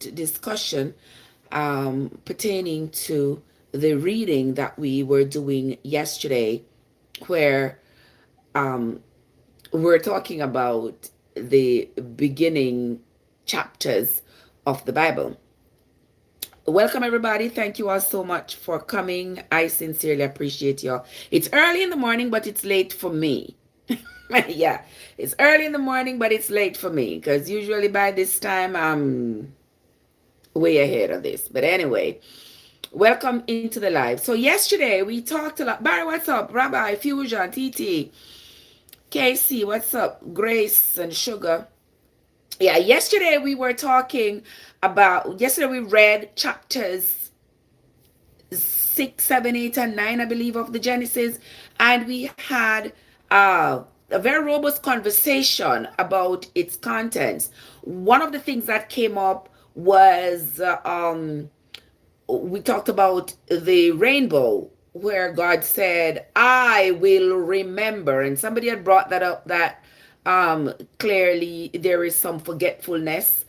latest discussion pertaining to the reading that we were doing yesterday, where we're talking about the beginning chapters of the Bible. Welcome, everybody. Thank you all so much for coming. I sincerely appreciate you all. It's early in the morning, but it's late for me. Yeah, it's early in the morning, but it's late for me because usually by this time I'm way ahead of this. But anyway, welcome into the live. So yesterday we talked a lot. Barry, what's up? Rabbi, Fusion, TT, KC, what's up? Grace and Sugar. Yeah, yesterday we were talking about, yesterday we read chapters 6, 7, 8, and 9, I believe, of the Genesis. And we had a very robust conversation about its contents. One of the things that came up was we talked about the rainbow, where God said, I will remember. And somebody had brought that up, that clearly there is some forgetfulness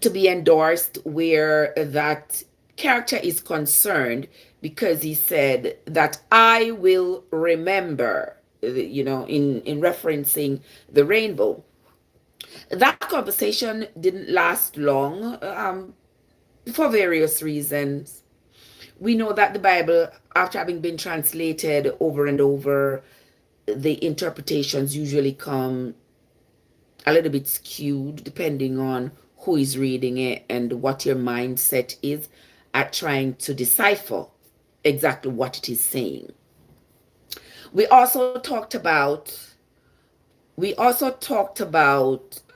to be endorsed where that character is concerned, because he said that I will remember, in referencing the rainbow. That conversation didn't last long for various reasons. We know that the Bible, after having been translated over and over, the interpretations usually come a little bit skewed depending on who is reading it and what your mindset is at trying to decipher exactly what it is saying. We also talked about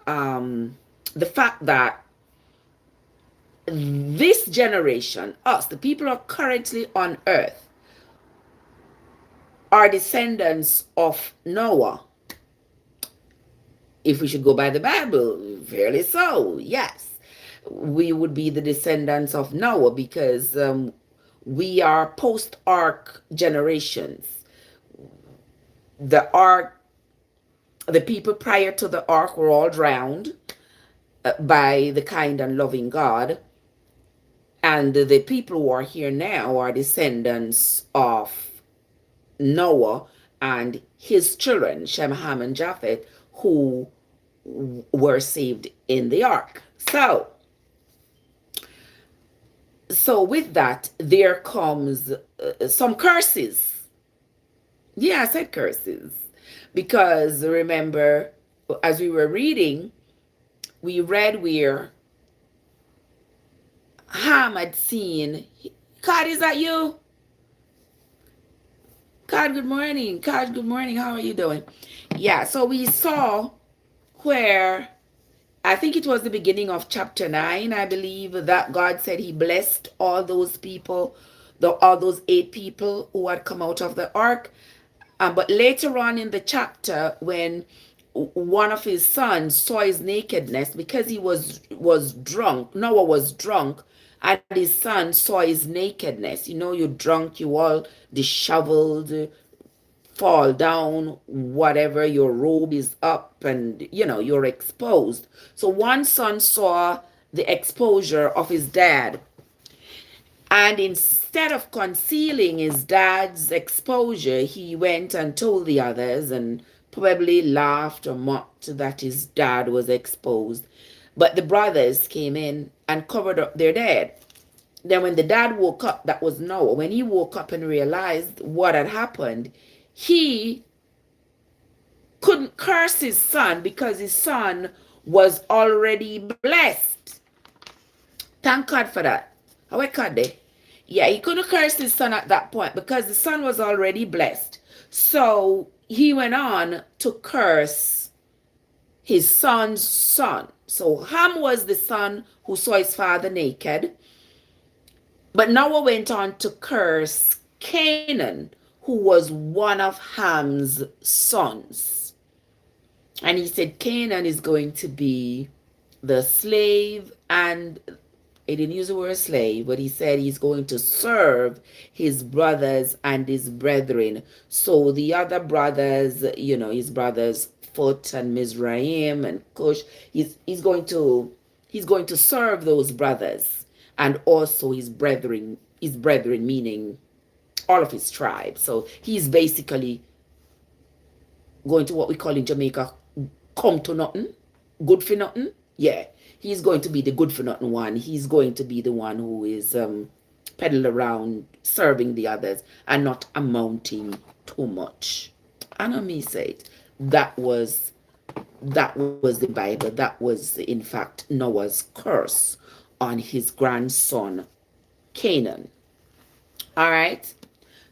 the fact that this generation, us, the people who are currently on earth, are descendants of Noah. If we should go by the Bible, fairly so, yes. We would be the descendants of Noah because we are post-ark generations. The people prior to the ark were all drowned by the kind and loving God. And the people who are here now are descendants of Noah and his children, Shem, Ham, and Japheth, who were saved in the ark. So with that, there comes some curses. Yeah, I said curses. Because remember, as we were reading, we read where Ham had seen, God, is that you? God, good morning. God, good morning. How are you doing? Yeah, so we saw where, I think it was the beginning of chapter 9, I believe, that God said he blessed all those people, all those 8 people who had come out of the ark. But later on in the chapter, when one of his sons saw his nakedness, because he was drunk, Noah was drunk, and his son saw his nakedness. You're drunk, you all disheveled, fall down, whatever, your robe is up, and you're exposed. So one son saw the exposure of his dad, and instead of concealing his dad's exposure, he went and told the others and probably laughed or mocked that his dad was exposed. But the brothers came in and covered up their dad. Then when the dad woke up, that was Noah, when he woke up and realized what had happened, he couldn't curse his son because his son was already blessed. Thank God for that. How I cut there? Yeah, he couldn't curse his son at that point because the son was already blessed. So he went on to curse his son's son. So Ham was the son who saw his father naked. But Noah went on to curse Canaan, who was one of Ham's sons. And he said Canaan is going to be the slave, and he didn't use the word slave, but he said he's going to serve his brothers and his brethren. So the other brothers, his brothers Phut and Mizraim and Cush, he's going to he's going to serve those brothers and also his brethren meaning all of his tribe. So he's basically going to what we call in Jamaica, come to nothing, good for nothing. Yeah, he's going to be the good for nothing one. He's going to be the one who is peddle around serving the others and not amounting too much. I know me say it. That was the Bible. That was in fact Noah's curse on his grandson Canaan. All right.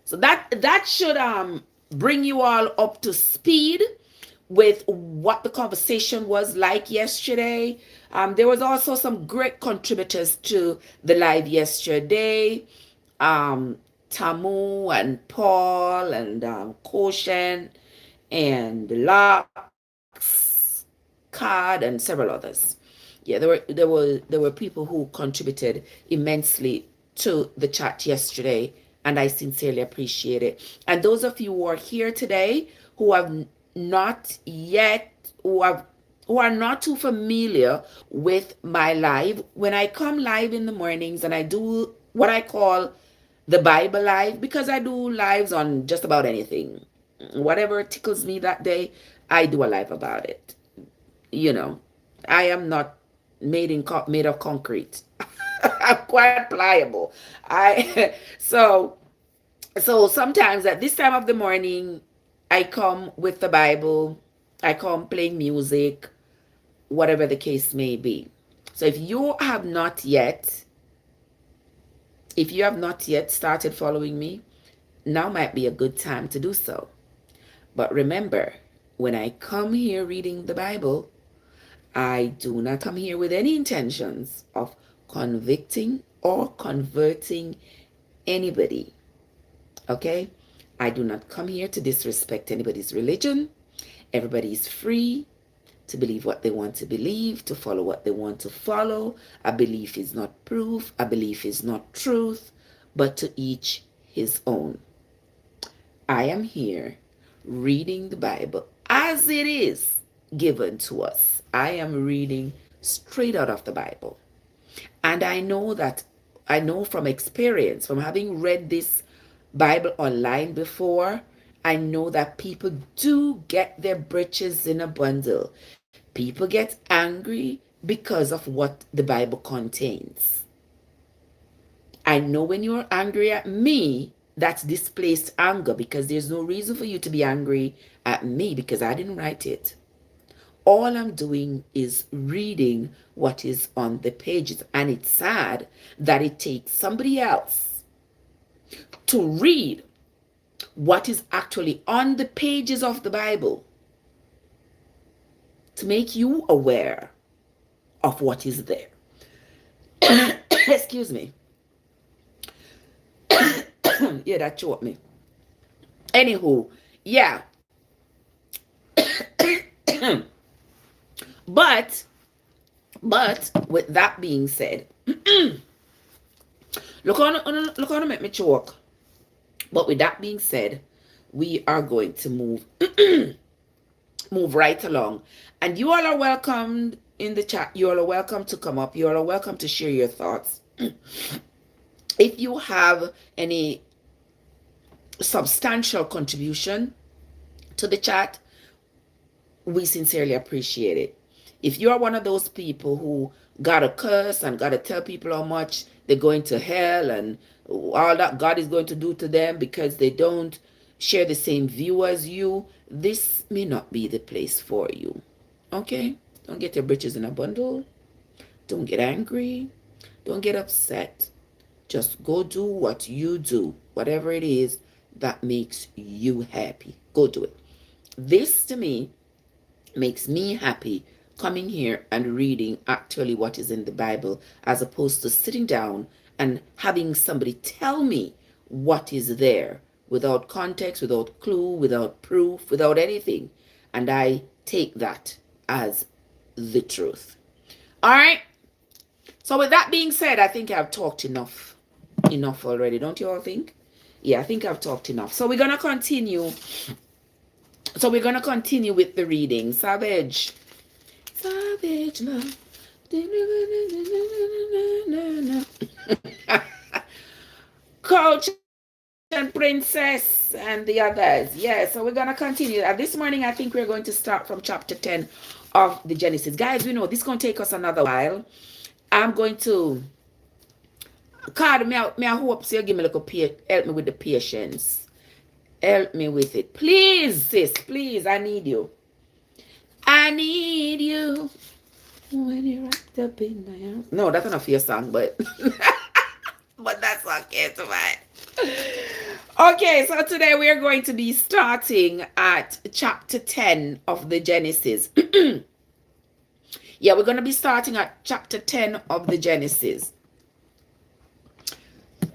So that should bring you all up to speed with what the conversation was like yesterday. There was also some great contributors to the live yesterday. Tamu and Paul and Koshen and Locks, Card and several others. Yeah, there were people who contributed immensely to the chat yesterday, and I sincerely appreciate it. And those of you who are here today who have not yet who are not too familiar with my live, when I come live in the mornings and I do what I call the Bible live, because I do lives on just about anything. Whatever tickles me that day, I do a live about it. You know, I am not made of concrete. I'm quite pliable. I so so sometimes at this time of the morning, I come with the Bible, I come playing music, whatever the case may be. So if you have not yet started following me, now might be a good time to do so. But remember, when I come here reading the Bible, I do not come here with any intentions of convicting or converting anybody. Okay? I do not come here to disrespect anybody's religion. Everybody is free to believe what they want to believe, to follow what they want to follow. A belief is not proof. A belief is not truth, but to each his own. I am here reading the Bible as it is given to us. I am reading straight out of the Bible. And I know from experience, from having read this Bible online before, I know that people do get their britches in a bundle. People get angry because of what the Bible contains. I know when you're angry at me, that's displaced anger, because there's no reason for you to be angry at me because I didn't write it. All I'm doing is reading what is on the pages. And it's sad that it takes somebody else to read what is actually on the pages of the Bible to make you aware of what is there. Excuse me. Yeah, that choked me. Anywho, yeah. But with that being said, look on make me choke. But with that being said, we are going to move right along. And you all are welcomed in the chat. You all are welcome to come up. You all are welcome to share your thoughts. If you have any substantial contribution to the chat, we sincerely appreciate it. If you are one of those people who gotta curse and gotta tell people how much they're going to hell and all that God is going to do to them because they don't share the same view as you, this may not be the place for you. Okay? Don't get your britches in a bundle. Don't get angry. Don't get upset. Just go do what you do. Whatever it is that makes you happy. Go do it. This, to me, makes me happy coming here and reading actually what is in the Bible, as opposed to sitting down and having somebody tell me what is there without context, without clue, without proof, without anything. And I take that as the truth. All right. So with that being said, I think I've talked enough already. Don't you all think? Yeah, I think I've talked enough. So we're going to continue. So we're going to continue with the reading. Savage love. Coach and Princess and the others. Yeah, so we're going to continue. This morning, I think we're going to start from chapter 10 of the Genesis. Guys, we know this is going to take us another while. I'm going to... God, may I hope so you give me a little help me with the patience. Help me with it. Please, sis, please, I need you. I need you when you're wrapped up in my arms. No, that's not a fear song, but but that song came to mind. Okay, so today we are going to be starting at chapter 10 of the Genesis. Yeah, we're going to be starting at chapter 10 of the Genesis.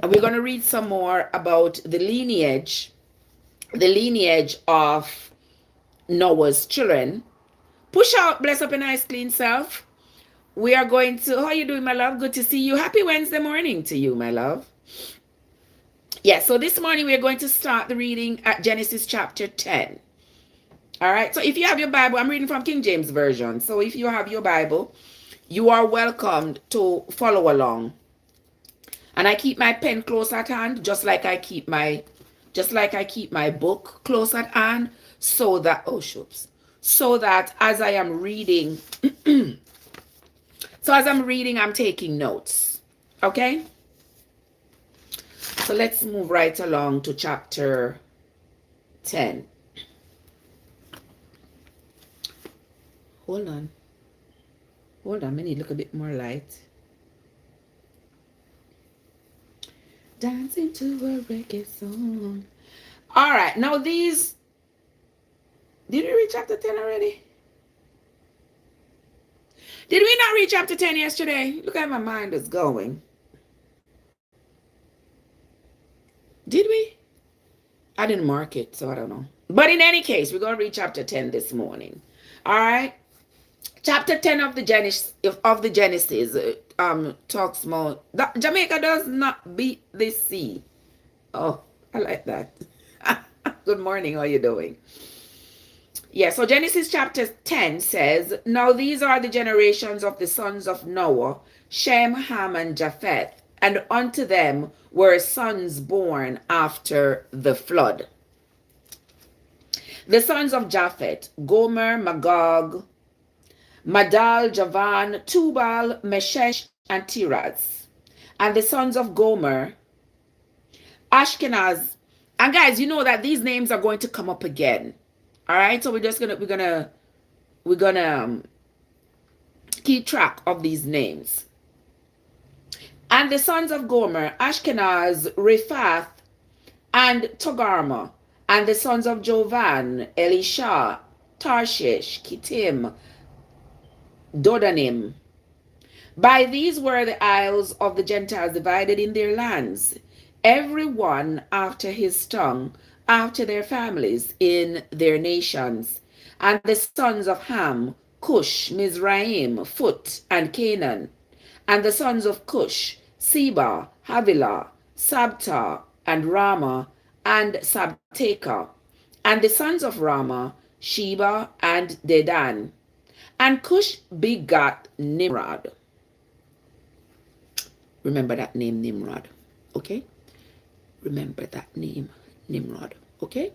And we're going to read some more about the lineage of Noah's children. Push out, bless up a nice clean self. We are going to, how are you doing, my love? Good to see you. Happy Wednesday morning to you, my love. Yeah, so this morning we're going to start the reading at Genesis chapter 10. All right, so if you have your Bible, I'm reading from King James Version. So if you have your Bible, you are welcomed to follow along. And I keep my pen close at hand, just like I keep my book close at hand, so that, so that as I am reading, I'm taking notes. Okay? So let's move right along to chapter 10. Hold on. I need a little bit more light. Dancing to a reggae song. All right, now these... Did we reach chapter 10 already? Did we not reach chapter 10 yesterday? Look at my mind is going. Did we? I didn't mark it, so I don't know. But in any case, we're going to read chapter 10 this morning. All right? Chapter 10 of the Genesis talks more. Jamaica does not beat the sea. Oh, I like that. Good morning. How are you doing? Yeah, so Genesis chapter 10 says, "Now these are the generations of the sons of Noah, Shem, Ham, and Japheth, and unto them were sons born after the flood. The sons of Japheth, Gomer, Magog, Madal, Javan, Tubal, Meshesh, and Tiras. And the sons of Gomer, Ashkenaz." And guys, you know that these names are going to come up again. All right, so we're gonna keep track of these names. And the sons of Gomer, Ashkenaz, Rephath, and Togarmah. And the sons of Jovan, Elisha, Tarshish, Kittim, Dodanim. By these were the isles of the Gentiles divided in their lands, every one after his tongue, after their families, in their nations. And the sons of Ham, Cush, Mizraim, Phut, and Canaan. And the sons of Cush, Seba, Havilah, Sabta, and Ramah, and Sabteka. And the sons of Ramah, Sheba, and Dedan. And Cush begot Nimrod. Remember that name, Nimrod. Okay? Remember that name, Nimrod. Okay?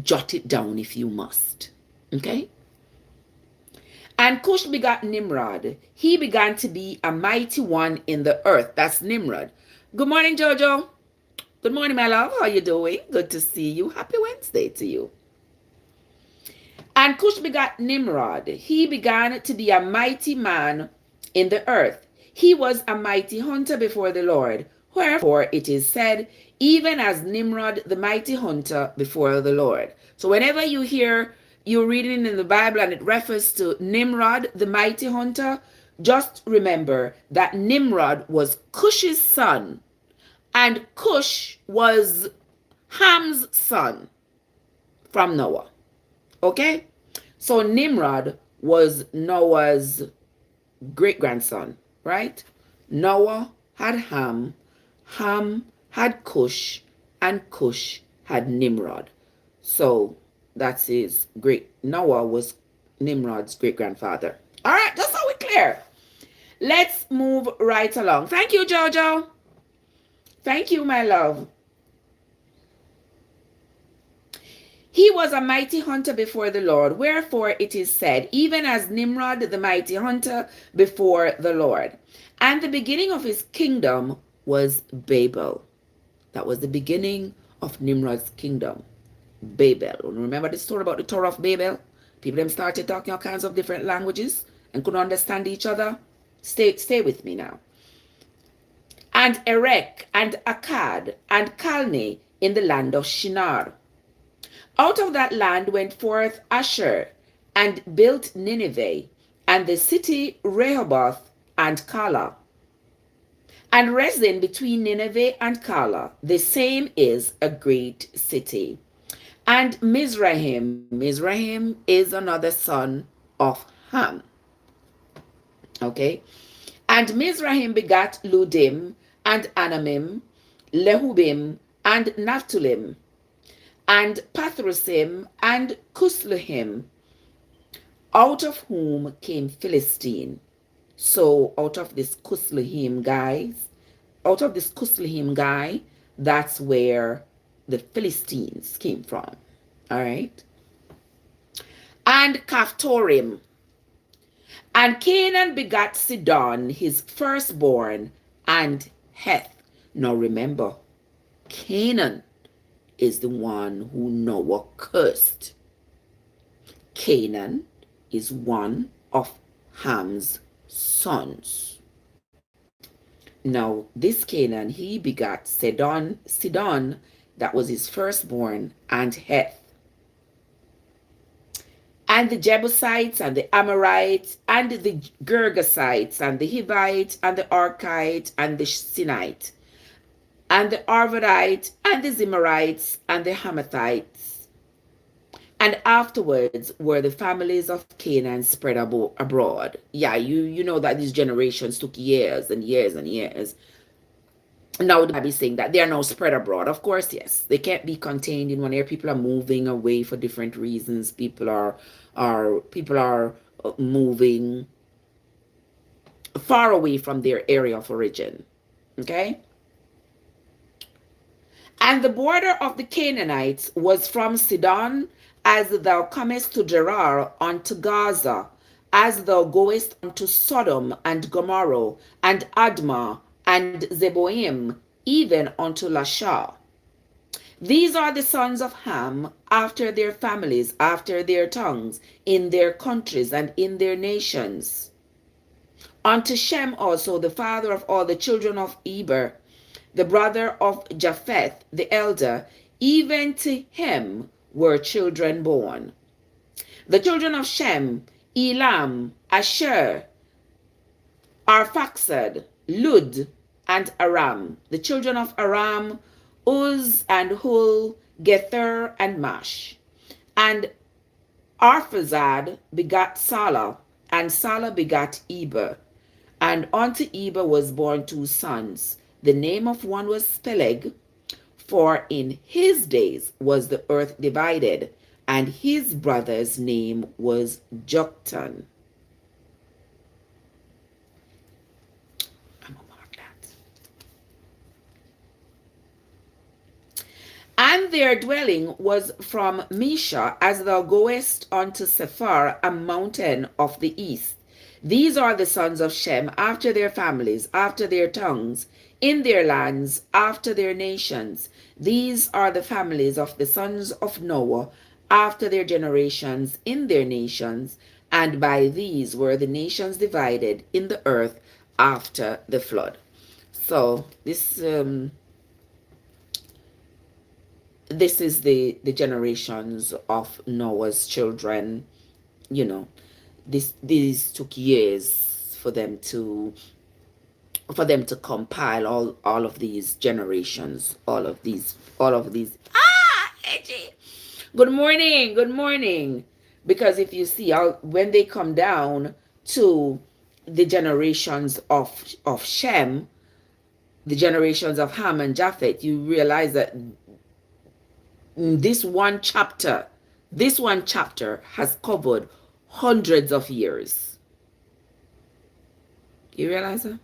Jot it down if you must. Okay? And Cush begot Nimrod. He began to be a mighty one in the earth. That's Nimrod. Good morning, Jojo. Good morning, my love. How are you doing? Good to see you. Happy Wednesday to you. And Cush begot Nimrod. He began to be a mighty man in the earth. He was a mighty hunter before the Lord. Wherefore it is said, even as Nimrod, the mighty hunter before the Lord. So whenever you hear you're reading in the Bible and it refers to Nimrod, the mighty hunter, just remember that Nimrod was Cush's son, and Cush was Ham's son from Noah. Okay? So Nimrod was Noah's great-grandson, right? Noah had Ham, Ham had Cush, and Cush had Nimrod. So that's his Noah was Nimrod's great-grandfather. All right, just so we clear clear. Let's move right along. Thank you, Jojo. Thank you, my love. He was a mighty hunter before the Lord, wherefore it is said, even as Nimrod the mighty hunter before the Lord. And the beginning of his kingdom was Babel. That was the beginning of Nimrod's kingdom, Babel. Remember the story about the Tower of Babel? People them started talking all kinds of different languages and couldn't understand each other. Stay with me now. And Erech and Akkad and Calneh in the land of Shinar. Out of that land went forth Asshur and built Nineveh and the city Rehoboth and Calah. And Rezin between Nineveh and Calah, the same is a great city. And Mizraim is another son of Ham. Okay. And Mizraim begat Ludim and Anamim, Lehubim and Naphthalim, and Pathrusim and Cusluhim, out of whom came Philistine. So out of this Cusluhim guy, that's where the Philistines came from. All right. And Caphtorim. And Canaan begat Sidon, his firstborn, and Heth. Now remember, Canaan is the one who Noah cursed. Canaan is one of Ham's sons. Now, this Canaan, he begat Sidon, that was his firstborn, and Heth. And the Jebusites, and the Amorites, and the Girgasites, and the Hivites, and the Archite, and the Sinite, and the Arvadite, and the Zimrites, and the Hamathites. And afterwards were the families of Canaan spread abroad. Yeah, you know that these generations took years and years and years. Now the Bible is saying that they are now spread abroad. Of course, yes, they can't be contained in one area. People are moving away for different reasons. People are moving far away from their area of origin. Okay. And the border of the Canaanites was from Sidon, as thou comest to Gerar unto Gaza, as thou goest unto Sodom and Gomorrah, and Admah, and Zeboim, even unto Lasha. These are the sons of Ham, after their families, after their tongues, in their countries and in their nations. Unto Shem also, the father of all the children of Eber, the brother of Japheth, the elder, even to him were children born. The children of Shem, Elam, Asher, Arphaxad, Lud, and Aram. The children of Aram, Uz and Hul, Gether, and Mash. And Arphazad begat Salah, and Salah begat Eber. And unto Eber was born 2 sons. The name of one was Peleg, for in his days was the earth divided, and his brother's name was Joktan. I'm gonna mark that. And their dwelling was from Mesha, as thou goest unto Sephar, a mountain of the east. These are the sons of Shem, after their families, after their tongues, in their lands, after their nations. These are the families of the sons of Noah, after their generations, in their nations, and by these were the nations divided in the earth after the flood. So this is the generations of Noah's children. You know, these took years for them to compile all of these generations, all of these. Edgy. Good morning. Because if you see, when they come down to the generations of Shem, the generations of Ham and Japheth, you realize that this one chapter has covered hundreds of years. You realize that?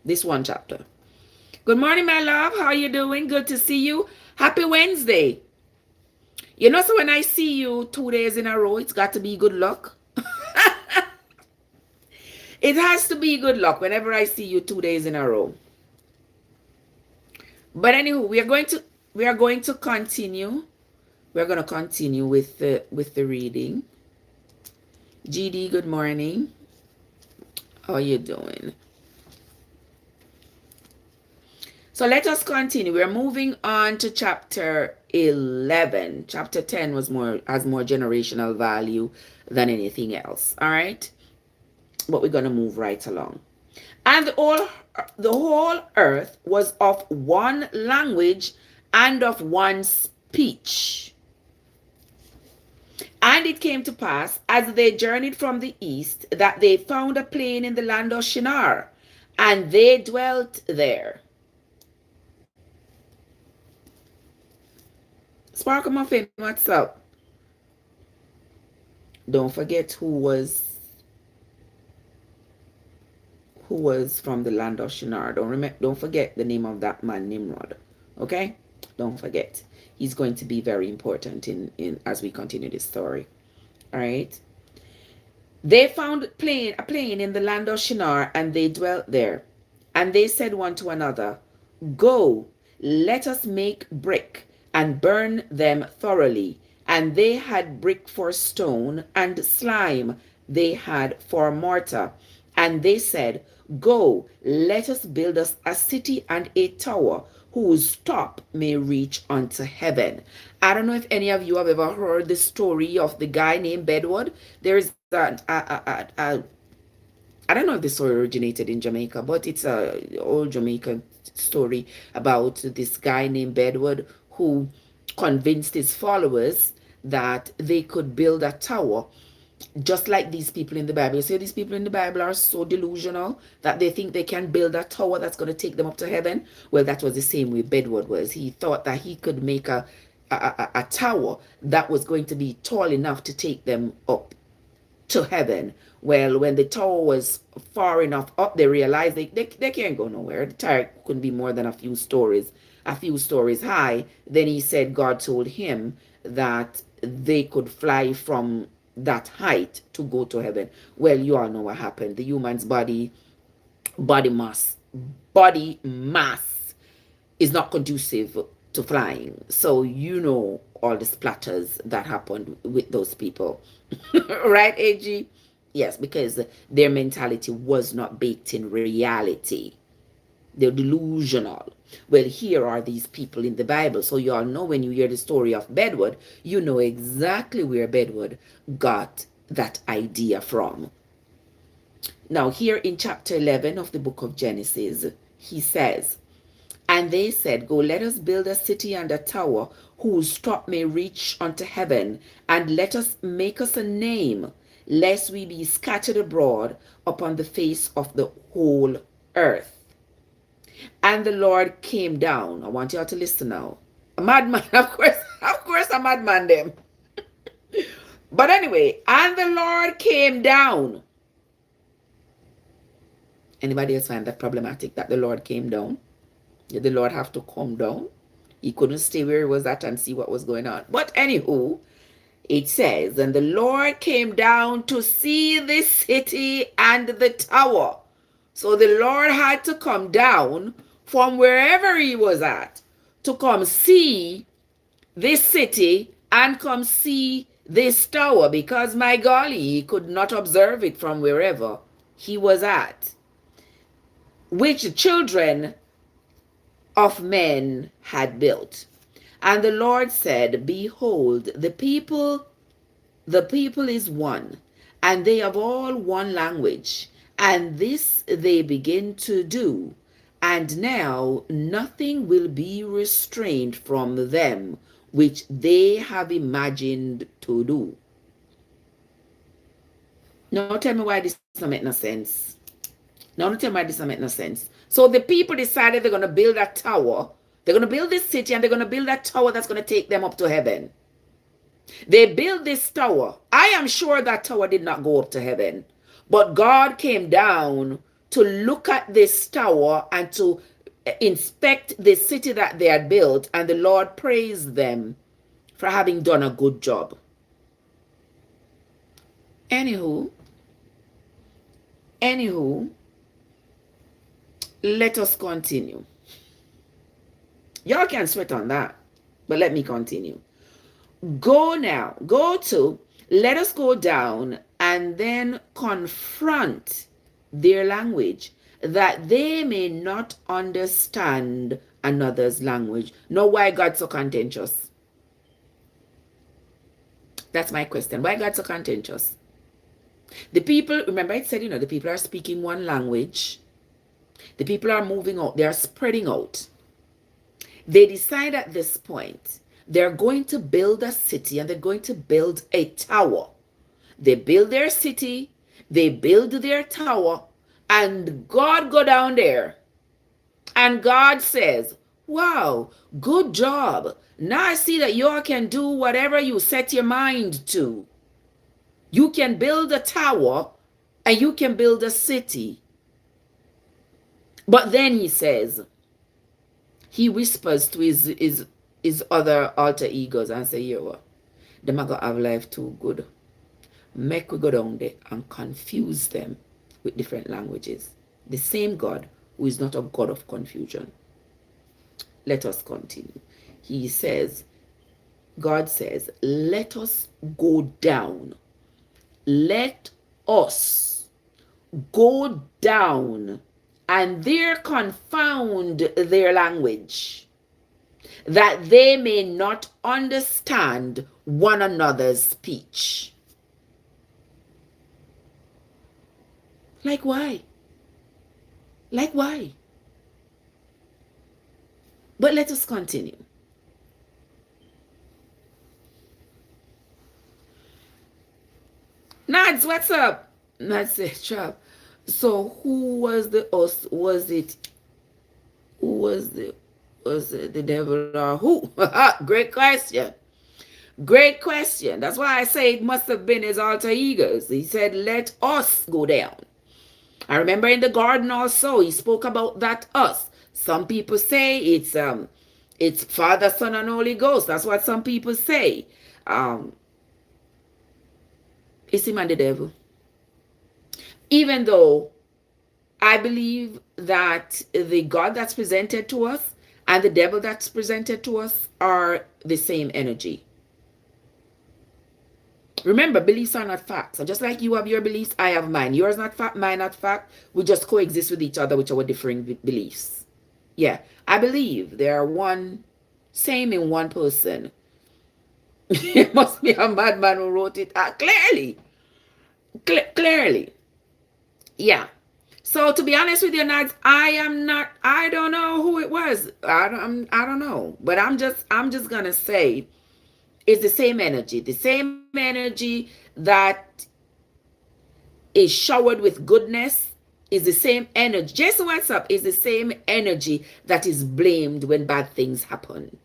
This one chapter. Good morning, my love. How you doing? Good to see you. Happy Wednesday. You know, so when I see you 2 days in a row, it's got to be good luck. It has to be good luck whenever I see you 2 days in a row. But anywho, we are going to continue. We're going to continue with the reading. GD, good morning. How are you doing? So let us continue. We're moving on to chapter 11. Chapter 10 has more generational value than anything else. All right? But we're going to move right along. And the whole earth was of one language and of one speech. And it came to pass, as they journeyed from the east, that they found a plain in the land of Shinar, and they dwelt there. Sparkle Muffin, what's up? Don't forget who was from the land of Shinar. Don't forget the name of that man, Nimrod. Okay? Don't forget. He's going to be very important in as we continue this story. All right? They found a plain in the land of Shinar, and they dwelt there. And they said one to another, Go, let us make brick, and burn them thoroughly. And they had brick for stone, and slime they had for mortar. And they said, Go, let us build us a city and a tower, whose top may reach unto heaven. I don't know if any of you have ever heard the story of the guy named Bedwood. There's I don't know if the story originated in Jamaica, but it's a old Jamaican story about this guy named Bedwood who convinced his followers that they could build a tower just like these people in the Bible. You see, these people in the Bible are so delusional that they think they can build a tower that's going to take them up to heaven. Well, that was the same way Bedwood was. He thought that he could make a tower that was going to be tall enough to take them up to heaven. Well, when the tower was far enough up, they realized they can't go nowhere. The tower couldn't be more than a few stories high. Then he said God told him that they could fly from that height to go to heaven. Well, you all know what happened. The human's body mass is not conducive to flying. So you know all the splatters that happened with those people. Right, AG? Yes, because their mentality was not baked in reality. They're delusional. Well, here are these people in the Bible. So you all know when you hear the story of Bedwood, you know exactly where Bedwood got that idea from. Now, here in chapter 11 of the book of Genesis, he says, And they said, Go, let us build a city and a tower, whose top may reach unto heaven, and let us make us a name, lest we be scattered abroad upon the face of the whole earth. And the Lord came down. I want you all to listen now. A madman, of course, a madman them. But anyway, and the Lord came down. Anybody else find that problematic that the Lord came down? Did the Lord have to come down? He couldn't stay where he was at and see what was going on. But anywho, it says, and the Lord came down to see the city and the tower. So the Lord had to come down from wherever he was at to come see this city and come see this tower, because my golly, he could not observe it from wherever he was at, which the children of men had built. And the Lord said, Behold, the people is one, and they have all one language, and this they begin to do, and now nothing will be restrained from them which they have imagined to do. Now tell me why this doesn't make no sense. So the people decided they're going to build a tower. They're going to build this city, and they're going to build a tower that's going to take them up to heaven. They built this tower. I am sure that tower did not go up to heaven. But God came down to look at this tower and to inspect the city that they had built, and the Lord praised them for having done a good job. Anywho, let us continue. Y'all can sweat on that, but let me continue. Let us go down and then confront their language, that they may not understand another's language. Know why God's so contentious? That's my question. Why God's so contentious? The people, remember I said, the people are speaking one language. The people are moving out. They are spreading out. They decide at this point, they're going to build a city and they're going to build a tower. They build their city, they build their tower, and God go down there. And God says, wow, good job. Now I see that you can do whatever you set your mind to. You can build a tower and you can build a city. But then he says, he whispers to his other alter egos and say, yo, them are going to have life too good. Make we go down there and confuse them with different languages. The same God who is not a God of confusion. Let us continue. He says, God says, let us go down. Let us go down and there confound their language, that they may not understand one another's speech. Like why? Like why? But let us continue. Nads, what's up? Nads said, Trev. So who was the us? Was it the devil or who? Great question. Great question. That's why I say it must have been his alter egos. He said, let us go down. I remember in the garden also, he spoke about that us. Some people say it's Father, Son, and Holy Ghost. That's what some people say. It's him and the devil. Even though I believe that the God that's presented to us and the devil that's presented to us are the same energy. Remember, beliefs are not facts. So just like you have your beliefs, I have mine. Yours not fact, mine not fact. We just coexist with each other with our differing beliefs. Yeah, I believe they are one, same in one person. It must be a madman who wrote it clearly. Clearly. Yeah. So to be honest with you, Nads, I don't know who it was. I don't know. But I'm just gonna say it's the same energy. The same energy that is showered with goodness is the same energy. Jason, what's up? Is the same energy that is blamed when bad things happen.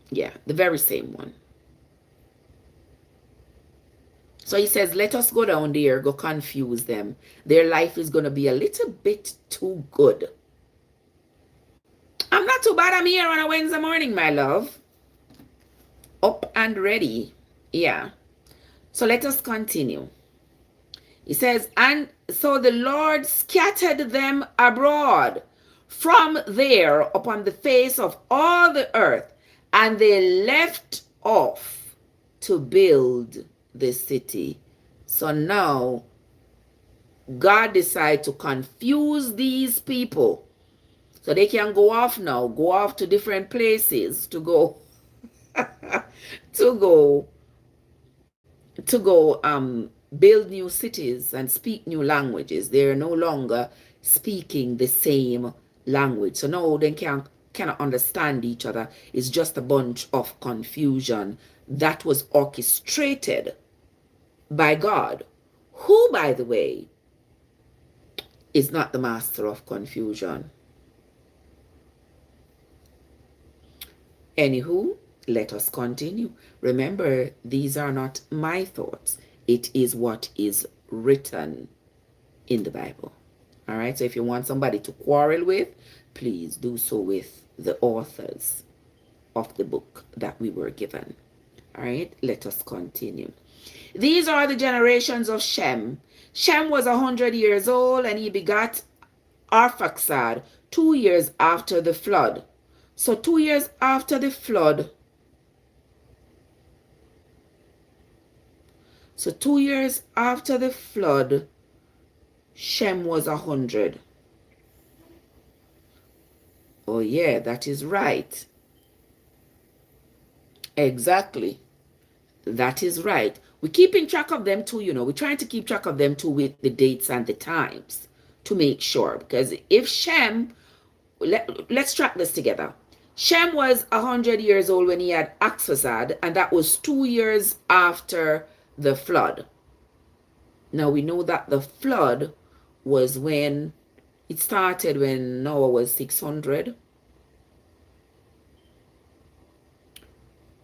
Yeah, the very same one. So he says, let us go down there, go confuse them. Their life is going to be a little bit too good. I'm not too bad. I'm here on a Wednesday morning, my love. Up and ready. Yeah. So let us continue. He says, and so the Lord scattered them abroad from there upon the face of all the earth, and they left off to build the city. So now God decided to confuse these people so they can go off to different places to go build new cities and speak new languages. They're no longer speaking the same language. So now they cannot understand each other. It's just a bunch of confusion that was orchestrated by God, who, by the way, is not the master of confusion. Anywho, let us continue. Remember, these are not my thoughts. It is what is written in the Bible. All right, so if you want somebody to quarrel with, please do so with the authors of the book that we were given. All right, let us continue. These are the generations of Shem. Shem was 100 years old, and he begat Arphaxad 2 years after the flood. So 2 years after the flood. So 2 years after the flood, Shem was 100. Oh yeah, that is right. Exactly. That is right. We're keeping track of them too, We're trying to keep track of them too with the dates and the times to make sure. Because if Shem, let's track this together. Shem was 100 years old when he had Arphaxad, and that was 2 years after the flood. Now we know that the flood was when it started when Noah was 600.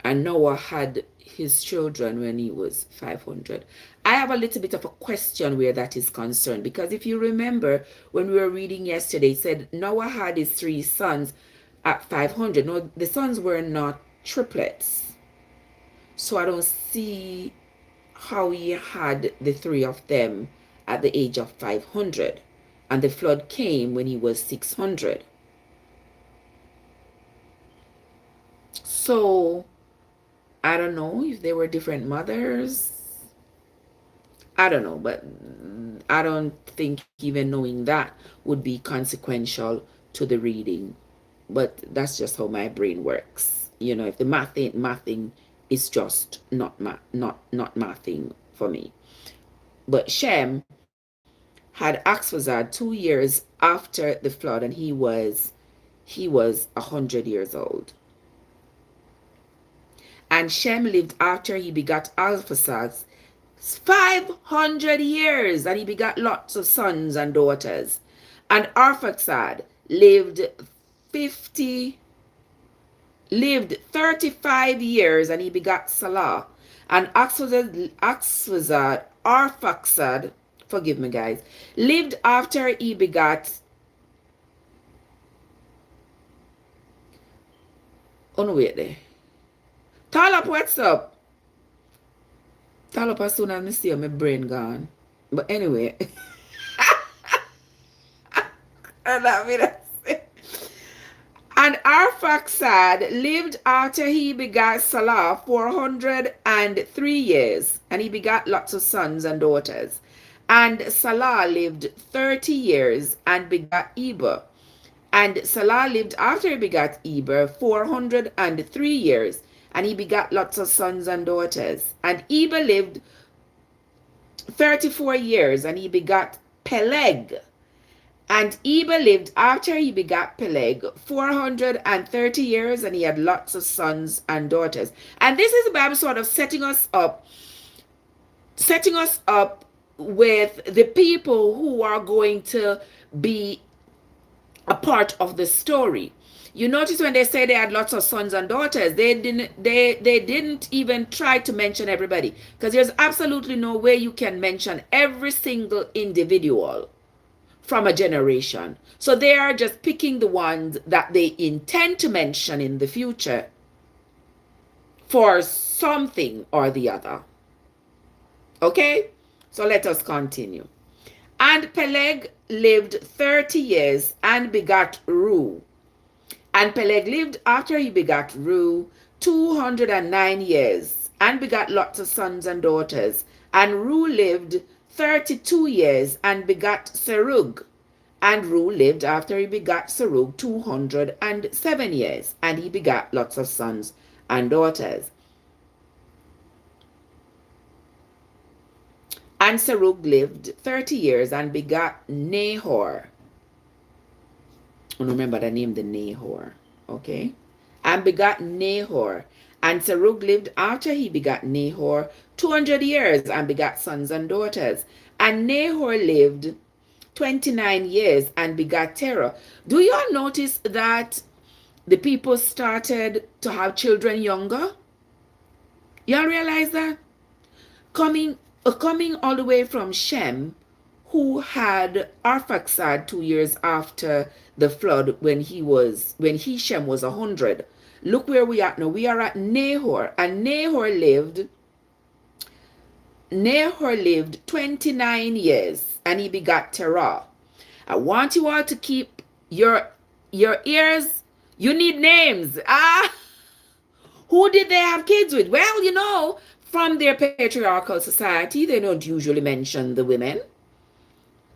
And Noah had his children when he was 500. I have a little bit of a question where that is concerned, because if you remember when we were reading yesterday, it said Noah had his 3 sons at 500. No, the sons were not triplets. So I don't see how he had the 3 of them at the age of 500. And the flood came when he was 600. So I don't know if they were different mothers. I don't know, but I don't think even knowing that would be consequential to the reading. But that's just how my brain works. If the math ain't mathing, it's just not mathing for me. But Shem had Arphaxad 2 years after the flood, and he was 100 years old. And Shem lived after he begat Arphaxad 500 years, and he begat lots of sons and daughters. And Arphaxad lived 35 years, and he begat Salah. And Arphaxad, forgive me guys, lived after he begat, oh no, wait there. Talop, what's up? Talop as soon as I see my brain gone. But anyway. And Arphaxad lived after he begat Salah 403 years, and he begat lots of sons and daughters. And Salah lived 30 years and begat Eber. And Salah lived after he begat Eber 403 years, and he begat lots of sons and daughters. And Eber lived 34 years, and he begat Peleg. And Eber lived after he begat Peleg 430 years, and he had lots of sons and daughters. And this is the Bible sort of setting us up with the people who are going to be a part of the story. You notice when they say they had lots of sons and daughters, they didn't even try to mention everybody, because there's absolutely no way you can mention every single individual from a generation. So they are just picking the ones that they intend to mention in the future for something or the other. Okay? So let us continue. And Peleg lived 30 years and begat Reu. And Peleg lived after he begat Reu 209 years and begat lots of sons and daughters. And Reu lived 32 years and begat Serug. And Reu lived after he begat Serug 207 years, and he begat lots of sons and daughters. And Serug lived 30 years and begat Nahor. Remember the name, the Nahor. Okay? And begat Nahor. And Serug lived after he begat Nahor 200 years and begat sons and daughters. And Nahor lived 29 years and begat Terah. Do you all notice that the people started to have children younger? Y'all realize that? coming all the way from Shem, who had Arphaxad 2 years after the flood when Shem was 100. Look where we are now. We are at Nahor, and Nahor lived 29 years, and he begot Terah. I want you all to keep your ears. You need names. Who did they have kids with? Well, from their patriarchal society, they don't usually mention the women.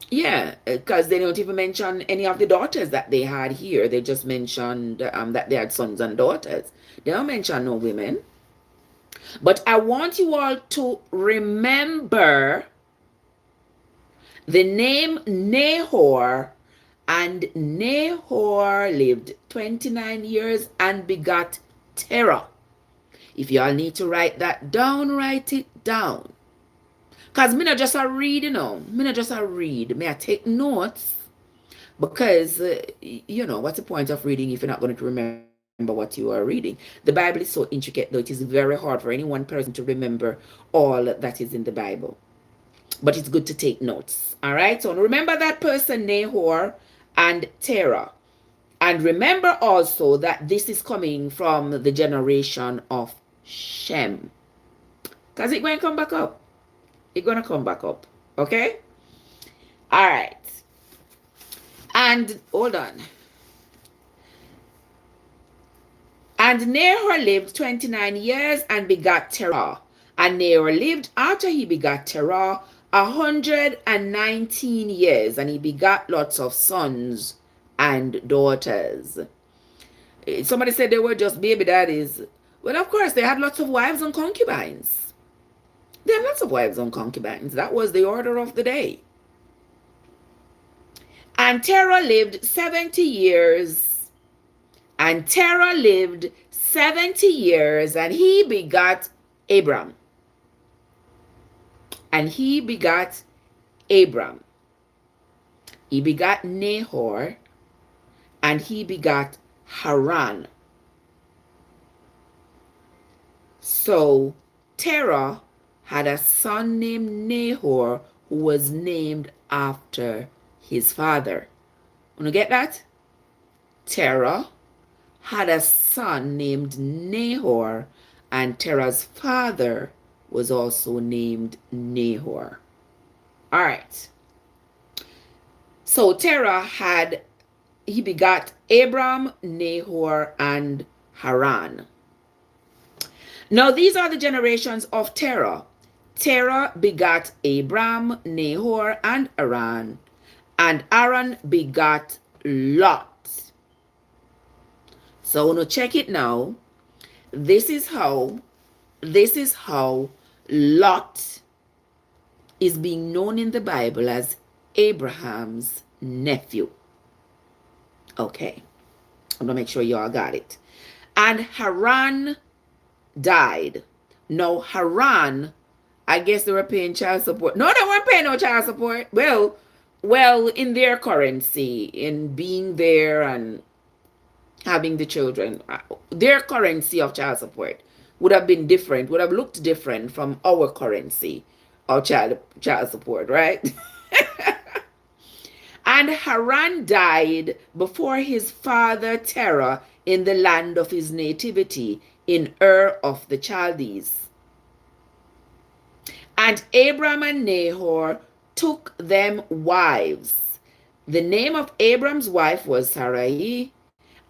Yeah, because they don't even mention any of the daughters that they had here. They just mentioned that they had sons and daughters. They don't mention no women. But I want you all to remember the name Nahor. And Nahor lived 29 years and begot Terah. If y'all need to write that down, write it down. Because me not just a read, Me not just a read. Me I take notes. Because, what's the point of reading if you're not going to remember what you are reading? The Bible is so intricate, though. It is very hard for any one person to remember all that is in the Bible. But it's good to take notes. All right? So remember that person, Nahor and Terah. And remember also that this is coming from the generation of Shem. Because it's going to come back up. It's going to come back up. Okay? All right. And hold on. And Nahor lived 29 years and begot Terah. And Nahor lived after he begot Terah 119 years. And he begot lots of sons and daughters. Somebody said they were just baby daddies. Well, of course, they had lots of wives and concubines. They had lots of wives and concubines. That was the order of the day. And Terah lived 70 years. And Terah lived 70 years, and he begot Abram. And he begot Abram. He begot Nahor, and he begot Haran. So Terah had a son named Nahor who was named after his father. Wanna get that? Terah had a son named Nahor, and Terah's father was also named Nahor. All right. So Terah he begot Abram, Nahor, and Haran. Now these are the generations of Terah. Terah begot Abram, Nahor, and Haran. And Aaron begot Lot. So I'm going to check it now. This is how Lot is being known in the Bible as Abraham's nephew. Okay. I'm going to make sure y'all got it. And Haran died. Now Haran, I guess they were paying child support. No, they weren't paying no child support. Well, in their currency, in being there and having the children, their currency of child support would have been different, would have looked different from our currency of child support, right? And Haran died before his father Terah in the land of his nativity, in Ur of the Chaldees. And Abram and Nahor took them wives. The name of Abram's wife was Sarai,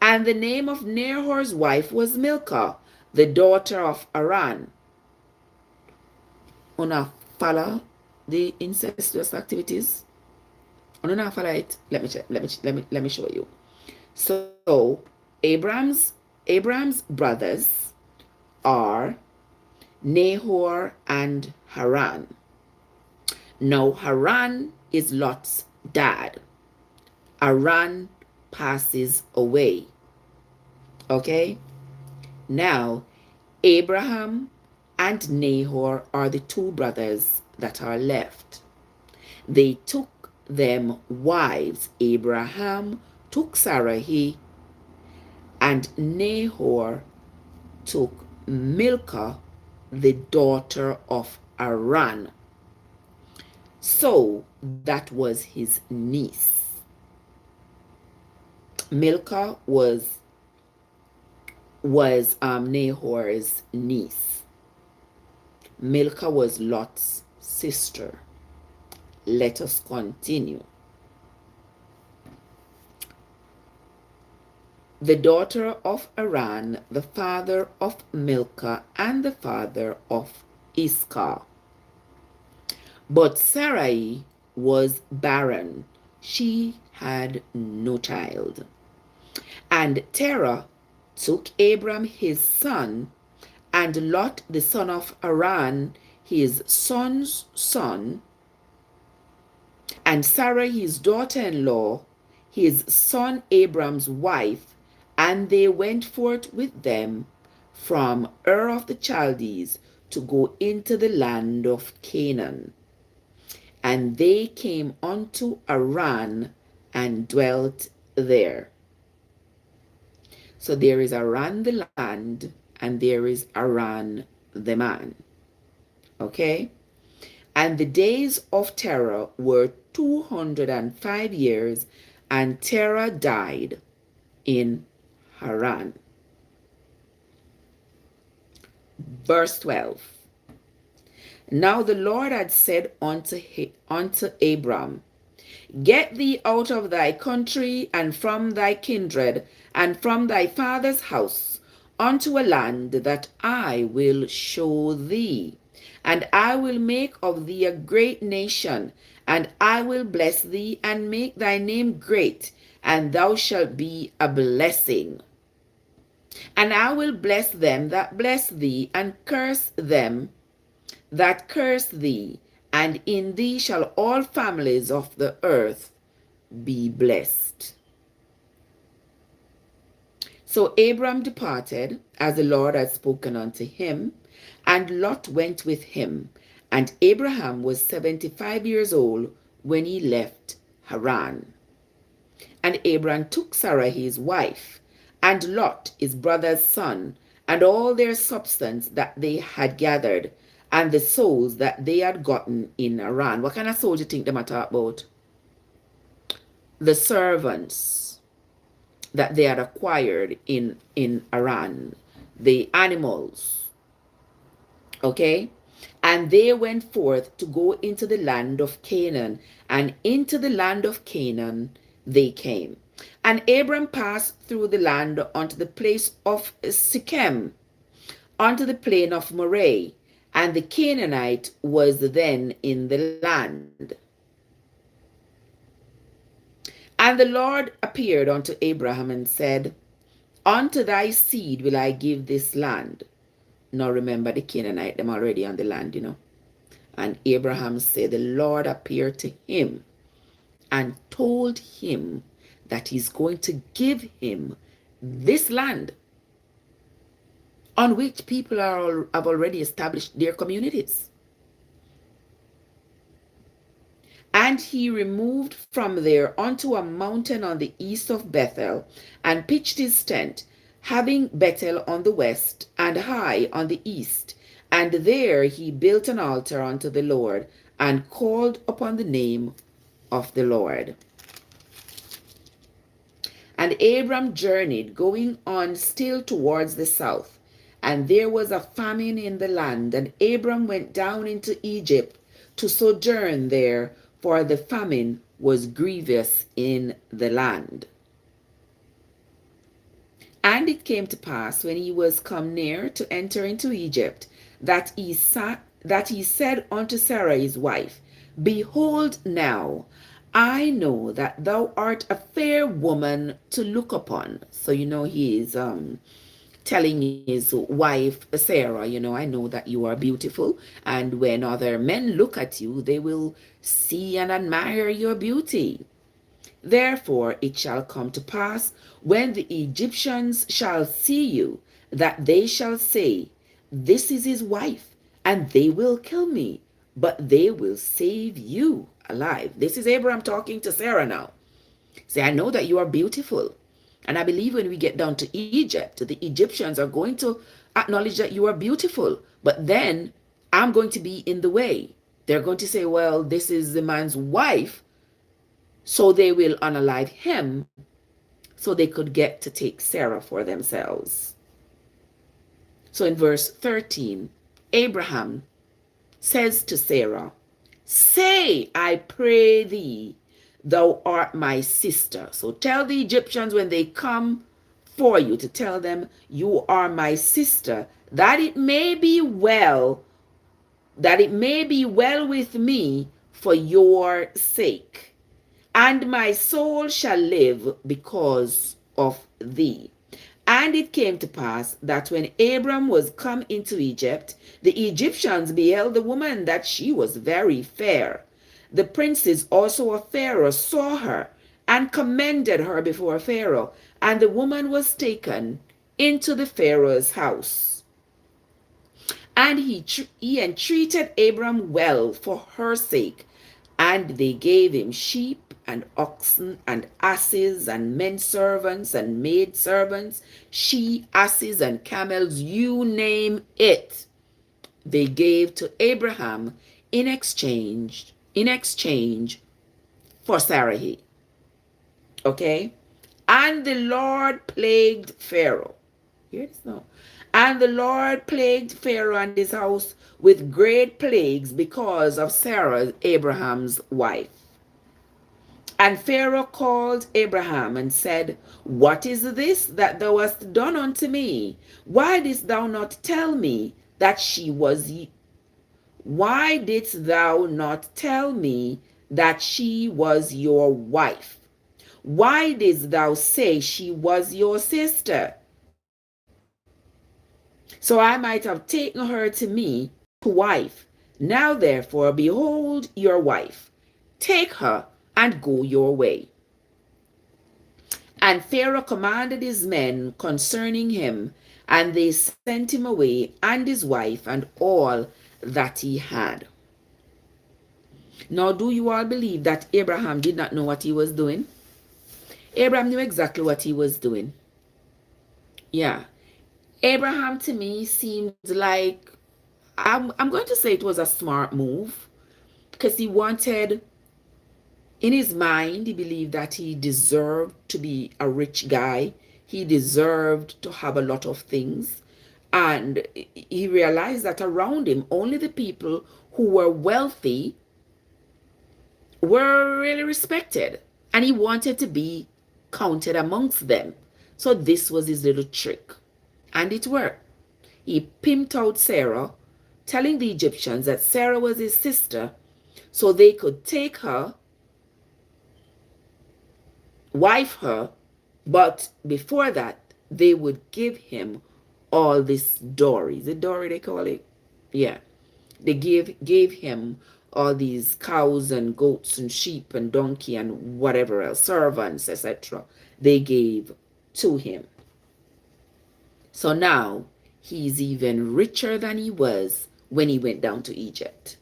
and the name of Nahor's wife was Milcah, the daughter of Haran. Una follow the incestuous activities? Una follow it? Let me show you. So Abram's brothers are Nahor and Haran. Now Haran is Lot's dad. Haran passes away. Okay? Now Abraham and Nahor are the two brothers that are left. They took them wives. Abraham took Sarai, and Nahor took Milcah, the daughter of Haran. So that was his niece. Milcah was Nahor's niece. Milcah was Lot's sister. Let us continue. The daughter of Haran, the father of Milcah, and the father of Iscah. But Sarai was barren. She had no child. And Terah took Abram his son, and Lot the son of Haran his son's son, and Sarah his daughter-in-law, his son Abram's wife, and they went forth with them from Ur of the Chaldees to go into the land of Canaan. And they came unto Haran and dwelt there. So there is Haran the land, and there is Haran the man. Okay? And the days of Terah were 205 years, and Terah died in Haran. Verse 12. Now the Lord had said unto Abram, Get thee out of thy country, and from thy kindred, and from thy father's house, unto a land that I will show thee. And I will make of thee a great nation, and I will bless thee, and make thy name great, and thou shalt be a blessing. And I will bless them that bless thee, and curse them that curse thee, and in thee shall all families of the earth be blessed. So Abram departed, as the Lord had spoken unto him, and Lot went with him. And Abraham was 75 years old when he left Haran. And Abram took Sarah his wife, and Lot his brother's son, and all their substance that they had gathered, and the souls that they had gotten in Haran. What kind of souls do you think they are talking about? The servants that they had acquired in Haran, the animals. Okay? And they went forth to go into the land of Canaan, and into the land of Canaan they came. And Abram passed through the land unto the place of Shechem, unto the plain of Moreh, and the Canaanite was then in the land. And the Lord appeared unto Abraham and said, Unto thy seed will I give this land. Now remember, the Canaanite, them already on the land, you know. And Abraham said, the Lord appeared to him and told him that he's going to give him this land on which people have already established their communities. And he removed from there unto a mountain on the east of Bethel, and pitched his tent, having Bethel on the west, and Hai on the east. And there he built an altar unto the Lord, and called upon the name of the Lord. And Abram journeyed, going on still towards the south. And there was a famine in the land, and Abram went down into Egypt to sojourn there, for the famine was grievous in the land. And it came to pass, when he was come near to enter into Egypt, that he said unto Sarah his wife, Behold now, I know that thou art a fair woman to look upon. So he is telling his wife Sarah, I know that you are beautiful, and when other men look at you, they will see and admire your beauty. Therefore it shall come to pass, when the Egyptians shall see you, that they shall say, This is his wife, and they will kill me, but they will save you alive. This is Abraham talking to Sarah now. Say, I know that you are beautiful. And I believe when we get down to Egypt, the Egyptians are going to acknowledge that you are beautiful. But then I'm going to be in the way. They're going to say, well, this is the man's wife, so they will unalive him so they could get to take Sarah for themselves. So in verse 13, Abraham says to Sarah, say, I pray thee, thou art my sister. So tell the Egyptians when they come for you to tell them, you are my sister, that it may be well with me for your sake, and my soul shall live because of thee. And it came to pass that when Abram was come into Egypt, the Egyptians beheld the woman that she was very fair. The princes also of Pharaoh saw her and commended her before Pharaoh, and the woman was taken into the Pharaoh's house. And he entreated Abram well for her sake, and they gave him sheep and oxen and asses and men servants and maid servants, she asses and camels, you name it. They gave to Abraham in exchange for Sarai. Okay? And the Lord plagued Pharaoh. Hear this now. And the Lord plagued Pharaoh and his house with great plagues because of Sarah, Abraham's wife. And Pharaoh called Abraham and said, what is this that thou hast done unto me? Why didst thou not tell me that she was Why didst thou not tell me that she was your wife? Why didst thou say she was your sister? So I might have taken her to me to wife. Now therefore, behold your wife. Take her and go your way. And Pharaoh commanded his men concerning him, and they sent him away, and his wife, and all that he had. Now, do you all believe that Abraham did not know what he was doing? Abraham knew exactly what he was doing. Yeah. Abraham to me seemed like, I'm going to say it was a smart move, because he wanted, in his mind, he believed that he deserved to be a rich guy. He deserved to have a lot of things. And he realized that around him, only the people who were wealthy were really respected. And he wanted to be counted amongst them. So this was his little trick. And it worked. He pimped out Sarah, telling the Egyptians that Sarah was his sister, so they could take her, wife her, but before that, they would give him all this dowry. Is it dowry they call it? Yeah. They gave him all these cows and goats and sheep and donkey and whatever else, servants, etc. They gave to him. So now he's even richer than he was when he went down to Egypt.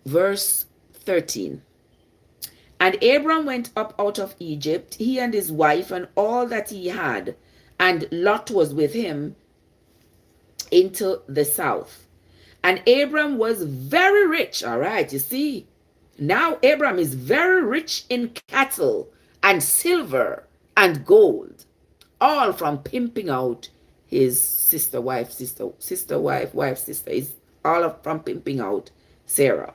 Verse 13. And Abram went up out of Egypt, he and his wife and all that he had, and Lot was with him into the south. And Abram was very rich. All right, you see, now Abram is very rich in cattle and silver and gold, all from pimping out his sister, wife, sister, wife, sister. Is all from pimping out Sarah.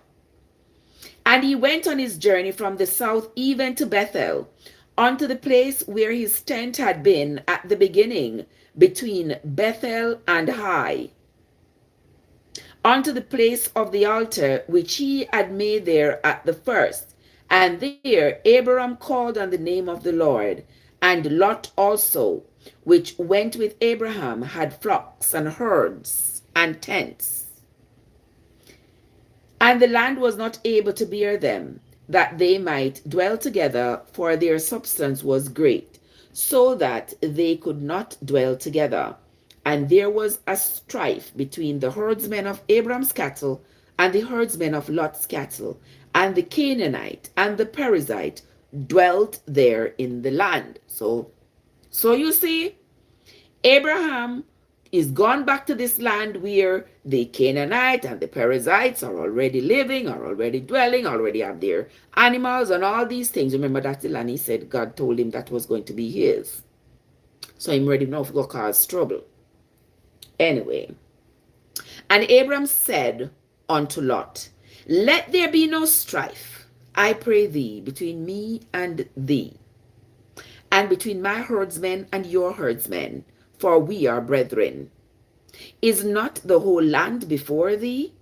And he went on his journey from the south even to Bethel, unto the place where his tent had been at the beginning, between Bethel and Hai, unto the place of the altar which he had made there at the first. And there Abraham called on the name of the Lord. And Lot also, which went with Abraham, had flocks and herds and tents. And the land was not able to bear them, that they might dwell together, for their substance was great, so that they could not dwell together. And there was a strife between the herdsmen of Abraham's cattle and the herdsmen of Lot's cattle, and the Canaanite and the Perizzite dwelt there in the land. So you see, Abraham is gone back to this land where the Canaanite and the Perizzites are already living, are already dwelling, already have their animals and all these things. Remember that's the land he said God told him that was going to be his. So I'm ready now to go cause trouble. Anyway, and Abram said unto Lot, let there be no strife, I pray thee, between me and thee, and between my herdsmen and your herdsmen, for we are brethren. Is not the whole land before thee?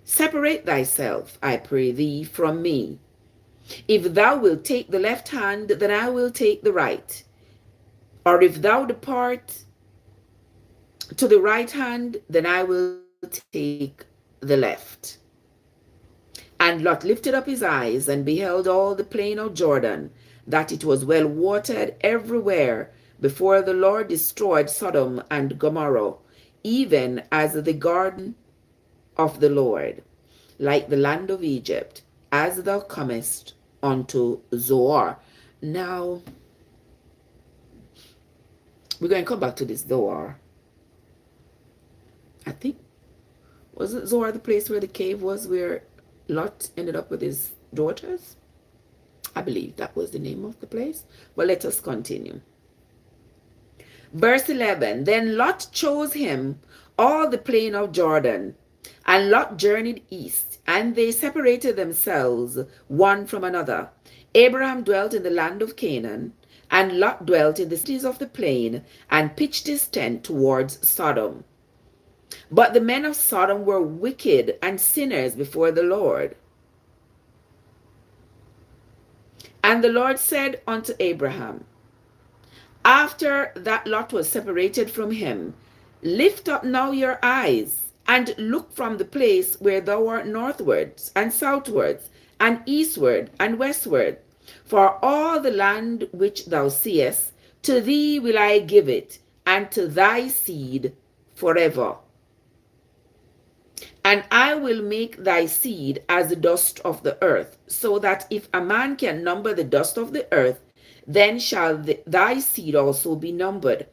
Separate thyself, I pray thee, from me. If thou wilt take the left hand, then I will take the right. Or if thou depart to the right hand, then I will take the left. And Lot lifted up his eyes and beheld all the plain of Jordan, that it was well watered everywhere, before the Lord destroyed Sodom and Gomorrah, even as the garden of the Lord, like the land of Egypt, as thou comest unto Zoar. Now, we're going to come back to this Zoar. I think, wasn't Zoar the place where the cave was, where Lot ended up with his daughters? I believe that was the name of the place. But let us continue. Verse 11, then Lot chose him all the plain of Jordan, and Lot journeyed east, and they separated themselves one from another. Abraham dwelt in the land of Canaan, and Lot dwelt in the cities of the plain, and pitched his tent towards Sodom. But the men of Sodom were wicked and sinners before the Lord. And the Lord said unto Abraham, after that Lot was separated from him, lift up now your eyes, and look from the place where thou art northwards, and southwards, and eastward, and westward. For all the land which thou seest, to thee will I give it, and to thy seed forever. And I will make thy seed as the dust of the earth, so that if a man can number the dust of the earth, then shall thy seed also be numbered.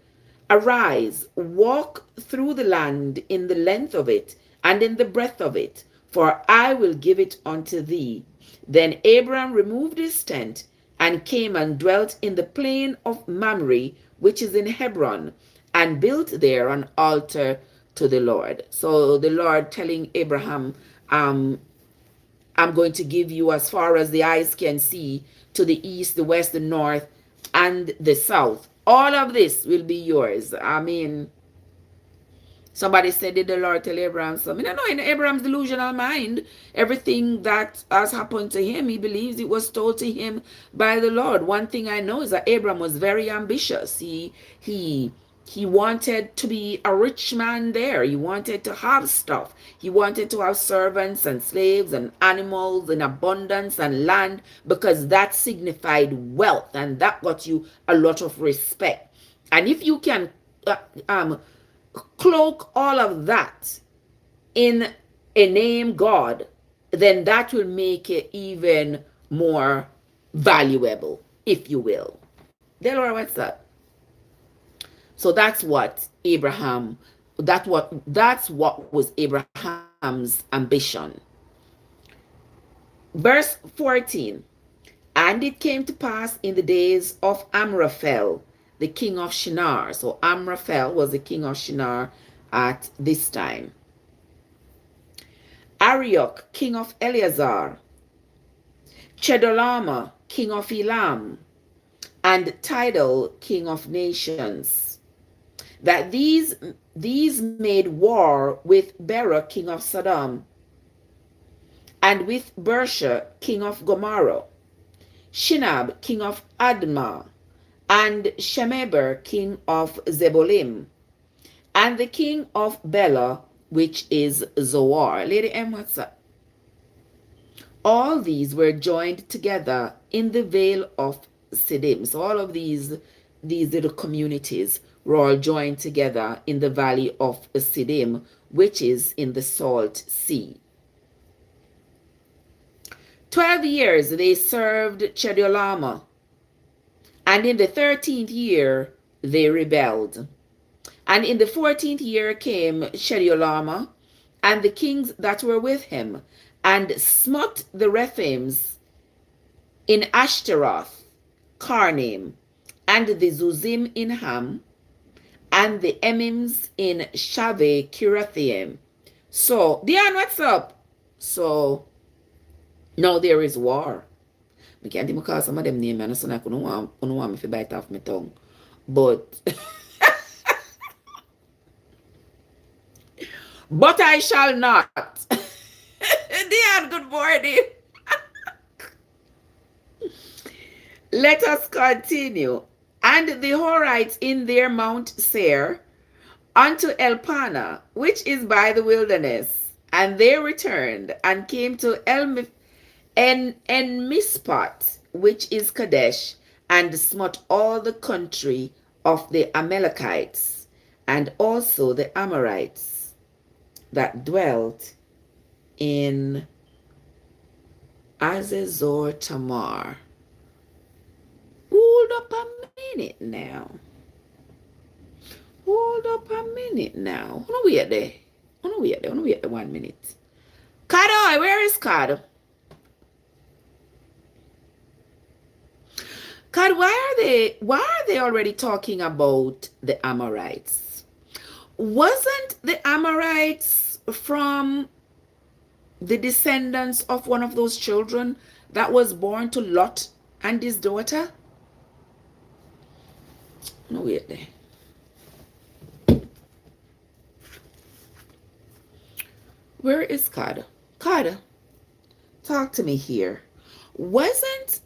Arise, walk through the land in the length of it, and in the breadth of it, for I will give it unto thee. Then Abram removed his tent, and came and dwelt in the plain of Mamre, which is in Hebron, and built there an altar to the Lord. So the Lord telling Abraham, I'm going to give you as far as the eyes can see, to the east, the west, the north, and the south. All of this will be yours. I mean, somebody said, did the Lord tell Abraham something? No, in Abraham's delusional mind, everything that has happened to him, he believes it was told to him by the Lord. One thing I know is that Abraham was very ambitious. He wanted to be a rich man there. He wanted to have stuff. He wanted to have servants and slaves and animals in abundance and land, because that signified wealth, and that got you a lot of respect. And if you can cloak all of that in a name God, then that will make it even more valuable, if you will. Delora, what's that? So that's what was Abraham's ambition. Verse 14, and it came to pass in the days of Amraphel, the king of Shinar. So Amraphel was the king of Shinar at this time. Arioch, king of Eleazar, Chedorlaomer, king of Elam, and Tidal, king of nations, that these made war with Bera, king of Sodom, and with Bersha, king of Gomorrah, Shinab, king of Admah, and Shemeber, king of Zebolim, and the king of Bela, which is Zoar. Lady M, what's up? All these were joined together in the vale of Siddim. So all of these little communities were all joined together in the valley of Siddim, which is in the Salt Sea. 12 years they served Chedorlaomer, and in the 13th year they rebelled. And in the 14th year came Shediolamah, and the kings that were with him, and smote the Rephaims in Ashtaroth, Karnaim, and the Zuzim in Ham, and the Emims in Shaveh Kirathaim. So, Dion, what's up? So, now there is war. I can't even call some of them names, and so I couldn't want me to bite off my tongue. But, but I shall not. Dion, good morning. Let us continue. And the Horites in their Mount Seir unto Elpanah, which is by the wilderness. And they returned and came to En-Mispot, which is Kadesh, and smote all the country of the Amalekites, and also the Amorites that dwelt in Azazor Tamar. Hold up a minute now. Hold up a minute now. Hold on, wait there. Hold on, wait there 1 minute. Cado, where is Cado? God, why are they already talking about the Amorites? Wasn't the Amorites from the descendants of one of those children that was born to Lot and his daughter? No, wait there. Where is Kada? Kada, talk to me here. Wasn't,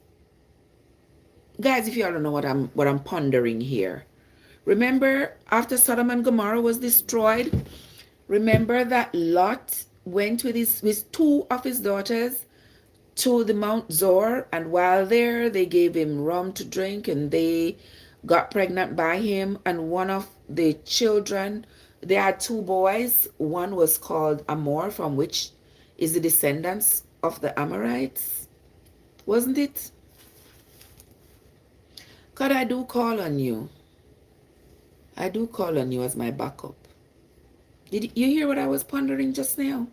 guys, if y'all don't know what I'm pondering here, remember after Sodom and Gomorrah was destroyed, remember that Lot went with two of his daughters to the Mount Zor, and while there they gave him rum to drink, and they got pregnant by him. And one of the children, they had two boys. One was called Amor, from which is the descendants of the Amorites, wasn't it? God, I do call on you. I do call on you as my backup. Did you hear what I was pondering just now?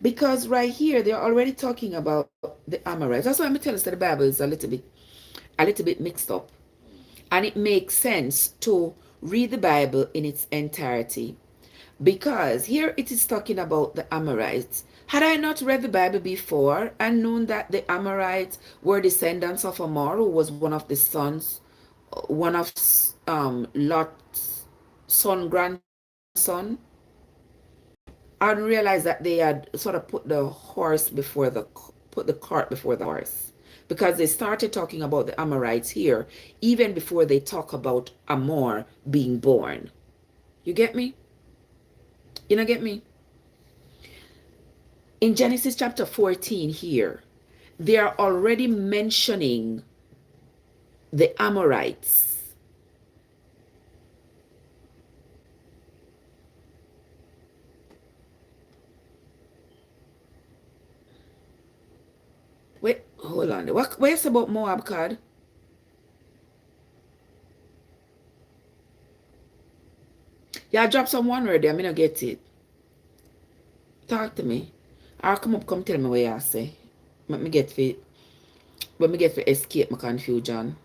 Because right here, they're already talking about the Amorites. That's why I'm telling you that the Bible is a little bit mixed up. And it makes sense to read the Bible in its entirety. Because here it is talking about the Amorites. Had I not read the Bible before and known that the Amorites were descendants of Amor, who was one of the sons, one of Lot's grandson, I didn't realize that they had sort of put the cart before the horse, because they started talking about the Amorites here even before they talk about Amor being born. You get me? You know, get me? In Genesis chapter 14 here, they are already mentioning the Amorites. Wait, hold on. Where's about Moab, card? Yeah, drop some one word there. I'm gonna get it. Talk to me. Or come tell me what you say. Let me get to escape my confusion.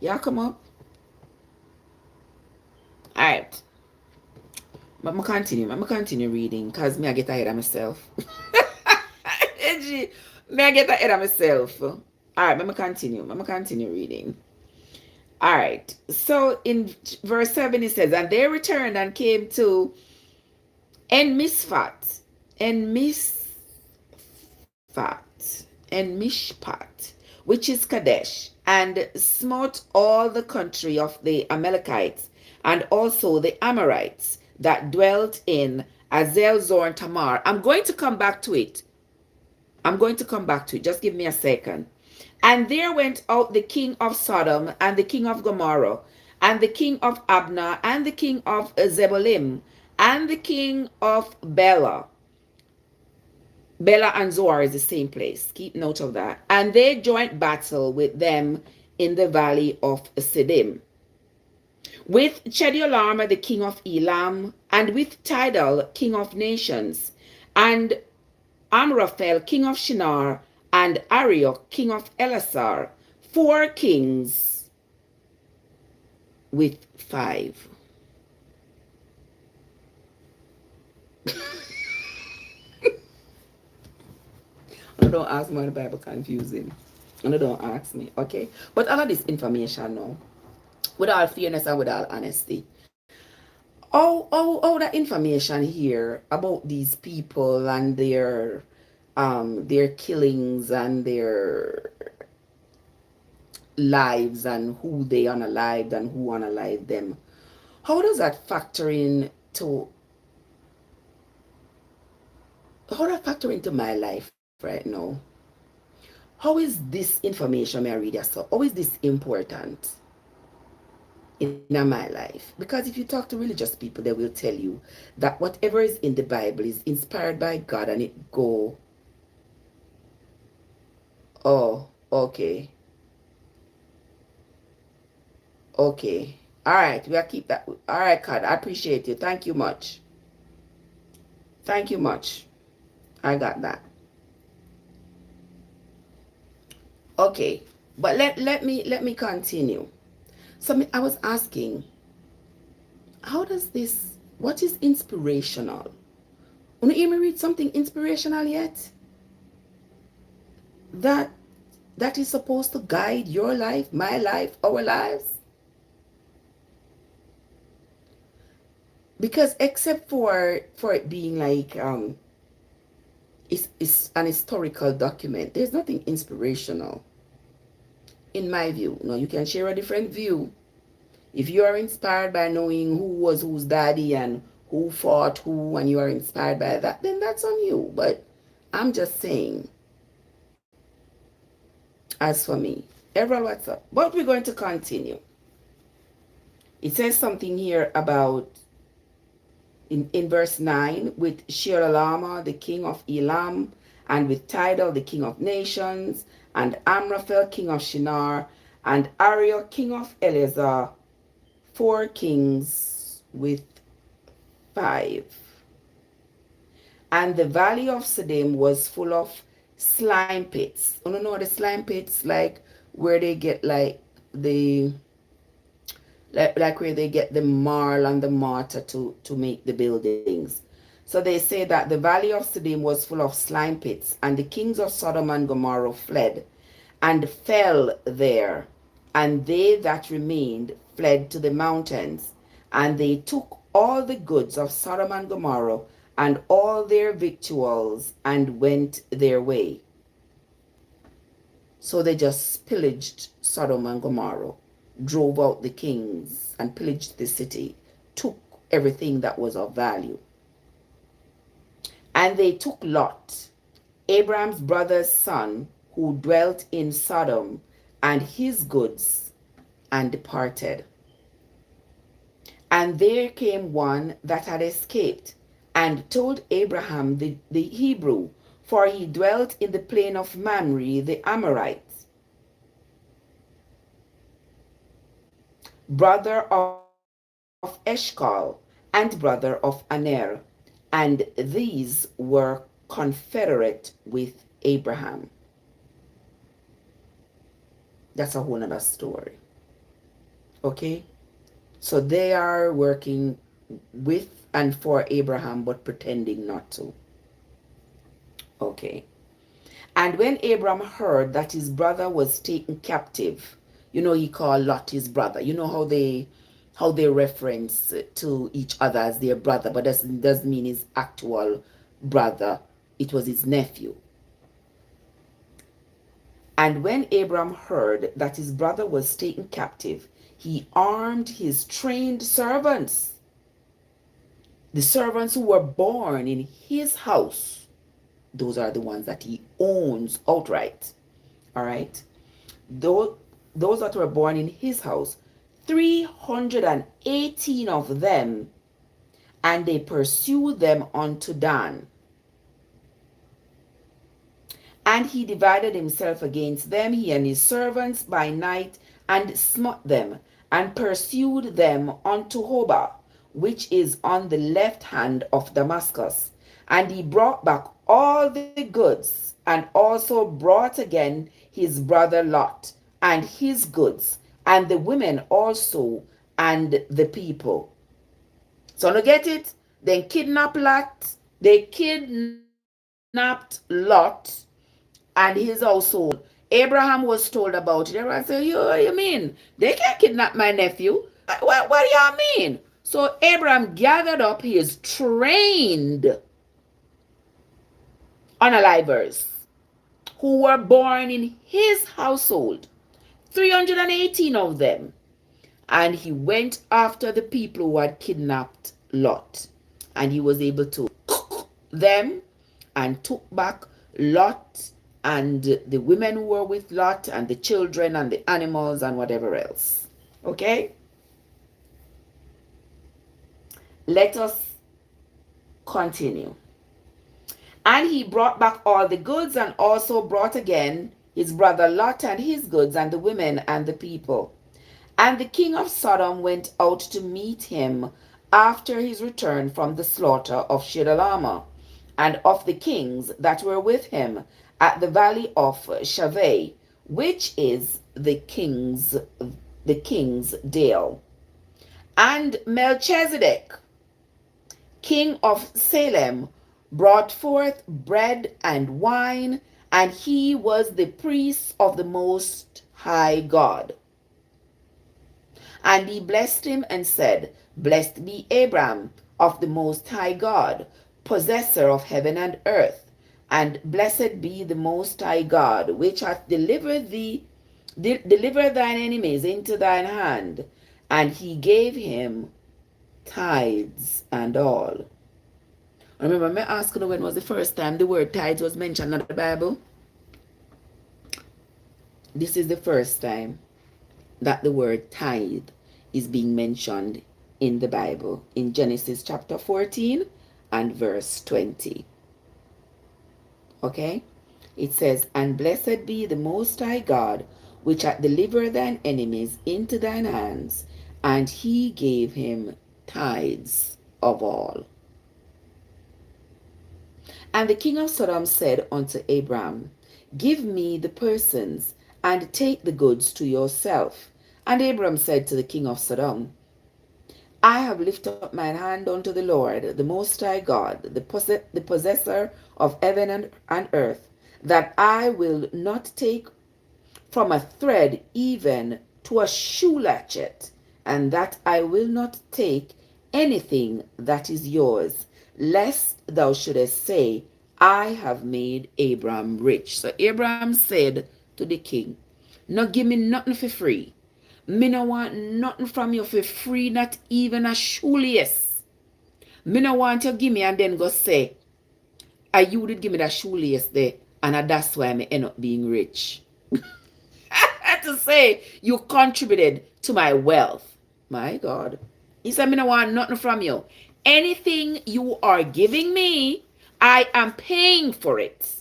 Yeah, come up. Alright. But I'm continue reading, because me I get ahead of myself. Me I get ahead of myself. Alright, I'm continue reading. Alright. So in verse 7 it says, and they returned and came to En-Mishpat, which is Kadesh, and smote all the country of the Amalekites, and also the Amorites that dwelt in Azel, Zor, and Tamar. I'm going to come back to it. Just give me a second. And there went out the king of Sodom, and the king of Gomorrah, and the king of Abna, and the king of Zebolim, and the king of Bela, Bela and Zoar is the same place. Keep note of that. And they joined battle with them in the valley of Siddim, with Chedorlaomer, the king of Elam, and with Tidal, king of nations, and Amraphel, king of Shinar, and Arioch, king of Elasar, 4 kings with 5. Don't ask me why the Bible confusing. Don't ask me, okay? But all of this information now, with all fairness and with all honesty, all that information here about these people and their killings and their lives and who they unalived and who unalived them, how does that factor in to how does that factor into my life right now? How is this information may I read so how is this important in my life? Because if you talk to religious people, they will tell you that whatever is in the Bible is inspired by God and it go, oh, okay, okay. All right, we'll keep that. All right, God, I appreciate you. Thank you much. Thank you much. I got that. Okay, but let me continue. So I was asking, how does this? What is inspirational? Want to hear me read something inspirational yet? That that is supposed to guide your life, my life, our lives. Because except for it being like it's an historical document, there's nothing inspirational in my view. No, you can share a different view. If you are inspired by knowing who was whose daddy and who fought who, and you are inspired by that, then that's on you. But I'm just saying, as for me, everyone, what's up? But we're going to continue. It says something here about in verse 9 with Sheolama, the king of Elam, and with Tidal, the king of nations, and Amraphel, king of Shinar, and Arioch, king of Eleazar, 4 kings with 5. And the valley of Siddim was full of slime pits. You know the slime pits, like where they get like the like where they get the marl and the mortar to make the buildings. So they say that the valley of Siddim was full of slime pits, and the kings of Sodom and Gomorrah fled and fell there, and they that remained fled to the mountains, and they took all the goods of Sodom and Gomorrah and all their victuals and went their way. So they just pillaged Sodom and Gomorrah, drove out the kings and pillaged the city, took everything that was of value. And they took Lot, Abraham's brother's son, who dwelt in Sodom, and his goods, and departed. And there came one that had escaped, and told Abraham the Hebrew, for he dwelt in the plain of Mamre the Amorites, brother of Eshcol, and brother of Aner, and these were confederate with Abraham. That's a whole other story. Okay? So they are working with and for Abraham, but pretending not to. Okay. And when Abraham heard that his brother was taken captive, he called Lot his brother. You know how they reference to each other as their brother, but that doesn't mean his actual brother. It was his nephew. And when Abraham heard that his brother was taken captive, he armed his trained servants, the servants who were born in his house. Those are the ones that he owns outright. All right. Those that were born in his house, 318 of them, and they pursued them unto Dan. And he divided himself against them, he and his servants, by night, and smote them, and pursued them unto Hobah, which is on the left hand of Damascus. And he brought back all the goods, and also brought again his brother Lot, and his goods, and the women also, and the people. So now get it? Then kidnap Lot. They kidnapped Lot and his household. Abraham was told about it. Abraham said, you mean? They can't kidnap my nephew. What do y'all mean? So Abraham gathered up his trained unalivers who were born in his household, 318 of them. And he went after the people who had kidnapped Lot. And he was able to cook them and took back Lot and the women who were with Lot and the children and the animals and whatever else. Okay? Let us continue. And he brought back all the goods, and also brought again his brother Lot and his goods, and the women and the people. And the king of Sodom went out to meet him after his return from the slaughter of Shedalama, and of the kings that were with him at the valley of Shaveh, which is the king's dale. And Melchizedek, king of Salem, brought forth bread and wine, and he was the priest of the Most High God. And he blessed him and said, Blessed be Abram of the Most High God, possessor of heaven and earth, and blessed be the Most High God, which hath delivered thine enemies into thine hand. And he gave him tithes and all. Remember, me asking you when was the first time the word tithes was mentioned in the Bible? This is the first time that the word tithe is being mentioned in the Bible, in Genesis chapter 14 and verse 20. Okay? It says, And blessed be the Most High God, which hath delivered thine enemies into thine hands, and he gave him tithes of all. And the king of Sodom said unto Abram, Give me the persons, and take the goods to yourself. And Abram said to the king of Sodom, I have lifted up mine hand unto the Lord, the Most High God, the possessor of heaven and earth, that I will not take from a thread even to a shoe latchet, and that I will not take anything that is yours, lest thou shouldest say, I have made Abram rich. So Abram said to the king, No give me nothing for free. Me no want nothing from you for free, not even a shoelace. Me no want you give me and then go say, you did give me that shoelace there, and that's why I end up being rich. To say you contributed to my wealth. My God. He said, me no want nothing from you. Anything you are giving me, I am paying for it.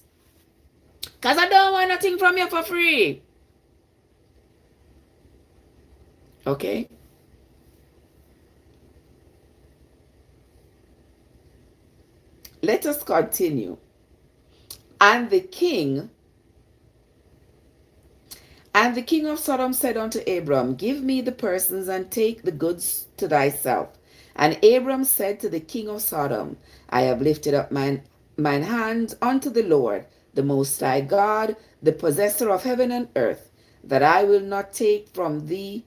Because I don't want nothing from you for free. Okay? Let us continue. And the king of Sodom said unto Abram, Give me the persons, and take the goods to thyself. And Abram said to the king of Sodom, I have lifted up mine hands unto the Lord, the Most High God, the possessor of heaven and earth, that I will not take from thee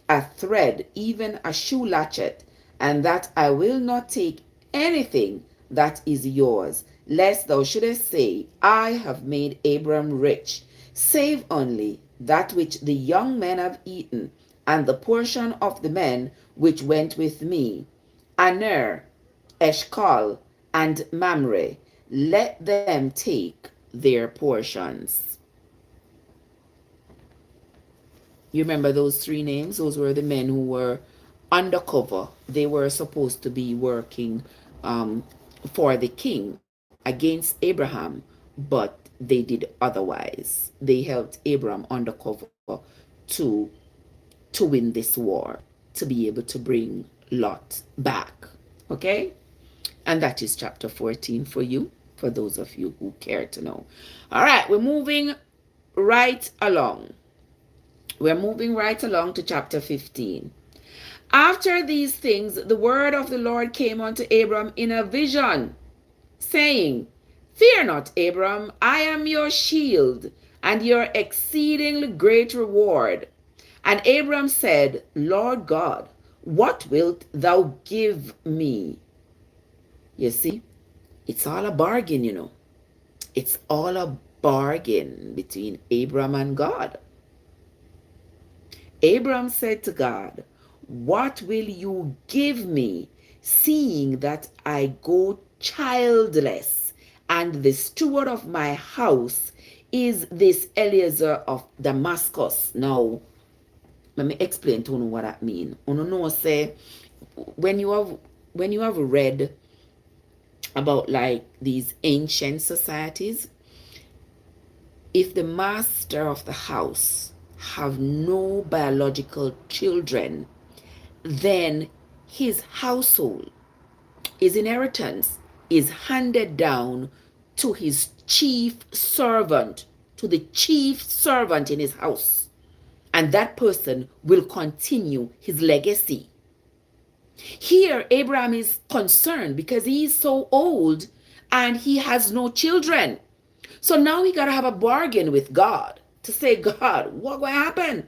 a thread, even a shoe latchet, and that I will not take anything that is yours, lest thou shouldest say, I have made Abram rich, save only that which the young men have eaten, and the portion of the men which went with me, Aner, Eshcol, and Mamre, let them take their portions. You remember those three names? Those were the men who were undercover. They were supposed to be working for the king against Abraham but they did otherwise. They helped Abram undercover to to win this war, to be able to bring Lot back. Okay? And that is chapter 14 for you, for those of you who care to know. All right, we're moving right along. We're moving right along to chapter 15. After these things, the word of the Lord came unto Abram in a vision, saying, Fear not, Abram, I am your shield and your exceedingly great reward. And Abram said, Lord God, what wilt thou give me? You see, it's all a bargain, you know. It's all a bargain between Abram and God. Abram said to God, What will you give me, seeing that I go childless, and the steward of my house is this Eliezer of Damascus? Now, let me explain to you what that means. You know, say, when you have read about like these ancient societies, if the master of the house have no biological children, then his household, his inheritance is handed down to his chief servant, to the chief servant in his house. And that person will continue his legacy. Here, Abraham is concerned because he is so old and he has no children. So now he got to have a bargain with God to say, God, what will happen?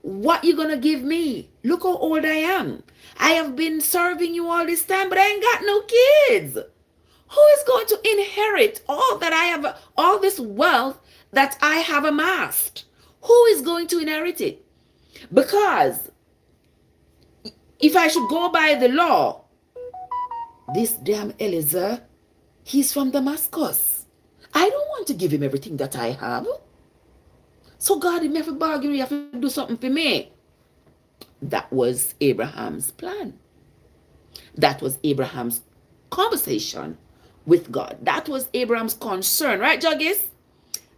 What you going to give me? Look how old I am. I have been serving you all this time, but I ain't got no kids. Who is going to inherit all that I have, all this wealth that I have amassed? Who is going to inherit it? Because if I should go by the law, this damn Eliezer, he's from Damascus. I don't want to give him everything that I have. So God, if you bargain, you have to do something for me. That was Abraham's plan. That was Abraham's conversation with God. That was Abraham's concern. Right, Juggies?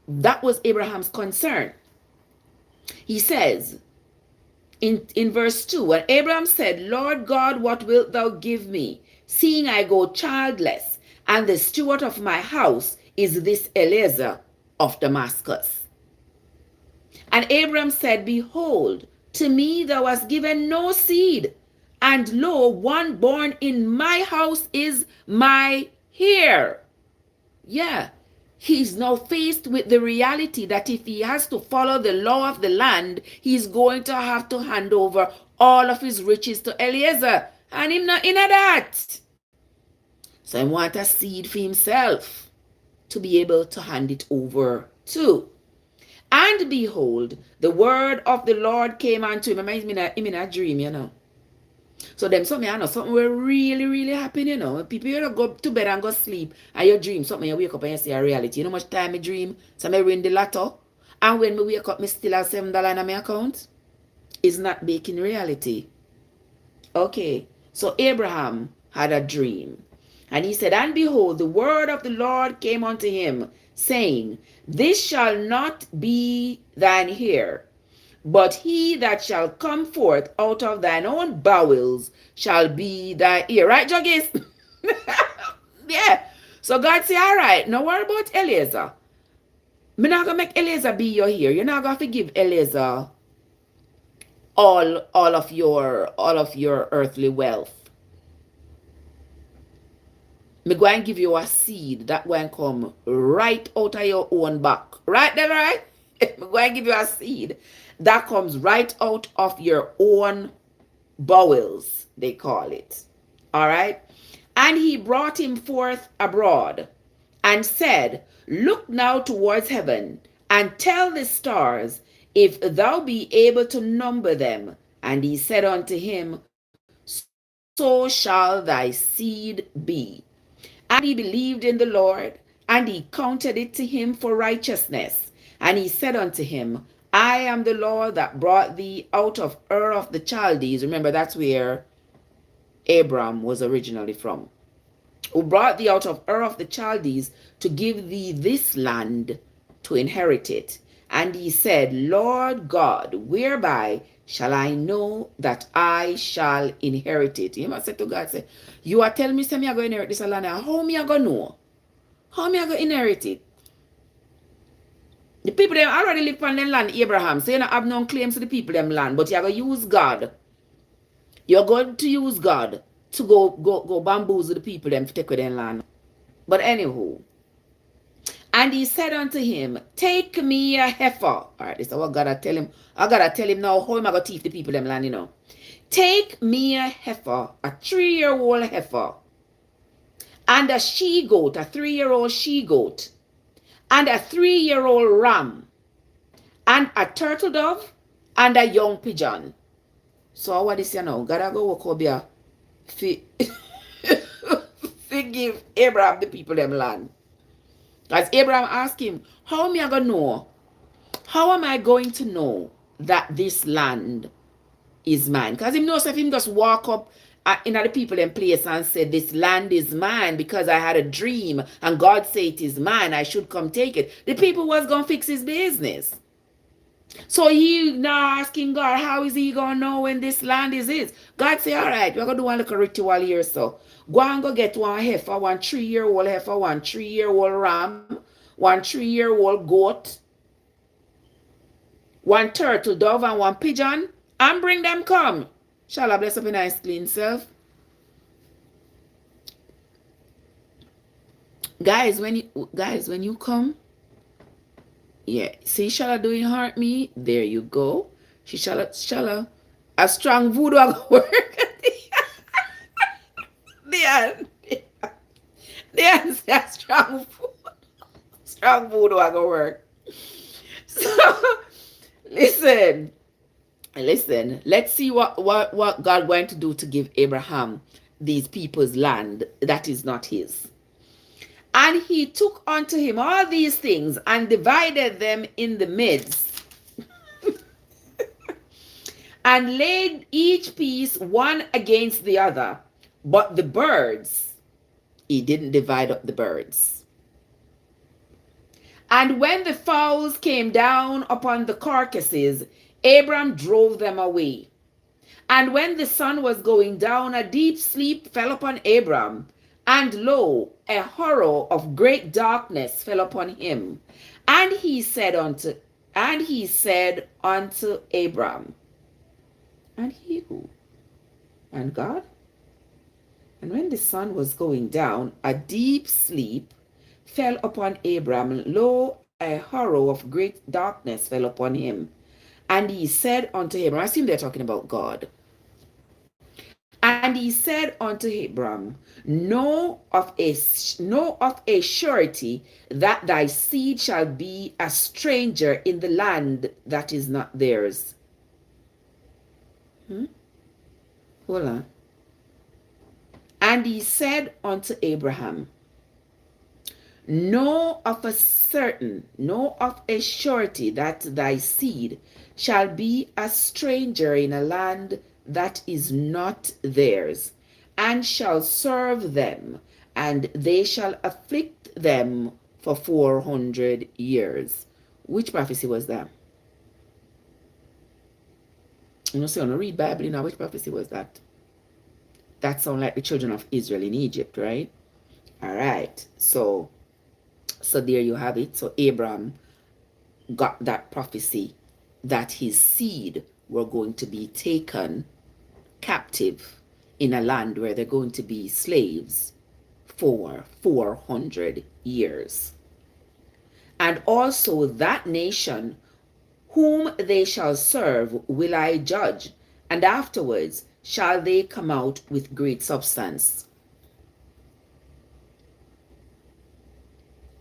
That was Abraham's concern. He says in verse 2, and Abraham said, Lord God, what wilt thou give me, seeing I go childless, and the steward of my house is this Eliezer of Damascus? And Abraham said, Behold, to me thou hast given no seed, and lo, one born in my house is my heir. Yeah, he's now faced with the reality that if he has to follow the law of the land, he's going to have to hand over all of his riches to Eliezer. And him not in that. So he want a seed for himself to be able to hand it over to. And behold, the word of the Lord came unto him. Him in a dream, you know. So them something, I know, something we're really, really happy, you know. People, you don't go to bed and go sleep, and you dream something, you wake up and you see a reality. You know how much time I dream? So I win the lotto, and when I wake up, I still have $7 in my account. It's not making reality. Okay, so Abraham had a dream. And he said, And behold, the word of the Lord came unto him, saying, This shall not be thine heir, but he that shall come forth out of thine own bowels shall be thy heir. Right, Juggies? Yeah. So God say, all right, now worry about Eliezer. I'm not going to make Eliezer be your heir. You're not going to forgive Eliezer all of your earthly wealth. Me go and give you a seed that going to come right out of your own back. Right there, right? Me go and give you a seed that comes right out of your own bowels, they call it. All right? And he brought him forth abroad and said, Look now towards heaven and tell the stars if thou be able to number them. And he said unto him, So shall thy seed be. And he believed in the Lord, and he counted it to him for righteousness. And he said unto him, I am the Lord that brought thee out of Ur of the Chaldees. Remember, that's where Abram was originally from. who brought thee out of Ur of the Chaldees to give thee this land to inherit it. And he said, Lord God, whereby shall I know that I shall inherit it? He must say to God, say, you are telling me, say me I go inherit this land, and how me I go know? How me I go inherit it? The people them already live on them land, Abraham, so you don't have no claims to the people them land, but you are going to use God. You're going to use God to go bamboozle the people them to take with their land. But anywho, and he said unto him, take me a heifer. All right, this is what God tell him. I gotta tell him now how am I gonna teach the people them land, you know. Take me a heifer, a 3-year-old heifer, and a she-goat, a 3-year-old she-goat, and a 3-year-old ram, and a turtle dove, and a young pigeon. So what is you now? Gotta go walk up here. Give Abraham the people them land. As Abraham asked him, how am I gonna know? How am I going to know that this land is mine? Because him knows if him just walk up in other people in place and say, this land is mine because I had a dream and God said it is mine, I should come take it. The people was going to fix his business. So he now asking God, how is he going to know when this land is his? God say, all right, we're going to do one little ritual here. So go and go get one heifer, one 3-year-old heifer, one 3-year-old ram, one 3-year-old goat, one turtle dove, and one pigeon, and bring them come. Shall I bless up a nice clean self? Guys, when you come, yeah, see Shala doing hurt me. There you go. She Shala a strong voodoo at work. They strong voodoo at work. So listen. Let's see what God going to do to give Abraham these people's land that is not his. And he took unto him all these things and divided them in the midst and laid each piece one against the other. But the birds, he didn't divide up the birds. And when the fowls came down upon the carcasses, Abram drove them away. And when the sun was going down, a deep sleep fell upon Abram, and lo, a horror of great darkness fell upon him. And he said unto Abram, and he who? And God? And when the sun was going down, a deep sleep fell upon Abram, lo, a horror of great darkness fell upon him. And he said unto him, I assume they're talking about God. And he said unto Abram, know of a surety that thy seed shall be a stranger in the land that is not theirs. Hold on. And he said unto Abraham, know of a surety that thy seed shall be a stranger in a land that is not theirs, and shall serve them, and they shall afflict them for 400 years. Which prophecy was that? You know, so read Bible, you know, which prophecy was that? That sounds like the children of Israel in Egypt, right? All right. So there you have it. So Abraham got that prophecy that his seed were going to be taken captive in a land where they're going to be slaves for 400 years. And also that nation whom they shall serve will I judge, and afterwards shall they come out with great substance.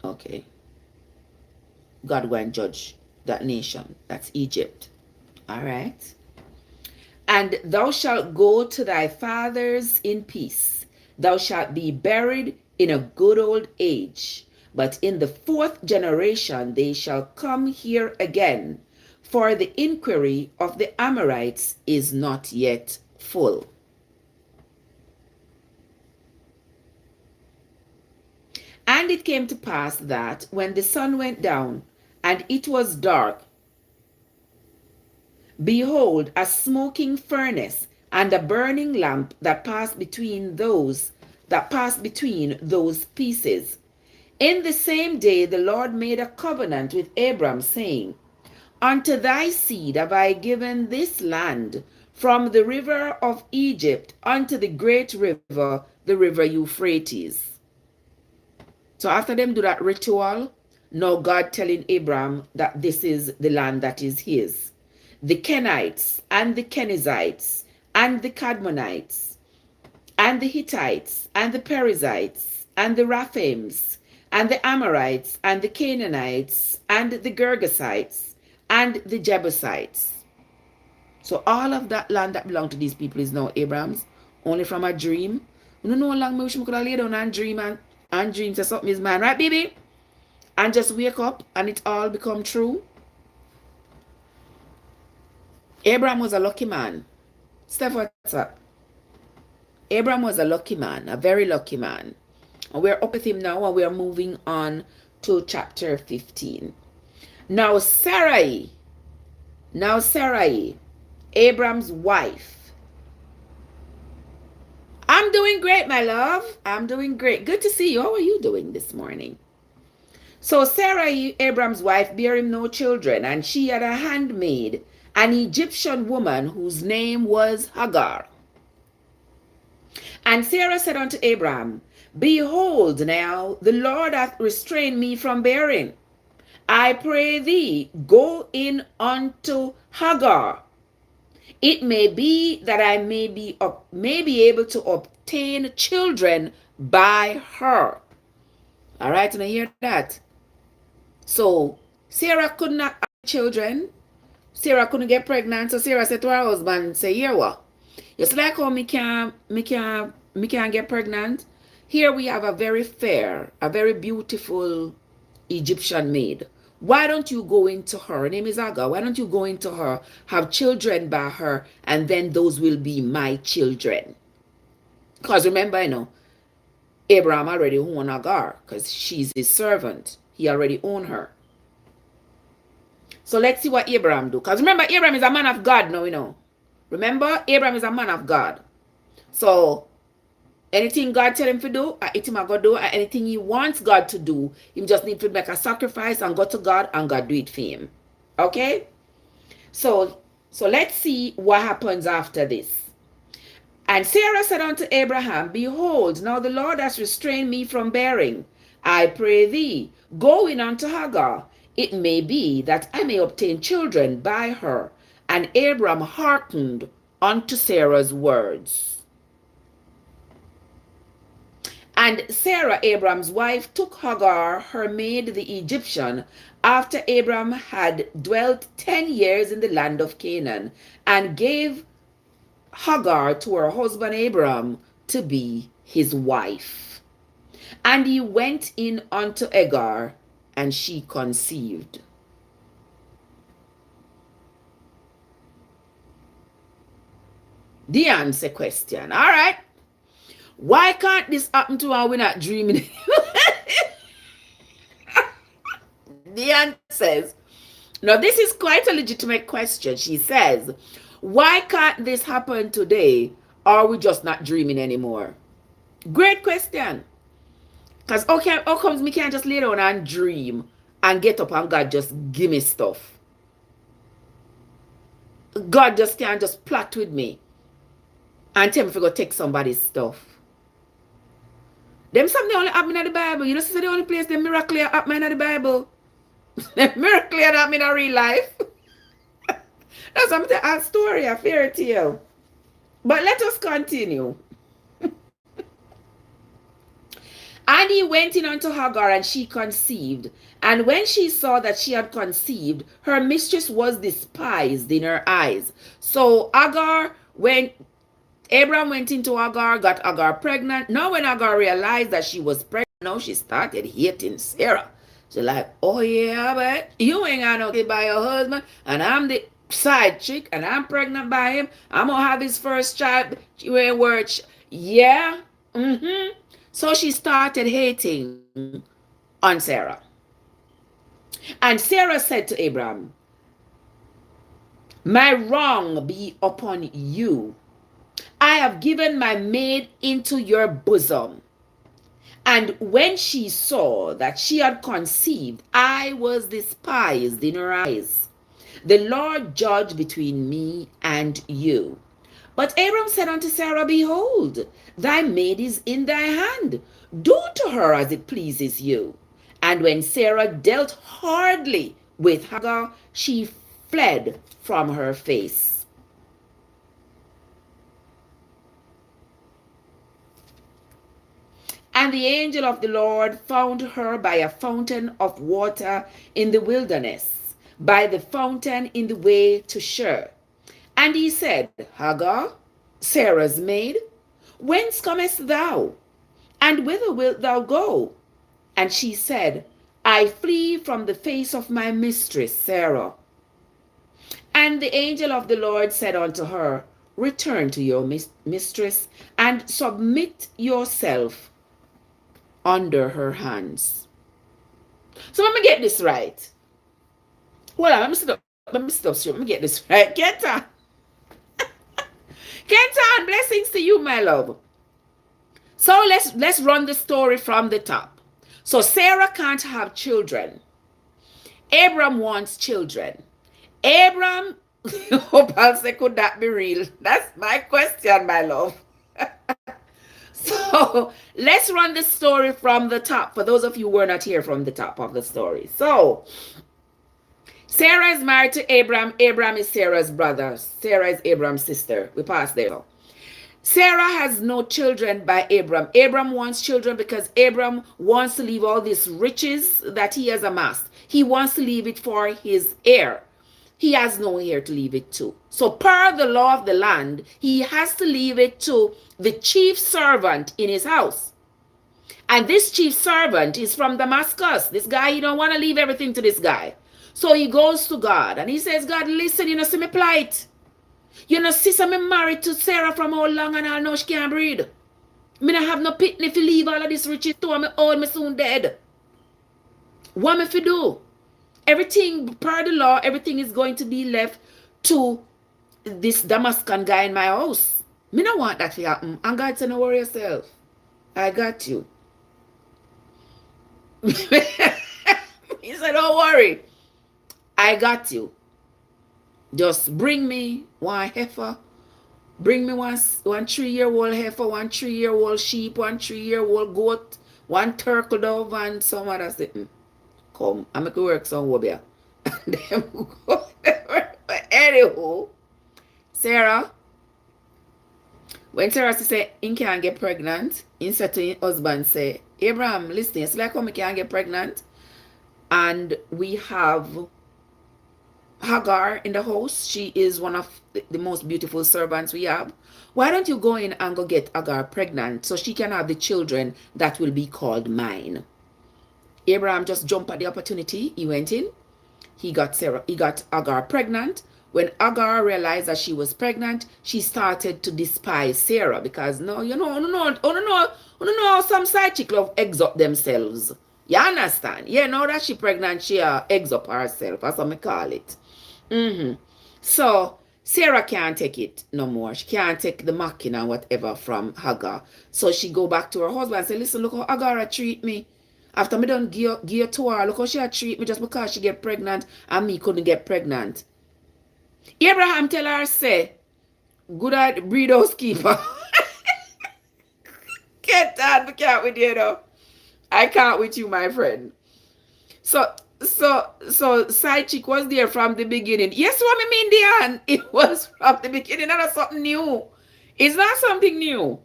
Okay. God will judge that nation. That's Egypt. All right. And thou shalt go to thy fathers in peace. Thou shalt be buried in a good old age. But in the 4th generation they shall come here again, for the inquiry of the Amorites is not yet full. And it came to pass that when the sun went down and it was dark, behold, a smoking furnace and a burning lamp that passed between those pieces. In the same day the Lord made a covenant with Abram, saying, Unto thy seed have I given this land, from the river of Egypt unto the great river, the river Euphrates. So after them do that ritual, now God telling Abram that this is the land that is his. The Kenites and the Kenizzites and the Cadmonites and the Hittites and the Perizzites and the Raphaims and the Amorites and the Canaanites and the Girgasites and the Jebusites. So all of that land that belonged to these people is now Abram's, only from a dream. You don't know how long I wish I could have laid down and dream say something is mine, right, baby? And just wake up and it all become true. Abraham was a lucky man. Steph, what's up? Abraham was a lucky man, a very lucky man. And we're up with him now and we're moving on to chapter 15. Now Sarai, Abraham's wife. I'm doing great, my love. I'm doing great. Good to see you. How are you doing this morning? So Sarai, Abraham's wife, bare him no children, and she had a handmaid, an Egyptian woman whose name was Hagar. And Sarah said unto Abraham, Behold now, the Lord hath restrained me from bearing. I pray thee, go in unto Hagar. It may be that I may be able to obtain children by her. All right, and I hear that. So Sarah could not have children. Sarah couldn't get pregnant. So Sarah said to her husband, say, here what? It's like how me can't get pregnant. Here we have a very fair, a very beautiful Egyptian maid. Why don't you go into her? Her name is Hagar. Why don't you go into her, have children by her, and then those will be my children? Because remember, Abraham already owned Hagar because she's his servant. He already owned her. So let's see what Abraham do. Because remember, Abraham is a man of God now, Remember, Abraham is a man of God. So anything God tell him to do, it him go do. And anything he wants God to do, he just need to make a sacrifice and go to God and God do it for him. Okay? So let's see what happens after this. And Sarah said unto Abraham, Behold, now the Lord has restrained me from bearing. I pray thee, go in unto Hagar. It may be that I may obtain children by her. And Abram hearkened unto Sarah's words. And Sarah, Abram's wife, took Hagar, her maid, the Egyptian, after Abram had dwelt 10 years in the land of Canaan, and gave Hagar to her husband Abram to be his wife. And he went in unto Hagar, and she conceived. The answer question. All right. Why can't this happen to her? We're not dreaming. The answer says, now this is quite a legitimate question. She says, why can't this happen today? Or are we just not dreaming anymore? Great question. Because how comes me can't just lay down and dream and get up and God just give me stuff? God just can't just plot with me and tell me if I go take somebody's stuff. Them something only happen in the Bible. You know, this is the only place the miracle happen in the Bible. The miracle happen in real life. That's something, a story, a fairy tale. But let us continue. And he went in unto Hagar, and she conceived. And when she saw that she had conceived, her mistress was despised in her eyes. So Abraham went into Hagar, got Hagar pregnant. Now when Hagar realized that she was pregnant, now she started hating Sarah. She's like, oh yeah, but you ain't got no kid by your husband, and I'm the side chick, and I'm pregnant by him. I'm gonna have his first child. Yeah. So she started hating on Sarah. And Sarah said to Abram, my wrong be upon you. I have given my maid into your bosom. And when she saw that she had conceived, I was despised in her eyes. The Lord judge between me and you. But Abram said unto Sarah, behold, thy maid is in thy hand. Do to her as it pleases you. And when Sarah dealt hardly with Hagar, she fled from her face. And the angel of the Lord found her by a fountain of water in the wilderness, by the fountain in the way to Shur. And he said, Hagar, Sarah's maid, whence comest thou? And whither wilt thou go? And she said, I flee from the face of my mistress Sarah. And the angel of the Lord said unto her, return to your mistress, and submit yourself under her hands. So let me get this right. Hold on, let me stop straight. Let me get this right. Kenton, blessings to you, my love. So let's run the story from the top. So Sarah can't have children. Abram wants children. Abram, hope I'll say, could that be real? That's my question, my love. So let's run the story from the top. For those of you who were not here from the top of the story. So Sarah is married to Abram. Abram is Sarah's brother. Sarah is Abram's sister. We passed there. Sarah has no children by Abram. Abram wants children because Abram wants to leave all these riches that he has amassed. He wants to leave it for his heir. He has no heir to leave it to. So per the law of the land, he has to leave it to the chief servant in his house. And this chief servant is from Damascus. This guy, he don't want to leave everything to this guy. So he goes to God and he says, God, listen, you know, see me plight. You know, sister, me married to Sarah from how long and I know she can't breed. Me not have no pitney if you leave all of this riches to her. Me old, me soon dead. What me fi do? Everything, per the law, everything is going to be left to this Damascus guy in my house. Me not want that to happen. And God said, don't worry yourself. I got you. He said, don't worry. I got you. Just bring me one heifer. Bring me one 3-year-old heifer, one 3-year-old sheep, one 3-year-old goat, one turtle dove, and some other thing. Come, I make it work some wobia. And then we go there. But anywho, Sarah, when Sarah say, he can't get pregnant, he said to his husband, say, Abraham, listen, it's like how I can't get pregnant. And we have Hagar in the house. She is one of the most beautiful servants we have. Why don't you go in and go get Hagar pregnant so she can have the children that will be called mine? Abraham just jumped at the opportunity. He went in. He got Hagar pregnant. When Hagar realized that she was pregnant, she started to despise Sarah because no, some side chick love eggs up themselves. You understand? Yeah, now that she pregnant, she eggs up herself. That's what I call it. So Sarah can't take it no more. She can't take the mocking and whatever from Hagar. So she go back to her husband and say, listen, look how Hagar treat me. After me done give to her, look how she treat me just because she get pregnant and me couldn't get pregnant. Abraham tell her, say, good at breed housekeeper. Get that, I can't with you though. I can't with you, my friend. So side chick was there from the beginning. Yes, what I mean, Diane, it was from the beginning. That's something new. It's not something new.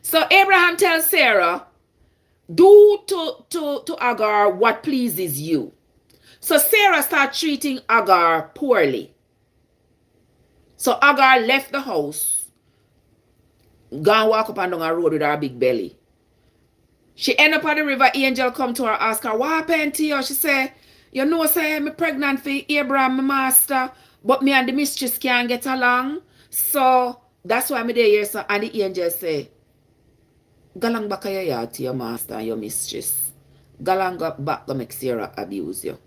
So Abraham tells Sarah, do to Hagar what pleases you. So Sarah started treating Hagar poorly. So Hagar left the house, gone walk up and down a road with her big belly. She end up at the river. Angel come to her, ask her, what happened to you? She say, you know, say, I'm pregnant for Abraham, my master, but me and the mistress can't get along. So that's why I'm there here. So, and the angel say, go along back your yard to your master and your mistress. Galanga back to make Sarah abuse you.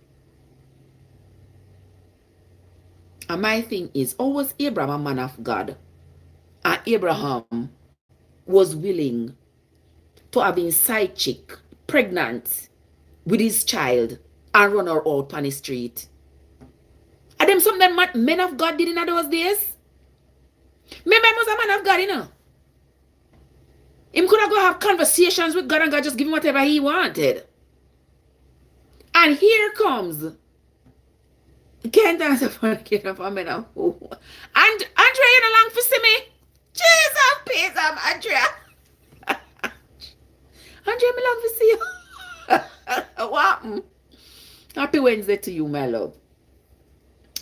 And my thing is, always Abraham a man of God. And Abraham was willing to have his side chick pregnant with his child and run her out on the street. And them something that men of God did in those days. Remember, he was a man of God, you know. Him could have go have conversations with God and God just give him whatever he wanted. And here comes can't answer for a kid of a man of who. And Andrea, you know long for see me. Jesus, peace, Andrea. Andrea, me love to see you. What happened? Happy Wednesday to you, my love.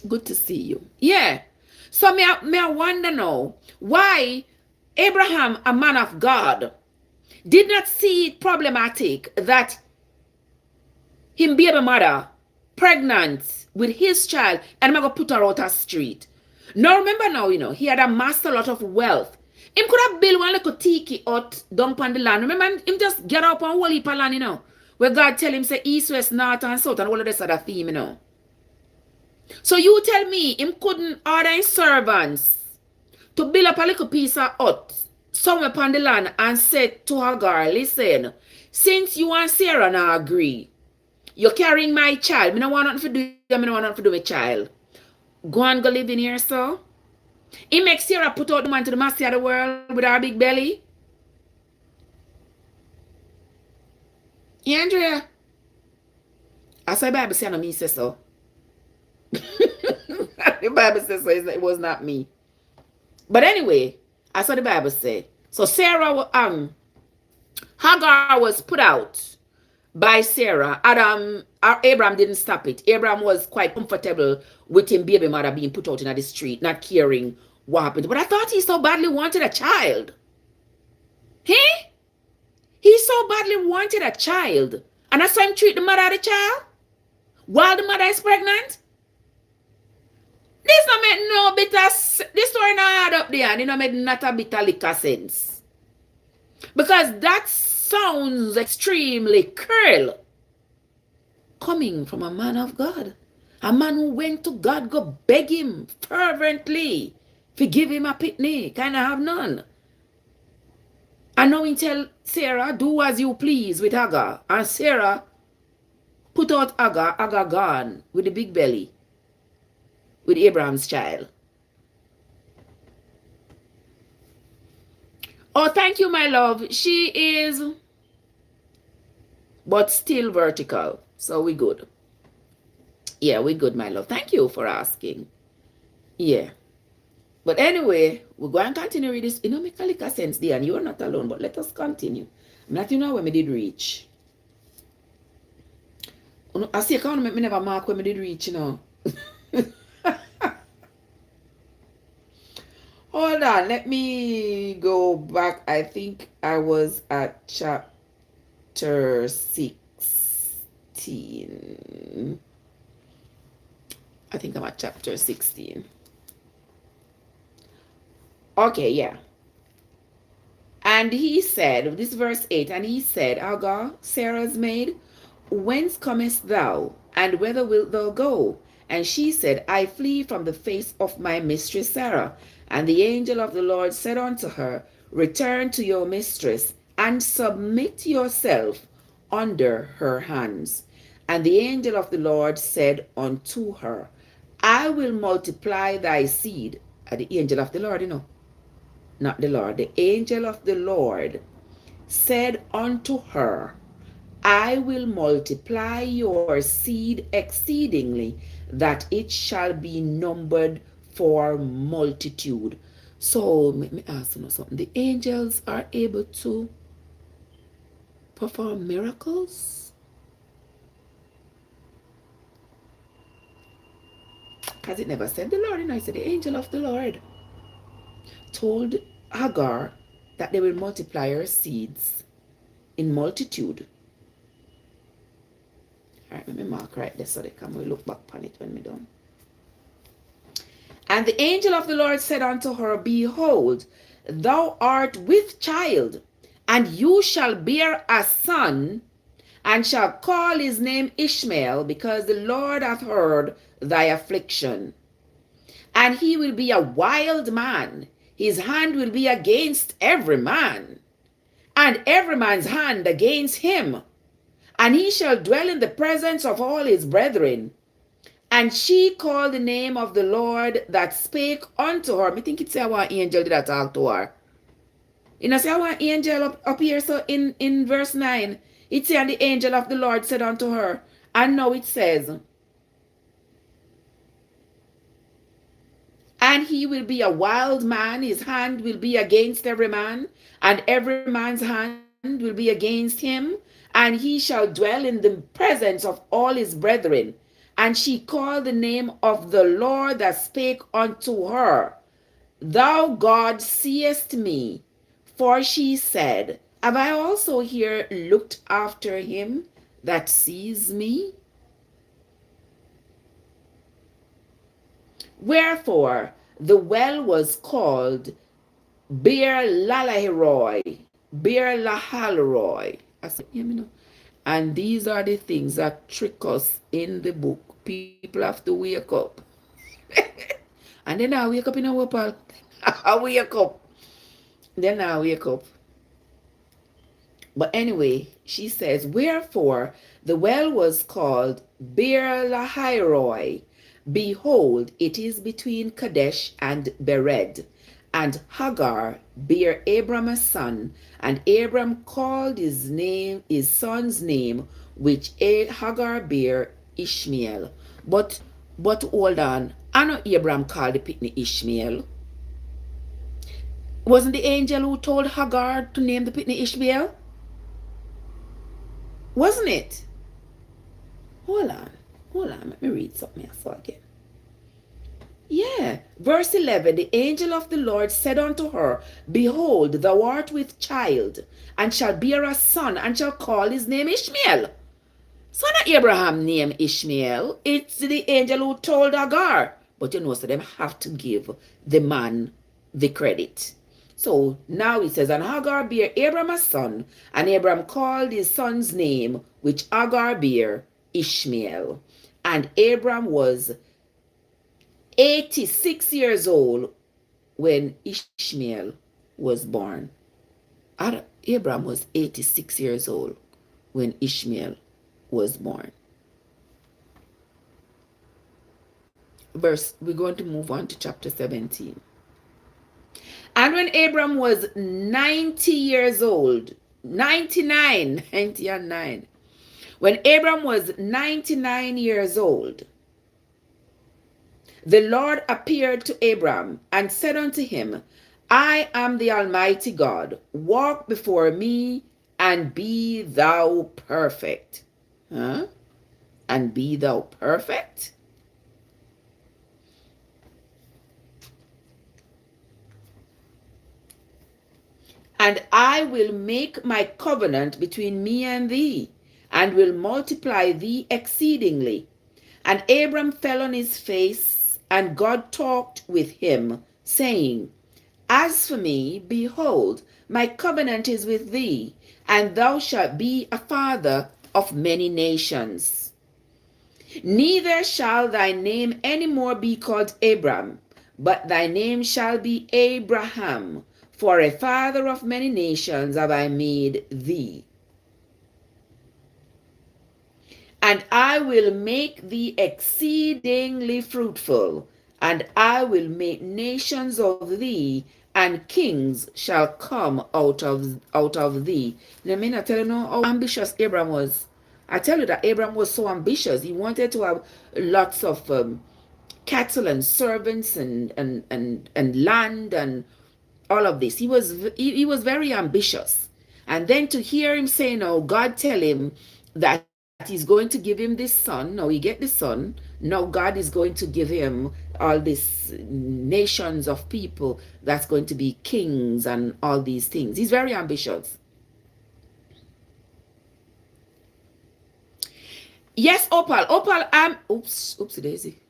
Good to see you. Yeah. So me I wonder now why Abraham, a man of God, did not see it problematic that him baby mother pregnant with his child and I'm gonna put her out on the street. Now remember now, you know, he had amassed a lot of wealth. Him could have built one little tiki hut down on the land. Remember him just get up on whole heap of land, you know, where God tell him say east, west, north and south and all of this other theme, you know. So you tell me him couldn't order his servants to build up a little piece of hut somewhere upon the land and said to Hagar, listen, since you and Sarah now agree, you're carrying my child. I don't want nothing to do. I don't want nothing to do with child. Go and go live in here, so. He makes Sarah put out the man to the master of the world with her big belly. Yeah, Andrea. I saw the Bible say, no, me say so. The Bible says so, it was not me. But anyway, I saw the Bible say. So Sarah, Hagar was put out by Sarah. Abraham didn't stop it. Abraham was quite comfortable with him baby mother being put out in the street, not caring what happened. But I thought he so badly wanted a child. He so badly wanted a child. And that's why him treat the mother of the child while the mother is pregnant. This don't make no bit of, this story not add up there, and it don't make not a bit of liquor sense. Because that sounds extremely cruel. Coming from a man of God. A man who went to God, go beg him fervently. Forgive him a pitney, kind of have none. And now he tell Sarah, do as you please with Hagar. And Sarah put out Hagar gone with the big belly. With Abraham's child. Oh, thank you, my love. She is, but still vertical. So we good. Yeah, we good, my love. Thank you for asking. Yeah. But anyway, we're going to continue with this. You know, make a little sense there, and you're not alone, but let us continue. I'm not, you know, when we did reach. I see, I can't make me never mark when we did reach, you know. Hold on, let me go back. I think I was at chapter 16. I think I'm at chapter 16. Okay, yeah. And he said, this is verse 8, and he said, Hagar, Sarah's maid, whence comest thou, and whither wilt thou go? And she said, I flee from the face of my mistress Sarah. And the angel of the Lord said unto her, return to your mistress, and submit yourself under her hands. And the angel of the Lord said unto her, I will multiply thy seed. The angel of the Lord, you know, not the Lord. The angel of the Lord said unto her, I will multiply your seed exceedingly, that it shall be numbered for multitude. So let me ask you something. The angels are able to perform miracles? Because it never said the Lord, you know, it said the angel of the Lord told Hagar that they will multiply her seeds in multitude. All right, let me mark right there so they can look back on it when we're done. And the angel of the Lord said unto her, behold, thou art with child, and you shall bear a son, and shall call his name Ishmael, because the Lord hath heard thy affliction. And he will be a wild man. His hand will be against every man, and every man's hand against him. And he shall dwell in the presence of all his brethren. And she called the name of the Lord that spake unto her. Me think it's our angel did that talk to her. You know, say our angel up here, so in verse 9, it says, and the angel of the Lord said unto her, and now it says, and he will be a wild man, his hand will be against every man, and every man's hand will be against him, and he shall dwell in the presence of all his brethren. And she called the name of the Lord that spake unto her, Thou God seest me. For she said, Have I also here looked after him that sees me? Wherefore the well was called Beer Lahairoi. Beer Lahairoi. And these are the things that trick us in the book. People have to wake up. And then I wake up in a whopper. I wake up. Then I wake up. But anyway, she says, Wherefore the well was called Beer Lahairoi. Behold, it is between Kadesh and Bered. And Hagar bare Abram a son, and Abram called his son's name, which Hagar bare Ishmael. But hold on, I know Abram called the pitney Ishmael. Wasn't the angel who told Hagar to name the pitney Ishmael? Wasn't it? Hold on, let me read something else again. Yeah. Verse 11, the angel of the Lord said unto her, Behold, thou art with child, and shall bear a son, and shall call his name Ishmael. Son of Abraham named Ishmael. It's the angel who told Hagar. But you know, so them have to give the man the credit. So now it says, And Hagar bare Abram a son, and Abram called his son's name, which Hagar bare, Ishmael. And Abram was 86 years old when Ishmael was born. Abram was 86 years old when Ishmael was born. We're going to move on to chapter 17. And when Abram was 90 years old, 90 and 9. When Abram was 99 years old, the Lord appeared to Abram and said unto him, I am the Almighty God. Walk before me and be thou perfect. Huh? And be thou perfect? And I will make my covenant between me and thee, and will multiply thee exceedingly. And Abram fell on his face, and God talked with him, saying, As for me, behold, my covenant is with thee, and thou shalt be a father of many nations. Neither shall thy name any more be called Abram, but thy name shall be Abraham, for a father of many nations have I made thee. And I will make thee exceedingly fruitful, and I will make nations of thee, and kings shall come out of thee. Let me not tell you know how ambitious Abraham was. I tell you that Abraham was so ambitious. He wanted to have lots of cattle and servants and land and all of this. He was very ambitious. And then to hear him say, no, God tell him that he's going to give him this son. Now he get the son. Now God is going to give him all these nations of people that's going to be kings and all these things. He's very ambitious. Yes, Opal, I'm oopsie daisy.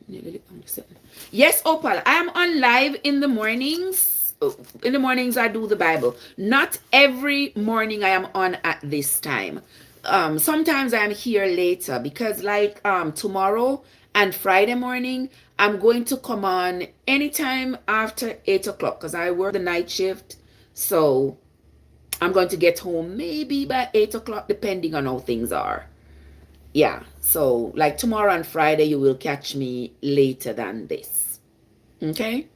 Yes, Opal, I'm on live in the mornings. In the mornings I do the Bible. Not every morning I am on at this time. sometimes I'm here later because like tomorrow and Friday morning I'm going to come on anytime after 8 o'clock because I work the night shift. So I'm going to get home maybe by 8 o'clock depending on how things are. Yeah. So like tomorrow and Friday you will catch me later than this. Okay?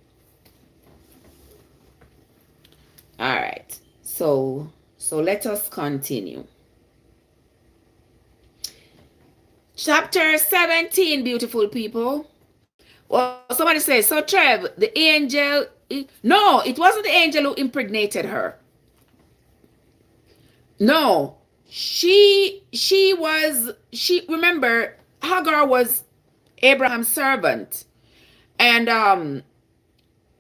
All right. So let us continue. Chapter 17, beautiful people. Well, somebody says, so Trev, the angel, no, it wasn't the angel who impregnated her. No, remember, Hagar was Abraham's servant. And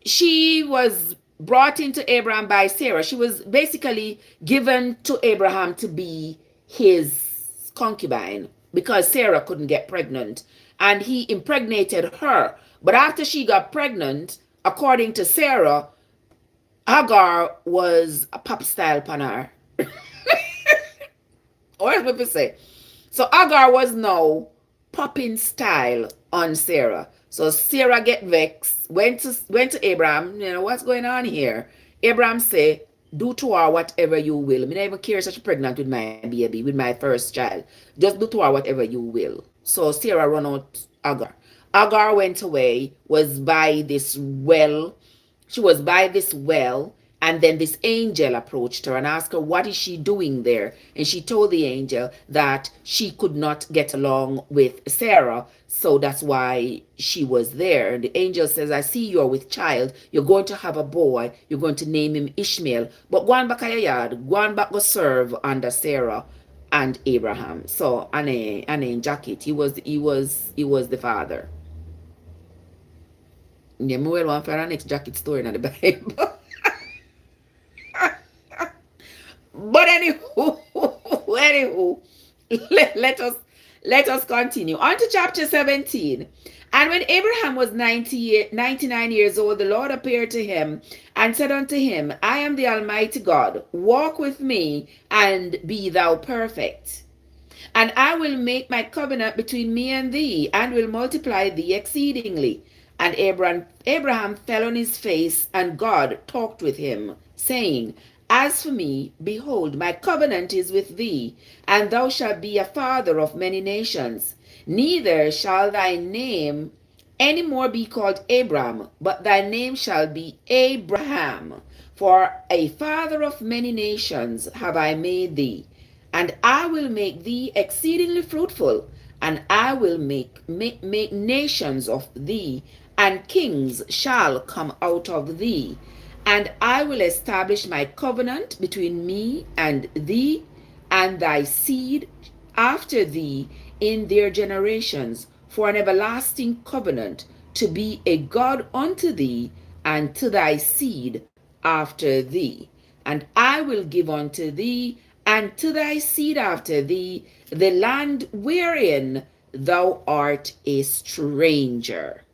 she was brought into Abraham by Sarah. She was basically given to Abraham to be his concubine because Sarah couldn't get pregnant. And he impregnated her. But after she got pregnant, according to Sarah, Hagar was a pop style panar. Or as people say. So Hagar was now popping style on Sarah. So Sarah get vexed, went to Abraham, what's going on here? Abraham say, do to her whatever you will. I mean, I even care such pregnant with my baby, with my first child. Just do to her whatever you will. So Sarah run out Hagar. Hagar went away, was by this well. She was by this well, and then this angel approached her and asked her, what is she doing there? And she told the angel that she could not get along with Sarah, so that's why she was there. And the angel says, I see you're with child. You're going to have a boy. You're going to name him Ishmael. But go on back to your yard. Go on back go serve under Sarah and Abraham. So, Ane Jacket, he was the father. Yeah, me well want for our next Jacket story in the Bible. But anywho, let us continue. On to chapter 17. And when Abraham was 99 years old, the Lord appeared to him and said unto him, I am the Almighty God. Walk with me and be thou perfect. And I will make my covenant between me and thee, and will multiply thee exceedingly. And Abraham fell on his face, and God talked with him, saying, As for me, behold, my covenant is with thee, and thou shalt be a father of many nations. Neither shall thy name any more be called Abram, but thy name shall be Abraham. For a father of many nations have I made thee. And I will make thee exceedingly fruitful, and I will make nations of thee, and kings shall come out of thee. And I will establish my covenant between me and thee, and thy seed after thee in their generations, for an everlasting covenant, to be a God unto thee, and to thy seed after thee. And I will give unto thee, and to thy seed after thee, the land wherein thou art a stranger,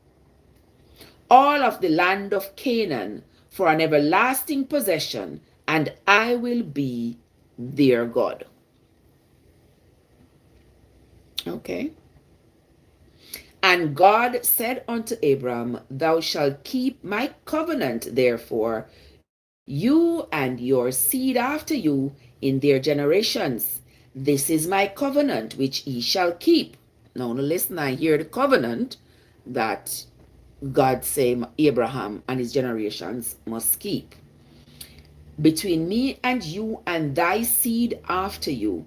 all of the land of Canaan, for an everlasting possession, and I will be their God. Okay. And God said unto Abram, Thou shalt keep my covenant, therefore, you and your seed after you in their generations. This is my covenant which ye shall keep. Now listen, I hear the covenant that God said Abraham and his generations must keep. Between me and you and thy seed after you,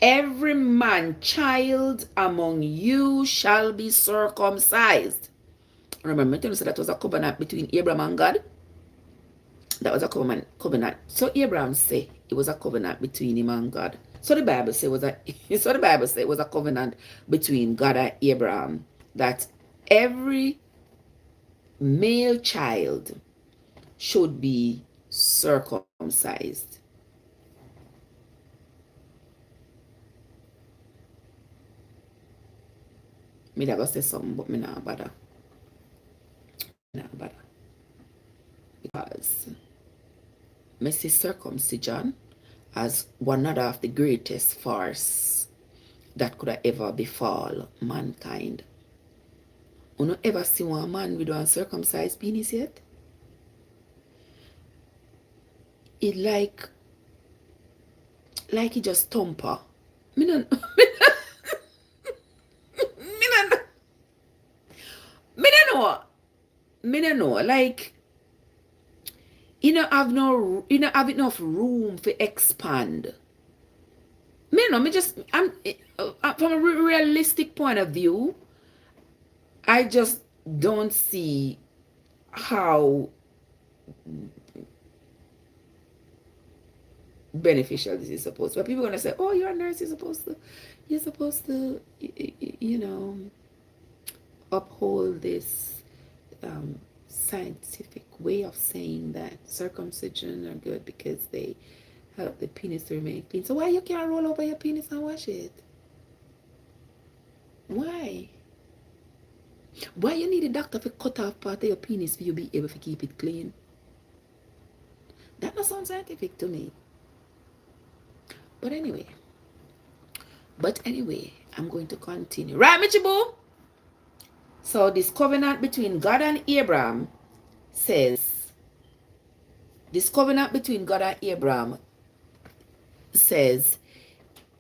every man child among you shall be circumcised. Remember, I said that was a covenant between Abraham and God. That was a covenant. So Abraham said it was a covenant between him and God. So the Bible says it was a covenant between God and Abraham, that every male child should be circumcised. Me that go say something, but me not bother. Because me see circumcision as one of the greatest farce that could have ever befall mankind. You no ever see one man with one circumcised penis yet? It like he just thumper. Me no, me no, me no know. Me no know. Like, you know have enough room to expand. Me no, me just I'm from a realistic point of view, I just don't see how beneficial this is supposed to. But people are gonna say, "Oh, you're a nurse. You're supposed to, you know, uphold this scientific way of saying that circumcision are good because they help the penis to remain clean. So why you can't roll over your penis and wash it? Why? Why you need a doctor to cut off part of your penis for you be able to keep it clean? That not sound scientific to me. But anyway, I'm going to continue. Right, Michibu? So this covenant between God and Abraham says,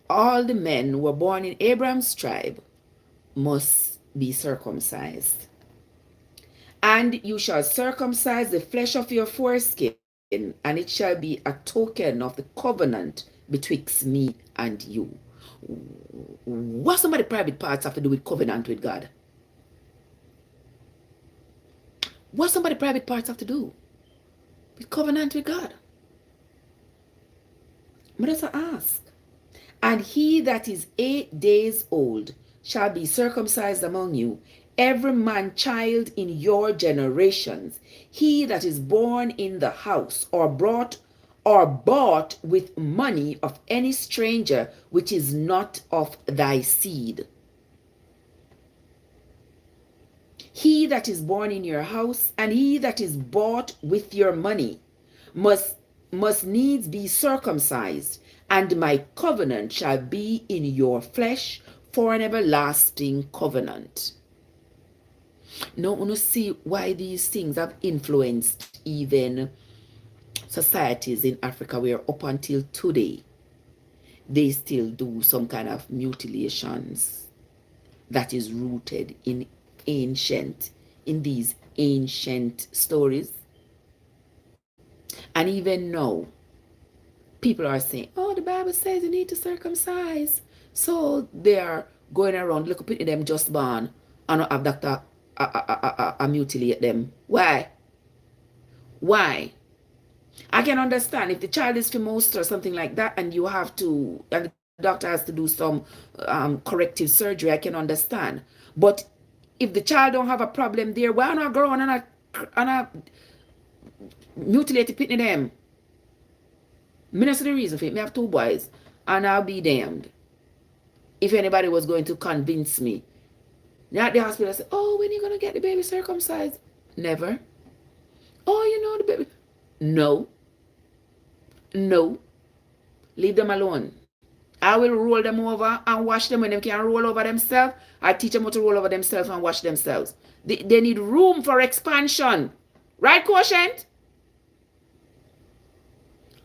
all the men who were born in Abraham's tribe must be circumcised. And you shall circumcise the flesh of your foreskin, and it shall be a token of the covenant betwixt me and you. What some of the private parts have to do with covenant with God? What some of the private parts have to do with covenant with God? But let's ask. And he that is 8 days old shall be circumcised among you, every man child in your generations, he that is born in the house or bought with money of any stranger which is not of thy seed. He that is born in your house and he that is bought with your money must needs be circumcised, and my covenant shall be in your flesh for an everlasting covenant. Now, you see why these things have influenced even societies in Africa, where up until today, they still do some kind of mutilations that is rooted in these ancient stories. And even now, people are saying, oh, the Bible says you need to circumcise. So they are going around, look at them just born, and not have doctor mutilate them. Why? I can understand if the child is fimoused or something like that, and you have to, and the doctor has to do some corrective surgery, I can understand. But if the child don't have a problem there, why not go on and mutilate the pitney them? Me not see the reason for it. Me have 2 boys, and I'll be damned if anybody was going to convince me. Now at the hospital, I say, oh, when are you going to get the baby circumcised? Never. Oh, you know the baby. No. Leave them alone. I will roll them over and wash them when they can roll over themselves. I teach them how to roll over themselves and wash themselves. They need room for expansion. Right, Quotient?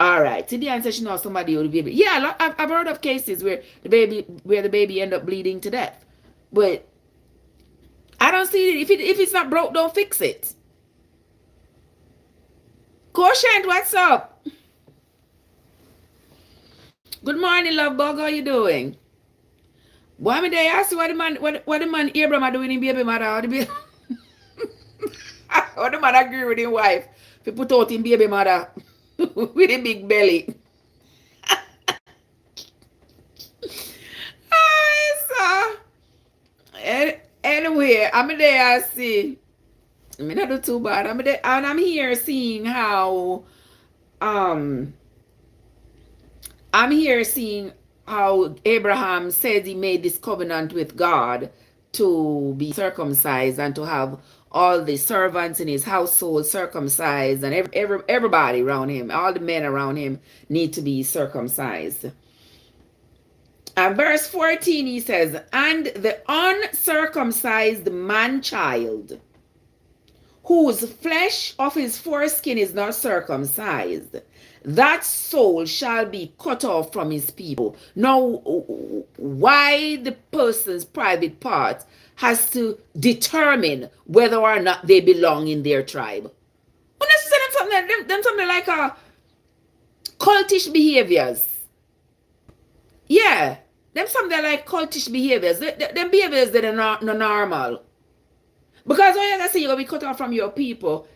All right. See, the answer she knows somebody or the baby. Yeah, I've heard of cases where the baby end up bleeding to death. But I don't see it. If it's not broke, don't fix it. Quotient, what's up? Good morning, love bug. How you doing? Why me they ask what the man Abraham are doing in baby mother? What the man agree with his wife? If he put out in baby mother with a big belly. Anyway, I'm there. See, I'm not do too bad. I'm there, and I'm here seeing how Abraham said he made this covenant with God to be circumcised and to have all the servants in his household circumcised, and everybody around him, all the men around him need to be circumcised. And verse 14, he says, and the uncircumcised man-child, whose flesh of his foreskin is not circumcised, that soul shall be cut off from his people. Now, why the person's private part has to determine whether or not they belong in their tribe? Well, them something like a cultish behaviors. Yeah, them something like cultish behaviors. Them behaviors that are not normal. Because all you gotta say, you're gonna be cut off from your people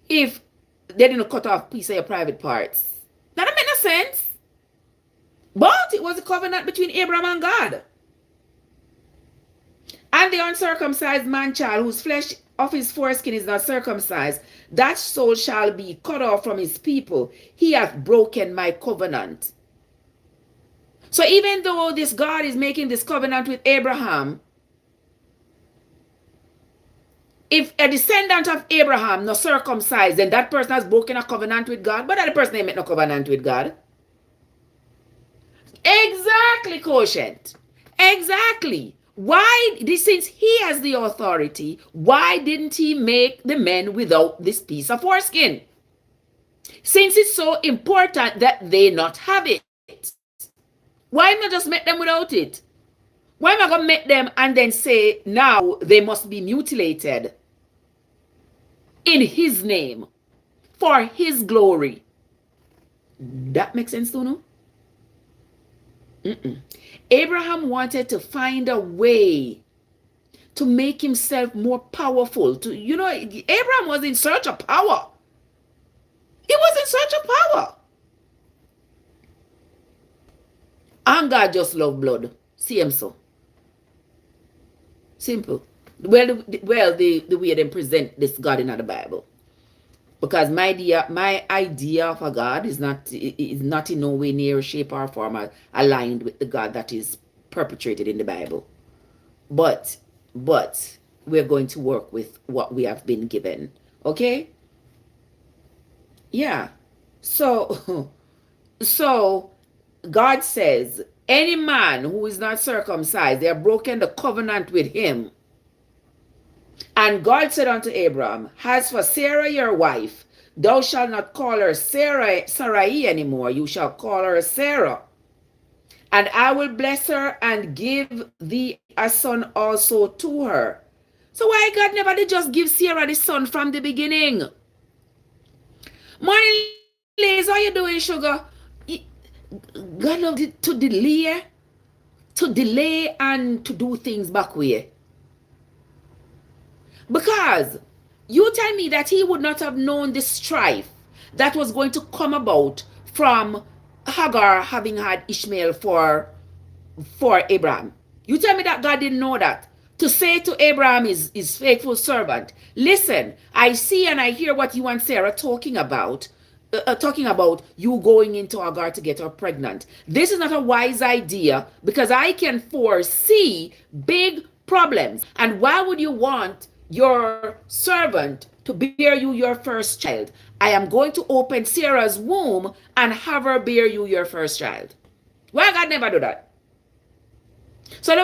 if they didn't cut off a piece of your private parts. That don't make no sense. But it was a covenant between Abraham and God. And the uncircumcised man-child, whose flesh of his foreskin is not circumcised, that soul shall be cut off from his people. He hath broken my covenant. So even though this God is making this covenant with Abraham, if a descendant of Abraham not circumcised, then that person has broken a covenant with God. But that person ain't make no covenant with God. Exactly, quotient. Exactly. Why, since he has the authority, why didn't he make the men without this piece of foreskin? Since it's so important that they not have it, why not just make them without it? Why am I going to make them and then say now they must be mutilated in his name for his glory? That makes sense to you? Abraham wanted to find a way to make himself more powerful. Abraham was in search of power. He was in search of power. And God just loved blood. See him so. Simple. Well, the way they present this God in the Bible. Because my idea of a God is not in no way, near, shape, or form aligned with the God that is perpetrated in the Bible. But we're going to work with what we have been given. Okay? Yeah. So God says, any man who is not circumcised, they have broken the covenant with him. And God said unto Abraham, as for Sarah your wife, thou shalt not call her Sarai anymore, you shall call her Sarah. And I will bless her and give thee a son also to her. So why God never did just give Sarah the son from the beginning? Morning, Liz, how you doing, sugar? God loved to delay and to do things back way. Because you tell me that he would not have known the strife that was going to come about from Hagar having had Ishmael for Abraham. You tell me that God didn't know that. To say to Abraham, his faithful servant, listen, I see and I hear what you and Sarah talking about you going into Hagar to get her pregnant. This is not a wise idea because I can foresee big problems. And why would you want your servant to bear you your first child? I am going to open Sarah's womb and have her bear you your first child. Why God never do that? So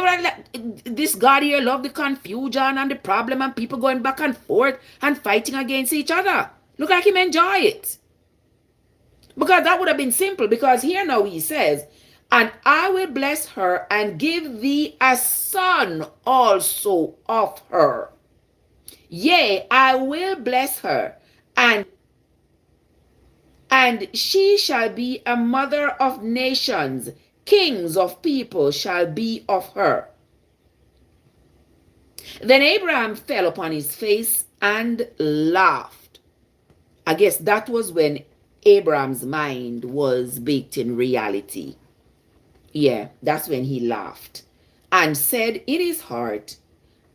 this God here love the confusion and the problem and people going back and forth and fighting against each other. Look like him enjoy it. Because that would have been simple. Because here now he says, and I will bless her and give thee a son also of her. Yea, I will bless her, and she shall be a mother of nations. Kings of people shall be of her. Then Abraham fell upon his face and laughed. I guess that was when Abraham's mind was baked in reality. Yeah, that's when he laughed and said in his heart,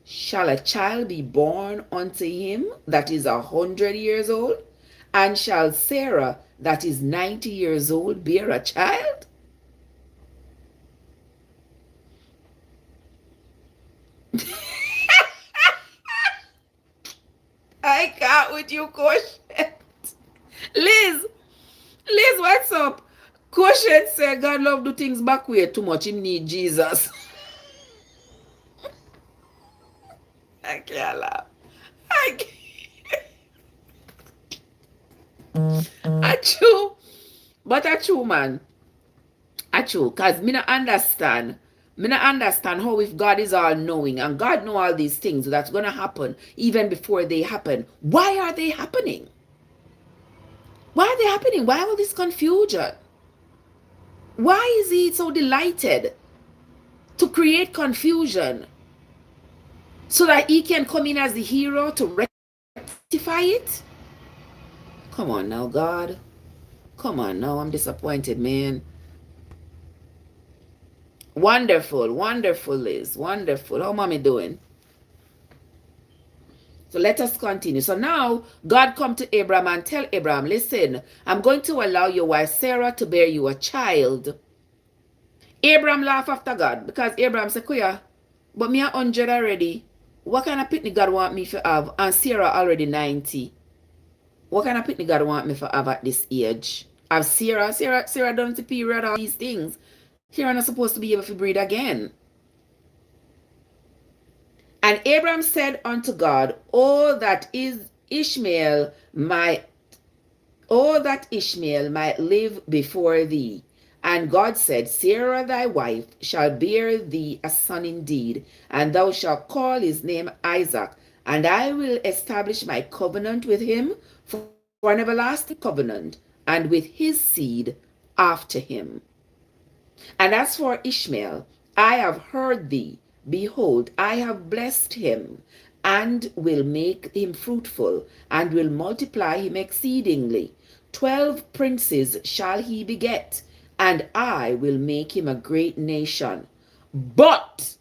shall a child be born unto him that is 100 years old? And shall Sarah that is 90 years old bear a child? I can't with you, Quotient. Liz, Liz, what's up? Quotient said God love do things back way too much. Him need Jesus. I can't laugh. I can't. I true. But I true, man. I true. Because me not understand. Me not understand how if God is all knowing and God know all these things that's going to happen even before they happen. Why are they happening? Why are they happening? Why all this confusion? Why is he so delighted to create confusion so that he can come in as the hero to rectify it? Come on now, God. Come on now. I'm disappointed, man. Wonderful, wonderful, Liz. Wonderful. How mommy doing? So let us continue. So now God come to Abraham and tell Abraham, listen, I'm going to allow your wife Sarah to bear you a child. Abraham laugh after God because Abraham said, Kuya, but me 100 already. What kind of picnic God want me to have? And Sarah already 90. What kind of picnic God want me to have at this age? Have Sarah done the period, all these things. Sarah not supposed to be able to breed again. And Abraham said unto God, Oh, that Ishmael might live before thee. And God said, Sarah thy wife shall bear thee a son indeed, and thou shalt call his name Isaac, and I will establish my covenant with him for an everlasting covenant, and with his seed after him. And as for Ishmael, I have heard thee. Behold, I have blessed him, and will make him fruitful, and will multiply him exceedingly. 12 princes shall he beget, and I will make him a great nation. But,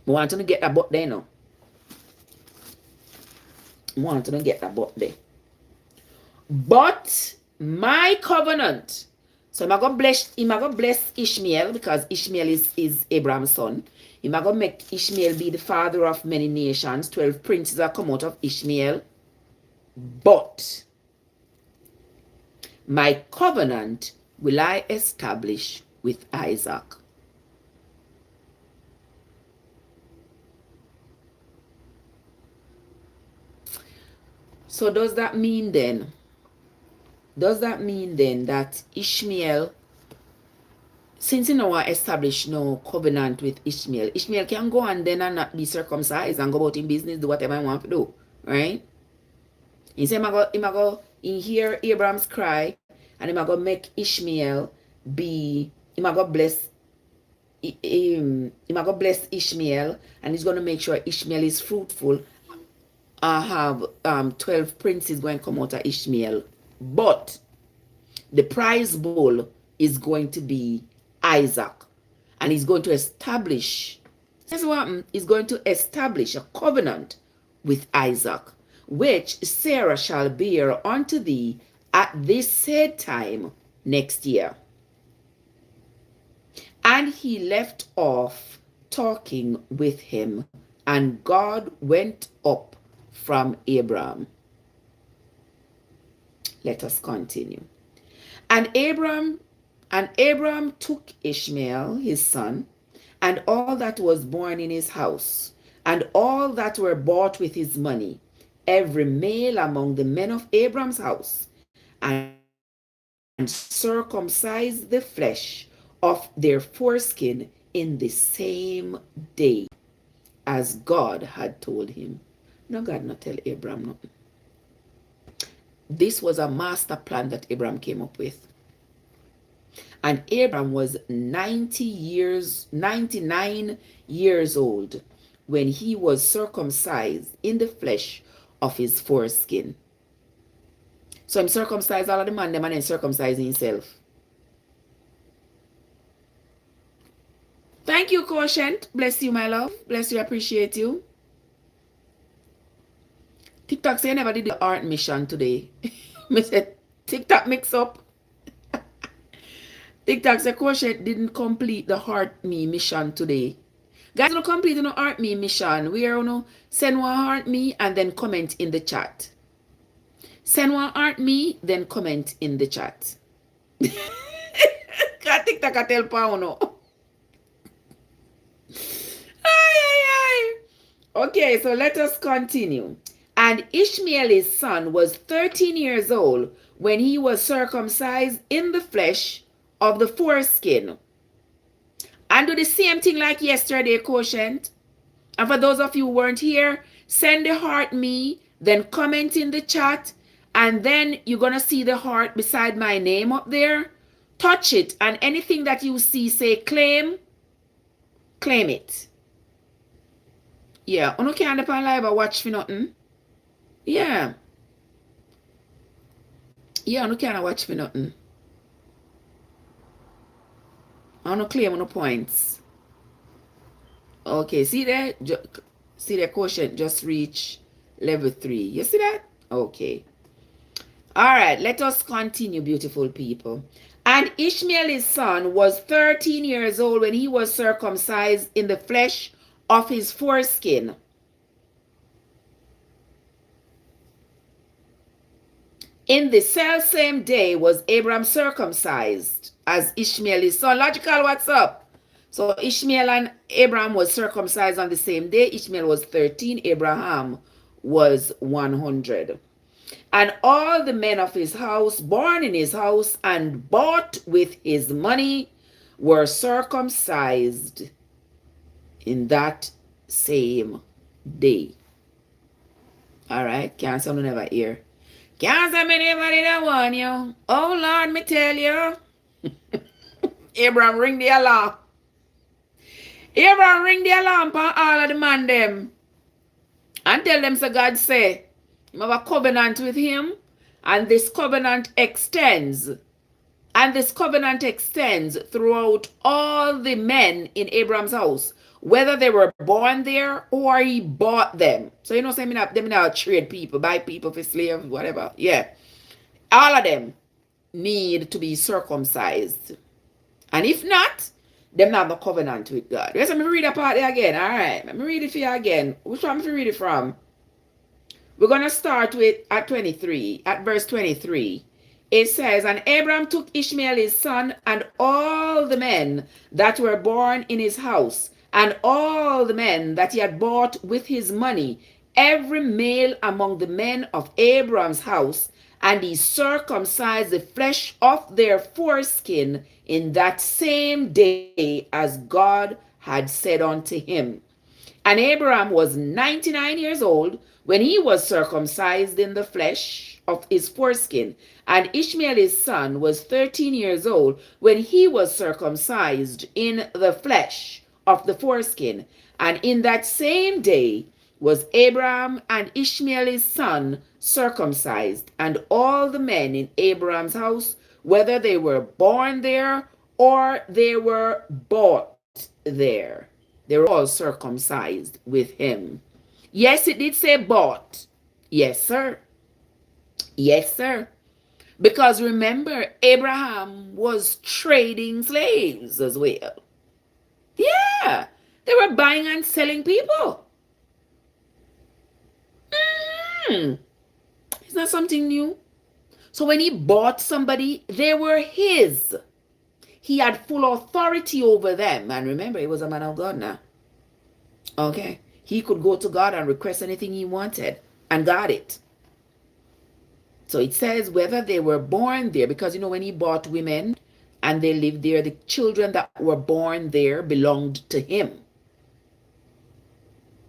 I want to get that but there now. I want to get that but there. But my covenant. So I'm going to bless Ishmael because Ishmael is Abraham's son. I'm going to make Ishmael be the father of many nations. 12 princes are come out of Ishmael. But my covenant will I establish with Isaac. So does that mean then that Ishmael, since you know I established no covenant with Ishmael can go and then and not be circumcised and go about in business, do whatever I want to do, right? He said, I'm go in hear Abraham's cry, and I'm going to make Ishmael be, I'm going to bless Ishmael, and he's going to make sure Ishmael is fruitful. I have 12 princes going to come out of Ishmael. But the prize bowl is going to be Isaac. And he's going to establish, he's going to establish a covenant with Isaac, which Sarah shall bear unto thee at this said time next year. And he left off talking with him, and God went up from Abraham. Let us continue. And Abraham took Ishmael, his son, and all that was born in his house, and all that were bought with his money, every male among the men of Abraham's house, and circumcised the flesh of their foreskin in the same day, as God had told him. No, God not tell Abraham nothing. This was a master plan that Abraham came up with. And Abraham was 99 years old when he was circumcised in the flesh of his foreskin. So I'm circumcised all of the man, them and then circumcising himself. Thank you, Quotient. Bless you, my love. Bless you, appreciate you. TikTok say I never did the art mission today. Me said TikTok mix up. TikTok say Quotient didn't complete the heart me mission today. Guys, you complete no heart me mission. We are no send one heart me and then comment in the chat. Send one heart me, then comment in the chat. TikTok a tell pa uno. Okay, so let us continue. And Ishmael his son was 13 years old when he was circumcised in the flesh of the foreskin. And do the same thing like yesterday, quotient. And for those of you who weren't here, send the heart me, then comment in the chat, and then you're going to see the heart beside my name up there. Touch it, and anything that you see say claim, claim it. Yeah, you can't depend live or watch for nothing. Yeah. Yeah, you can't watch for nothing. I don't claim no points. Okay, see there? See the quotient just reach level 3. You see that? Okay. All right, let us continue, beautiful people. And Ishmael his son was 13 years old when he was circumcised in the flesh of his foreskin. In the selfsame day was Abraham circumcised as Ishmael his son. Logical, what's up? So Ishmael and Abraham was circumcised on the same day. Ishmael was 13, Abraham was 100. And all the men of his house, born in his house and bought with his money, were circumcised in that same day. All right, can't someone never hear. Can't say anybody that want you. Oh Lord, me tell you. Abraham ring the alarm. Abraham ring the alarm for all of the man them. And tell them so God say, you have a covenant with him, and this covenant extends. And this covenant extends throughout all the men in Abraham's house, whether they were born there or he bought them. So you know, say them not trade people, buy people for slaves, whatever. Yeah. All of them need to be circumcised. And if not, them not have a covenant with God. Yes, let me read that part again. All right. Let me read it for you again. Which one am I read it from? We're going to start with at verse 23. It says, and Abraham took Ishmael his son and all the men that were born in his house and all the men that he had bought with his money, every male among the men of Abraham's house, and he circumcised the flesh of their foreskin in that same day as God had said unto him. And Abraham was 99 years old when he was circumcised in the flesh of his foreskin. And Ishmael his son was 13 years old when he was circumcised in the flesh of the foreskin. And in that same day was Abraham and Ishmael his son circumcised, and all the men in Abraham's house, whether they were born there or they were bought there. They were all circumcised with him. Yes, it did say bought. Yes, sir. Yes, sir. Because remember, Abraham was trading slaves as well. Yeah. They were buying and selling people. It's not something new. So when he bought somebody, they were his. He had full authority over them. And remember, he was a man of God now. Okay. He could go to God and request anything he wanted and got it. So it says whether they were born there, because you know when he bought women and they lived there, the children that were born there belonged to him.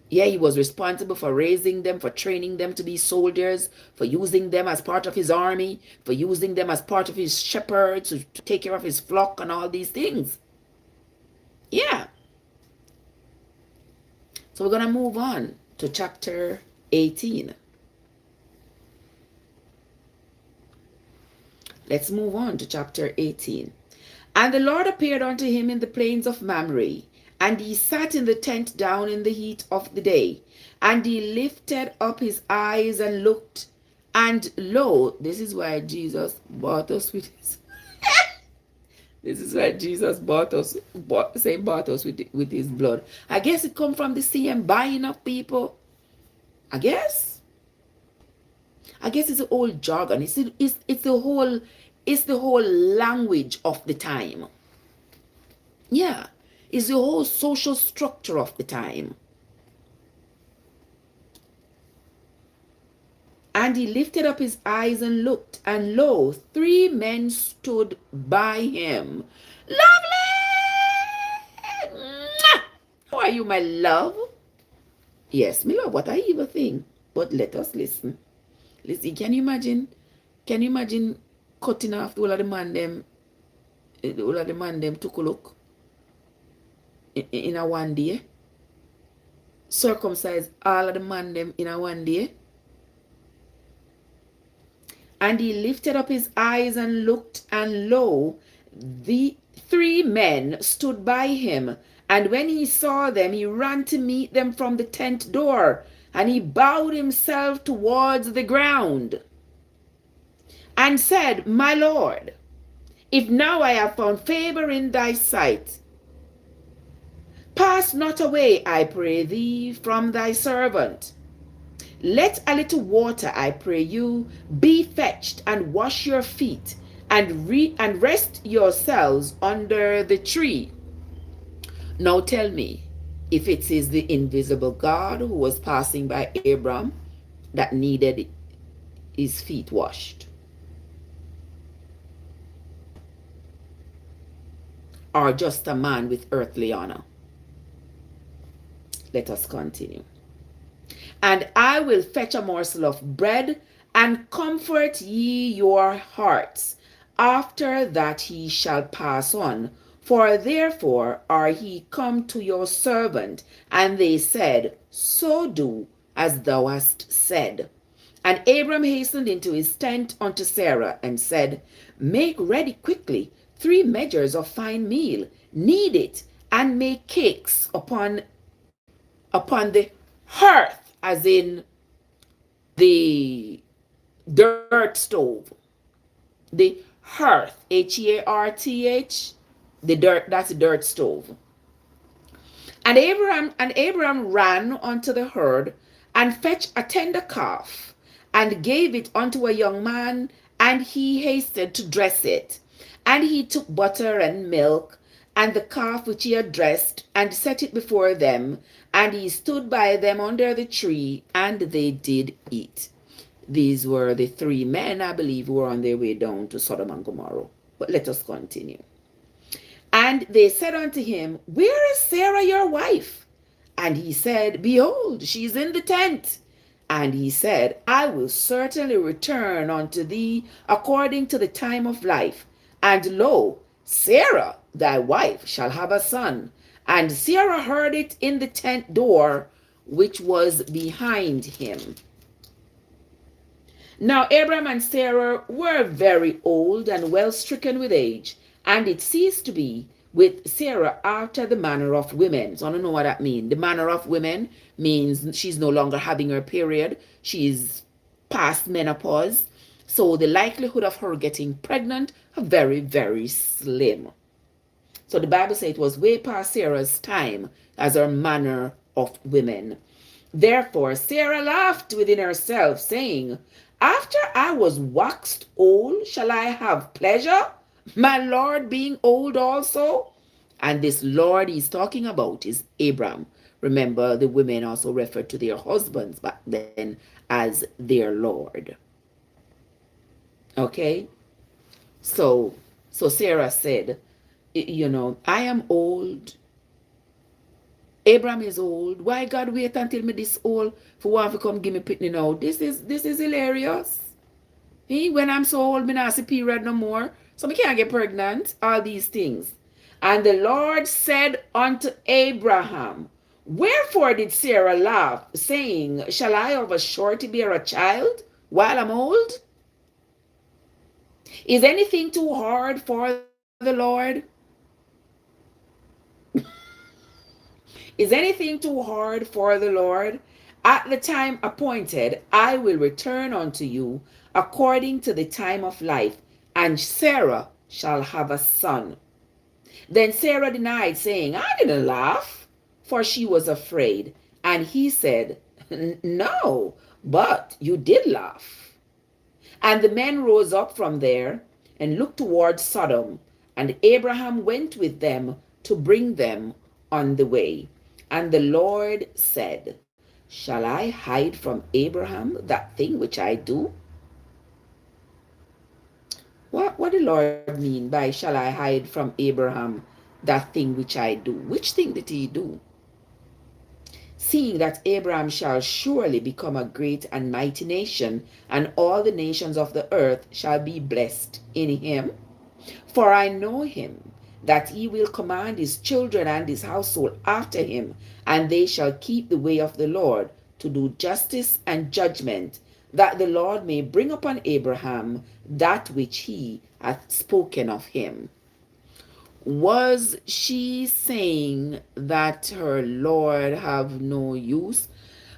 Yeah, he was responsible for raising them, for training them to be soldiers, for using them as part of his army, for using them as part of his shepherds, to take care of his flock and all these things. Yeah. So we're going to move on to chapter 18. Let's move on to chapter 18. And the Lord appeared unto him in the plains of Mamre, and he sat in the tent down in the heat of the day. And he lifted up his eyes and looked, and lo, this is why Jesus bought us with his This is why Jesus bought us with his blood. I guess it come from the same buying of people. I guess. I guess it's the old jargon. It's the whole language of the time. Yeah. It's the whole social structure of the time. And he lifted up his eyes and looked, and lo, 3 men stood by him. Lovely! Mwah! How are you, my love? Yes, my love, what a evil thing. But let us listen. Listen, can you imagine? Can you imagine cutting off all of the man them? All of the man them took a look in a one day. Circumcise all of the man them in a one day. And he lifted up his eyes and looked, and lo, the 3 men stood by him. And when he saw them, he ran to meet them from the tent door, and he bowed himself towards the ground and said, My Lord, if now I have found favor in thy sight, pass not away, I pray thee, from thy servant. Let a little water, I pray you, be fetched, and wash your feet, and rest yourselves under the tree. Now tell me, if it is the invisible God who was passing by Abram that needed his feet washed, or just a man with earthly honor. Let us continue. And I will fetch a morsel of bread, and comfort ye your hearts. After that he shall pass on. For therefore are he come to your servant. And they said, So do as thou hast said. And Abram hastened into his tent unto Sarah, and said, Make ready quickly 3 measures of fine meal, knead it, and make cakes upon the hearth, as in the dirt stove. The hearth, Hearth, the dirt, that's the dirt stove. And Abraham ran unto the herd, and fetched a tender calf, and gave it unto a young man, and he hasted to dress it. And he took butter and milk, and the calf which he had dressed, and set it before them, and he stood by them under the tree, and they did eat. These were the 3 men, I believe, who were on their way down to Sodom and Gomorrah. But let us continue. And they said unto him, Where is Sarah your wife? And he said, Behold, she is in the tent. And he said, I will certainly return unto thee according to the time of life. And lo, Sarah thy wife shall have a son. And Sarah heard it in the tent door which was behind him. Now Abraham and Sarah were very old and well stricken with age, and it ceased to be with Sarah after the manner of women. So I don't know what that means. The manner of women means she's no longer having her period. She's past menopause. So the likelihood of her getting pregnant are very, very slim. So the Bible says it was way past Sarah's time as her manner of women. Therefore Sarah laughed within herself, saying, After I was waxed old, shall I have pleasure, my Lord being old also? And this Lord he's talking about is Abram. Remember, the women also referred to their husbands back then as their Lord. Okay? So Sarah said, I am old. Abraham is old. Why God wait until me this old for one to come give me pitney now? This is hilarious. When I'm so old, me not see period no more. So me can't get pregnant. All these things. And the Lord said unto Abraham, Wherefore did Sarah laugh, saying, Shall I of a surety bear a child while I'm old? Is anything too hard for the Lord? Is anything too hard for the Lord? At the time appointed, I will return unto you according to the time of life, and Sarah shall have a son. Then Sarah denied, saying, I didn't laugh, for she was afraid. And he said, No, but you did laugh. And the men rose up from there and looked toward Sodom, and Abraham went with them to bring them on the way. And the Lord said, Shall I hide from Abraham that thing which I do? What the Lord mean by shall I hide from Abraham that thing which I do? Which thing did he do? Seeing that Abraham shall surely become a great and mighty nation, and all the nations of the earth shall be blessed in him. For I know him, that he will command his children and his household after him, and they shall keep the way of the Lord, to do justice and judgment, that the Lord may bring upon Abraham that which he hath spoken of him. Was she saying that her Lord have no use?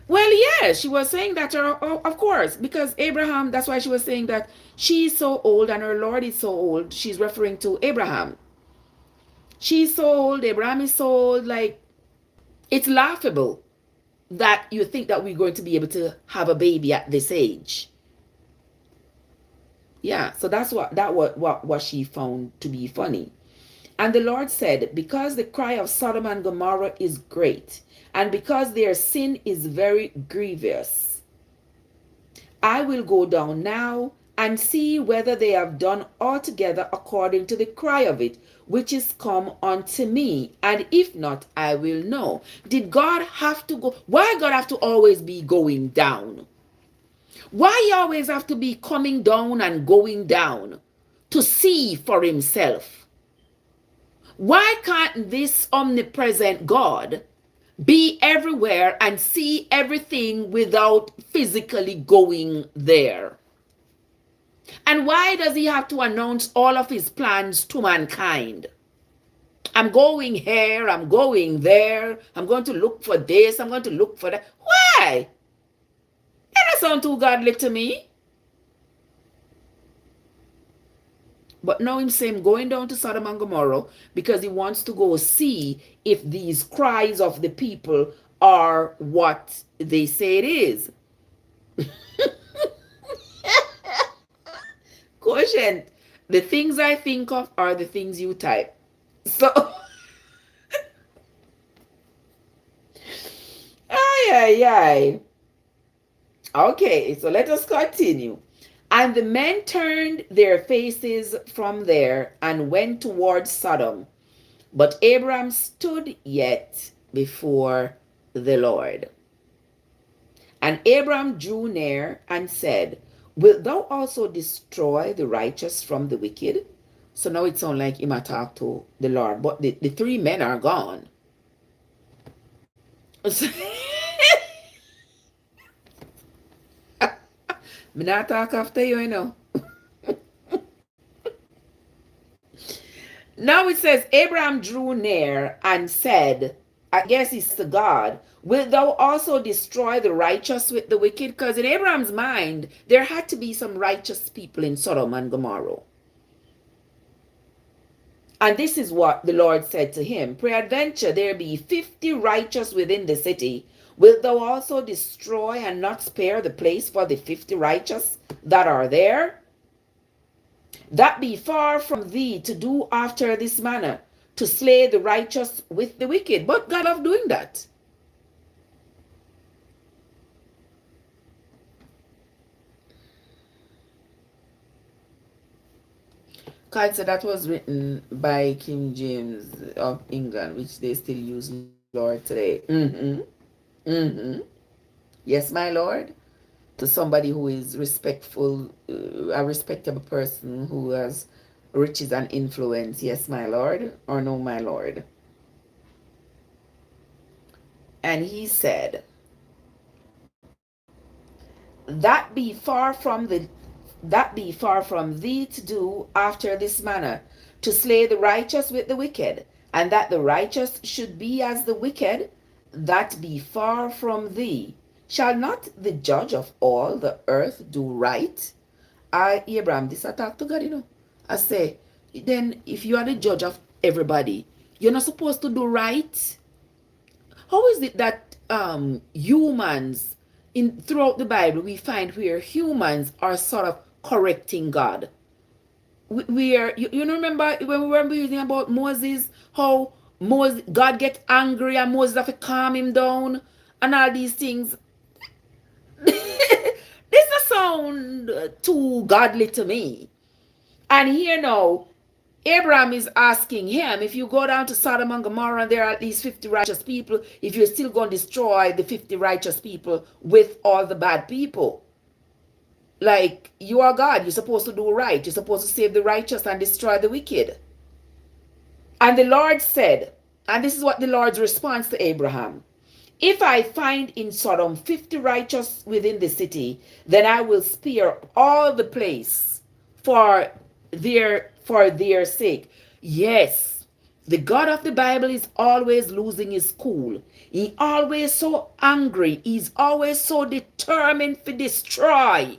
Well, yes, she was saying that, of course, because Abraham, that's why she was saying that she's so old and her Lord is so old. She's referring to Abraham. She's so old, Abraham is so old, like, it's laughable that you think that we're going to be able to have a baby at this age. Yeah, so that's what she found to be funny. And the Lord said, because the cry of Sodom and Gomorrah is great, and because their sin is very grievous, I will go down now and see whether they have done altogether according to the cry of it, which is come unto me. And if not, I will know. Did God have to go? Why God have to always be going down? Why he always have to be coming down and going down to see for himself? Why can't this omnipresent God be everywhere and see everything without physically going there? And why does he have to announce all of his plans to mankind? I'm going here, I'm going there, I'm going to look for this, I'm going to look for that. Why? That doesn't sound too godly to me. But now him saying going down to Sodom and Gomorrah because he wants to go see if these cries of the people are what they say it is. Quotient, the things I think of are the things you type. So, ay. Okay, so let us continue. And the men turned their faces from there and went towards Sodom. But Abraham stood yet before the Lord. And Abraham drew near and said, Wilt thou also destroy the righteous from the wicked? So now it sounds like him talk to the Lord. But the three men are gone. Me not talk after you, you know. Now it says, Abraham drew near and said, I guess it's to God, wilt thou also destroy the righteous with the wicked? Because in Abraham's mind, there had to be some righteous people in Sodom and Gomorrah. And this is what the Lord said to him, Peradventure there be 50 righteous within the city. Wilt thou also destroy and not spare the place for the 50 righteous that are there? That be far from thee to do after this manner, to slay the righteous with the wicked. But God of doing that. God said that was written by King James of England, which they still use, Lord, today. Yes, my Lord. To somebody who is respectful, a respectable person who has riches and influence. Yes, my Lord, or no, my Lord. And he said, that be far from thee to do after this manner, to slay the righteous with the wicked, and that the righteous should be as the wicked, that be far from thee. Shall not the judge of all the earth do right? Abraham, this I talk to God, you know. I say, then if you are the judge of everybody. You're not supposed to do right. How is it that humans in throughout the Bible we find where humans are sort of correcting God? We are you remember when we were reading about Moses, how Moses God get angry and Moses have to calm him down and all these things. This does sound too godly to me. And here now, Abraham is asking him, if you go down to Sodom and Gomorrah and there are at least 50 righteous people, if you're still going to destroy the 50 righteous people with all the bad people. Like, you are God. You're supposed to do right. You're supposed to save the righteous and destroy the wicked. And the Lord said, and this is what the Lord's response to Abraham: if I find in Sodom 50 righteous within the city, then I will spare all the place for their sake. Yes, the God of the Bible is always losing his cool. He always so angry. He's always so determined to destroy.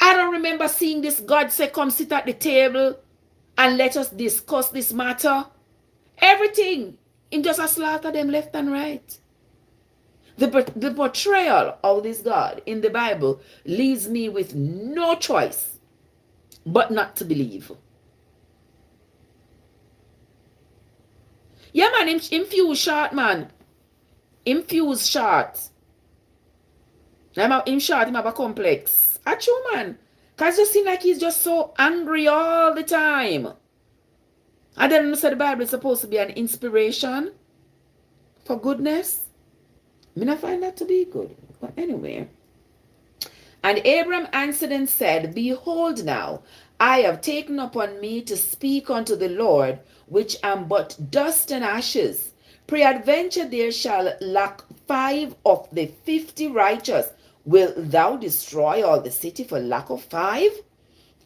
I don't remember seeing this God say, come sit at the table and let us discuss this matter. Everything in just a slaughter them left and right. The portrayal of this God in the Bible leaves me with no choice but not to believe. Yeah, man, him fuse short, man. Him fuse short. Him short, him have a complex. A true, man. Because it just seems like he's just so angry all the time. And then you said the Bible is supposed to be an inspiration for goodness. I mean, I find that to be good. But anyway. And Abram answered and said, behold now, I have taken upon me to speak unto the Lord, which am but dust and ashes. Peradventure there shall lack 5 of the 50 righteous. Wilt thou destroy all the city for lack of 5?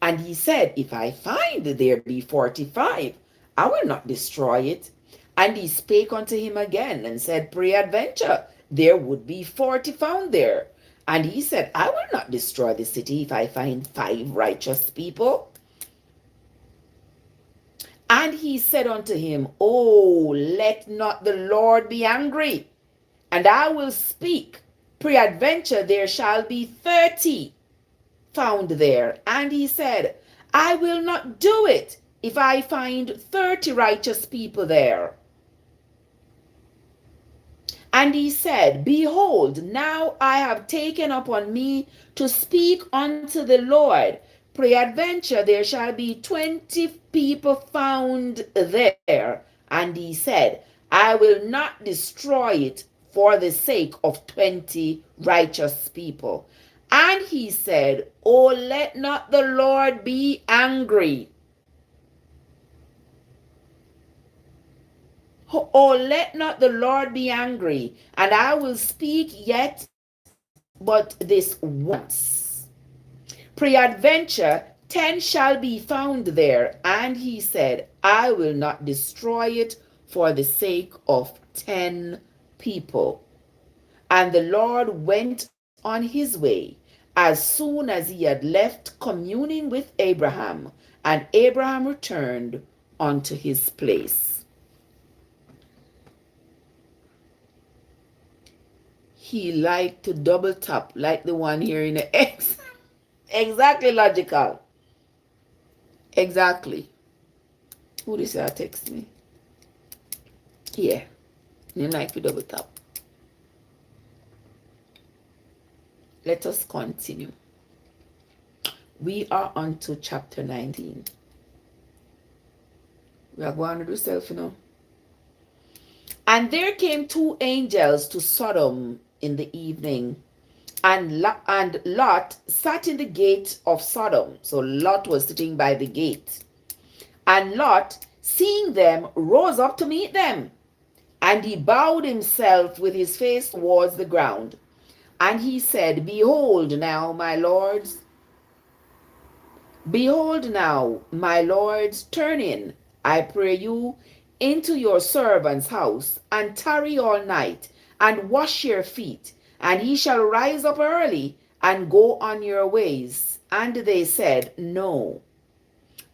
And he said, if I find there be 45, I will not destroy it. And he spake unto him again and said, peradventure there would be 40 found there. And he said, I will not destroy the city if I find 5 righteous people. And he said unto him, oh, let not the Lord be angry, and I will speak. Peradventure there shall be 30 found there. And he said, I will not do it if I find 30 righteous people there. And he said, behold, now I have taken upon me to speak unto the Lord. Peradventure there shall be 20 people found there. And he said, I will not destroy it for the sake of 20 righteous people. And he said, oh, let not the Lord be angry. Oh, let not the Lord be angry, and I will speak yet but this once. Peradventure 10 shall be found there. And he said, I will not destroy it for the sake of 10 people. And the Lord went on his way as soon as he had left communing with Abraham, and Abraham returned unto his place. He liked to double tap like the one here in the X. Exactly logical. Exactly. Who this here text me? Yeah. You like to double tap. Let us continue. We are on to chapter 19. We are going to do self, you know. And there came 2 angels to Sodom in the evening, and Lot sat in the gate of Sodom. So Lot was sitting by the gate. And Lot, seeing them, rose up to meet them. And he bowed himself with his face towards the ground. And he said, behold now, my lords, turn in, I pray you, into your servant's house, and tarry all night, and wash your feet, and ye shall rise up early, and go on your ways. And they said, no.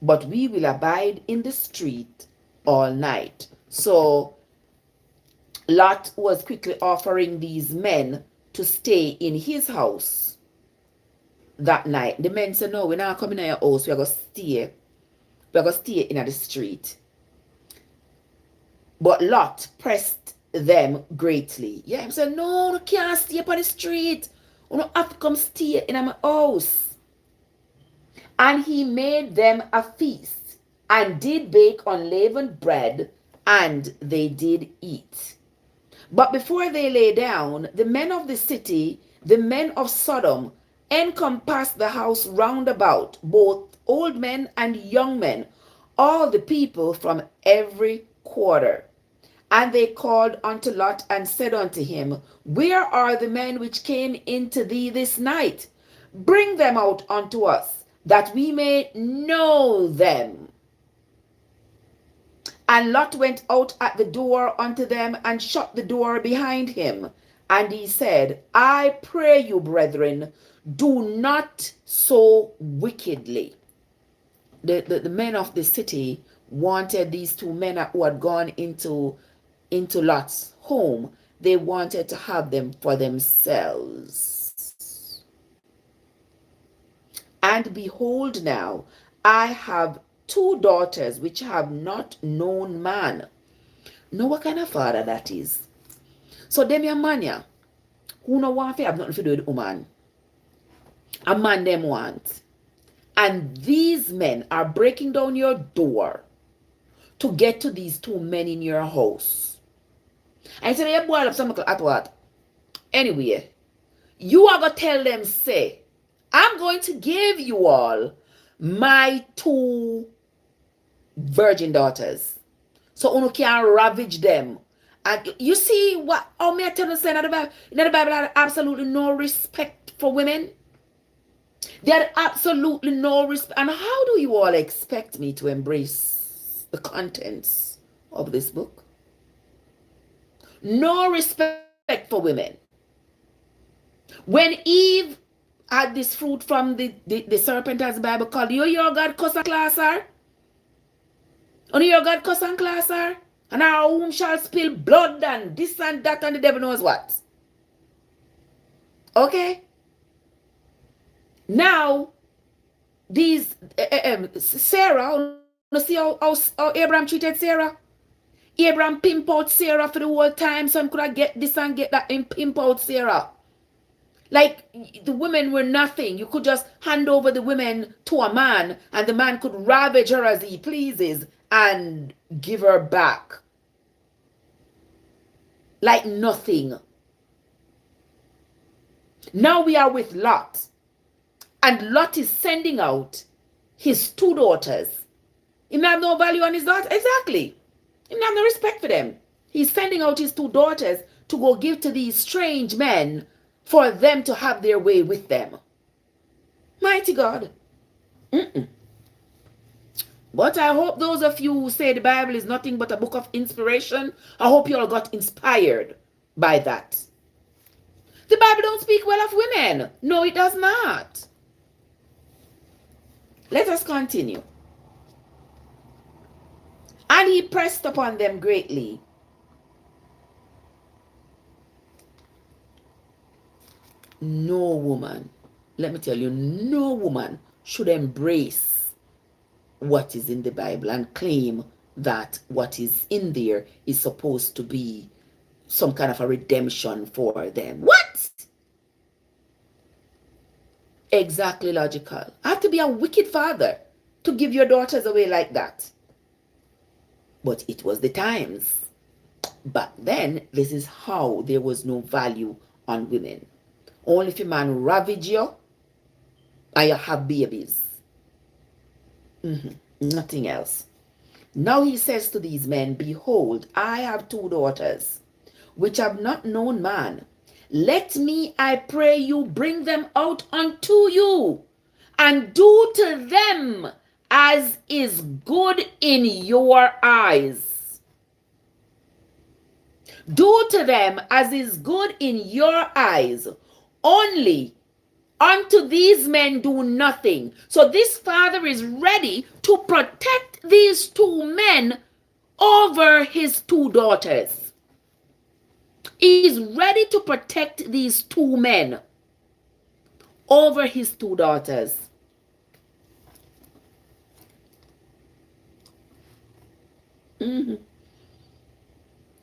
but we will abide in the street all night. So Lot was quickly offering these men to stay in his house that night. The men said, no, we're not coming to your house. We're going to stay. We're going to stay in the street. But Lot pressed them greatly. Yeah, he said, no, you can't stay upon the street. You have to come stay in my house. And he made them a feast and did bake unleavened bread, and they did eat. But before they lay down, the men of the city, the men of Sodom, encompassed the house round about, both old men and young men, all the people from every quarter. And they called unto Lot and said unto him, where are the men which came into thee this night? Bring them out unto us, that we may know them. And Lot went out at the door unto them and shut the door behind him. And he said, I pray you, brethren, do not so wickedly. The men of the city wanted these two men who had gone into Lot's home. They wanted to have them for themselves. And behold now, I have two daughters which have not known man. Know what kind of father that is? So them your man ya, who no want to have nothing to do with woman. A man them want. And these men are breaking down your door to get to these two men in your house. I said, you boil up something at what? Anyway, you are going to tell them, say, I'm going to give you all my two virgin daughters. So you can ravage them. And you see what, how may I tell you, say in the Bible had absolutely no respect for women. They had absolutely no respect. And how do you all expect me to embrace the contents of this book? No respect for women. When Eve had this fruit from the serpent, as the Bible called, you your God cuss and class her? Only your God cuss and class her? And our womb shall spill blood and this and that and the devil knows what. Okay? Now, these, Sarah, you see how Abraham treated Sarah? Abraham pimp out Sarah for the whole time, so he could have get this and get that and pimp out Sarah. Like, the women were nothing. You could just hand over the women to a man, and the man could ravage her as he pleases and give her back. Like nothing. Now we are with Lot. And Lot is sending out his two daughters. He may have no value on his daughters. Exactly. He may have no respect for them. He's sending out his two daughters to go give to these strange men for them to have their way with them. Mighty God. But I hope those of you who say the Bible is nothing but a book of inspiration, I hope you all got inspired by that. The Bible don't speak well of women. No, it does not. Let us continue. And he pressed upon them greatly. No woman, let me tell you, no woman should embrace what is in the Bible and claim that what is in there is supposed to be some kind of a redemption for them. What? Exactly logical. I have to be a wicked father to give your daughters away like that. But it was the times. Back then, this is how there was no value on women. Only if a man ravage you and you have babies. Nothing else. Now he says to these men, behold, I have two daughters, which have not known man. Let me, I pray you, bring them out unto you, and do to them as is good in your eyes. Do to them as is good in your eyes. Only unto these men do nothing. So this father is ready to protect these two men over his two daughters. He's ready to protect these two men over his two daughters.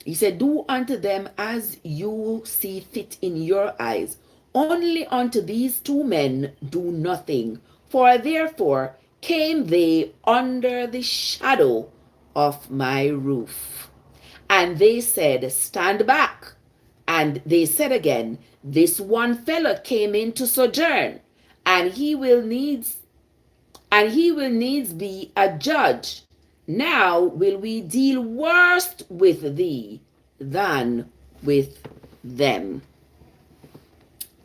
He said, do unto them as you see fit in your eyes. Only unto these two men do nothing. For therefore came they under the shadow of my roof. And they said, stand back. And they said again, this one fellow came in to sojourn, and he will needs be a judge. Now will we deal worse with thee than with them.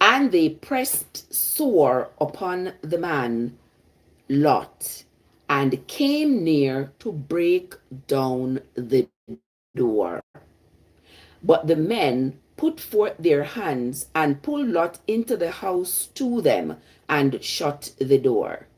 And they pressed sore upon the man Lot, and came near to break down the door. But the men put forth their hands and pulled Lot into the house to them, and shut the door.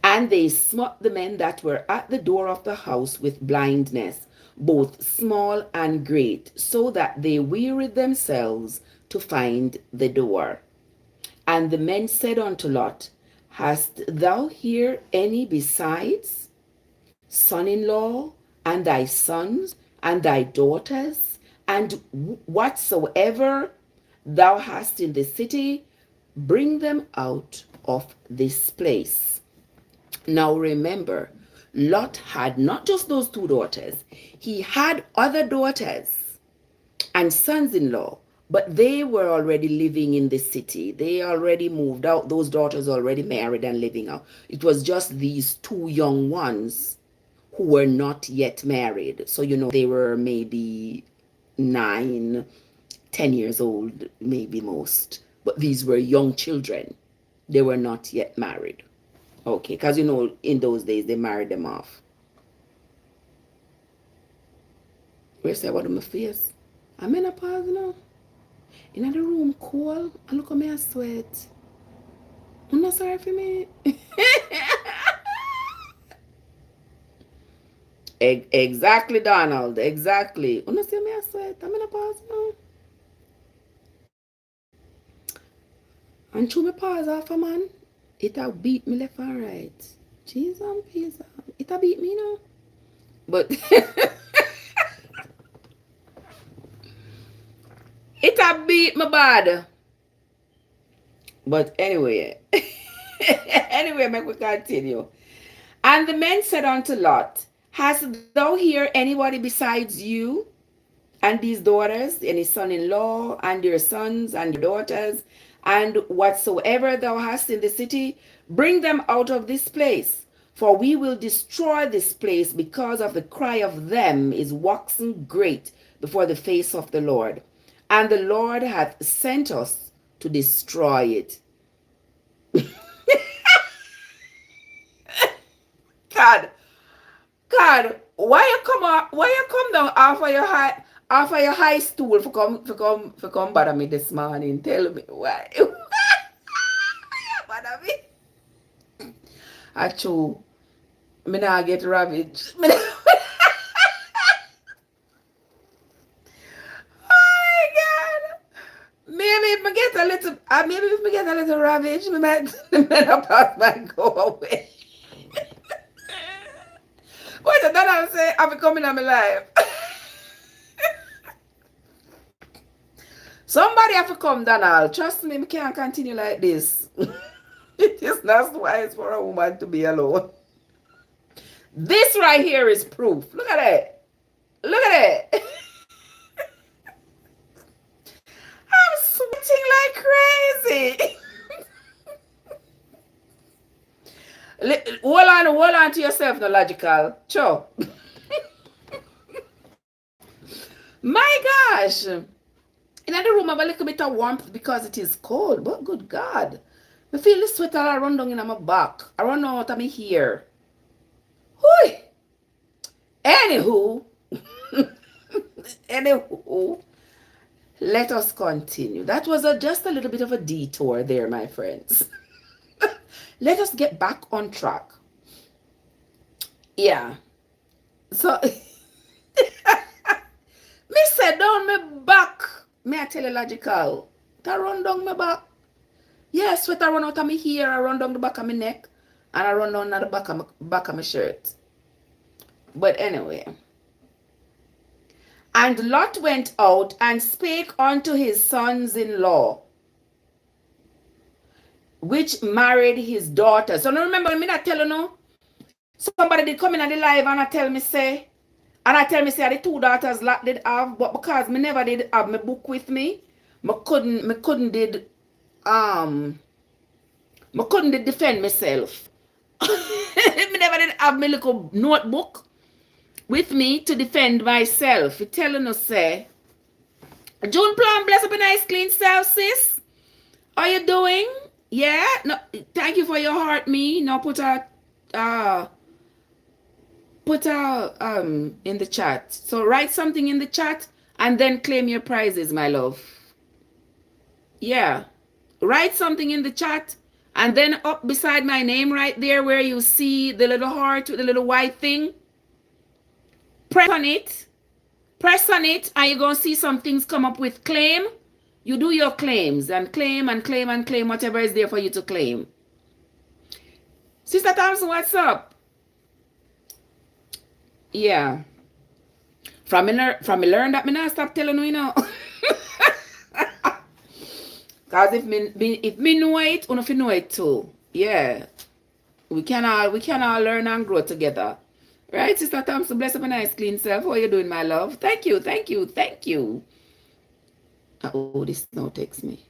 And they smote the men that were at the door of the house with blindness, both small and great, so that they wearied themselves to find the door. And the men said unto Lot, hast thou here any besides son-in-law, and thy sons, and thy daughters, and whatsoever thou hast in the city, bring them out of this place. Now remember, Lot had not just those two daughters, he had other daughters and sons-in-law, but they were already living in the city. They already moved out. Those daughters already married and living out. It was just these two young ones who were not yet married. So, they were maybe 9, 10 years old, maybe most. But these were young children. They were not yet married. Okay, because in those days they married them off. Where's that what on my face? I'm in a pause now. In the room cold, and look at me, I sweat. I'm not sorry for me. Exactly, Donald. Exactly. You see me, I sweat. I'm in a pause now. And through my pause off, man, it'll beat me left and right. Jeez and peace. It'll beat me now. But it'll beat my bad. But anyway, make we continue. And the men said unto Lot, hast thou here anybody besides you and these daughters, any son-in-law, and your sons and your daughters, and whatsoever thou hast in the city, bring them out of this place. For we will destroy this place, because of the cry of them is waxen great before the face of the Lord. And the Lord hath sent us to destroy it. God, why you come down off of your high stool for come bother me this morning? Tell me why. Bother me? Achoo, me not get ravaged. Oh my God. Maybe if me get a little ravaged, me might pass might go away. What did that say? I'm coming on my life. Somebody have to come, Donald. Trust me, we can't continue like this. It is not wise for a woman to be alone. This right here is proof. Look at it. Look at it. I'm sweating like crazy. Hold on to yourself, no logical. Sure. My gosh. In the room, I have a little bit of warmth because it is cold. But good God. I feel the sweat all run down in my back. I run out of my hair. Hui. Anywho. Let us continue. That was just a little bit of a detour there, my friends. Let us get back on track. Yeah. So, me said down my back. Me I tell you logical. I run down my back. Yeah, sweat I run out of my hair. I run down the back of my neck. And I run down the back of my shirt. But anyway. And Lot went out and spake unto his sons-in-law, which married his daughter. So now remember, me not tell you no. Somebody did come in on the live and I tell me say the two daughters Lot did have, but because me never did have my book with me, me couldn't did defend myself. Me never did have my little notebook with me to defend myself. You telling us say, June Plum, bless up a nice clean self, sis. How you doing? Yeah. No, thank you for your heart, me. Now put a in the chat. So write something in the chat and then claim your prizes, my love. Yeah. Write something in the chat and then up beside my name right there where you see the little heart with the little white thing. Press on it, and you're going to see some things come up with claim. You do your claims and claim and claim and claim whatever is there for you to claim. Sister Thompson, what's up? Yeah. From me learn that me not stop telling you, Because if me know it, you know it too. Yeah. We can all learn and grow together. Right, Sister Thompson, bless up a nice clean self. How are you doing, my love? Thank you. Oh, this now takes me.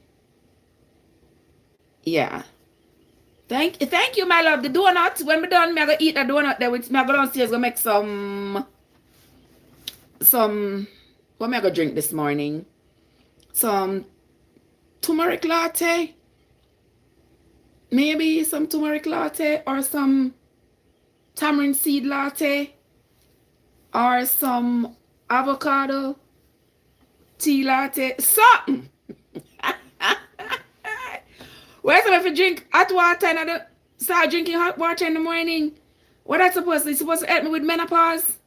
Yeah. Thank you, my love. The donut, when we're done, I'm going to eat the donut there with me. I'm going downstairs to make some, what am I going to drink this morning? Some turmeric latte. Maybe some turmeric latte or some tamarind seed latte or some avocado tea latte, something. Where's if you drink hot water and I don't start drinking hot water in the morning? What that's supposed to? It's supposed to help me with menopause?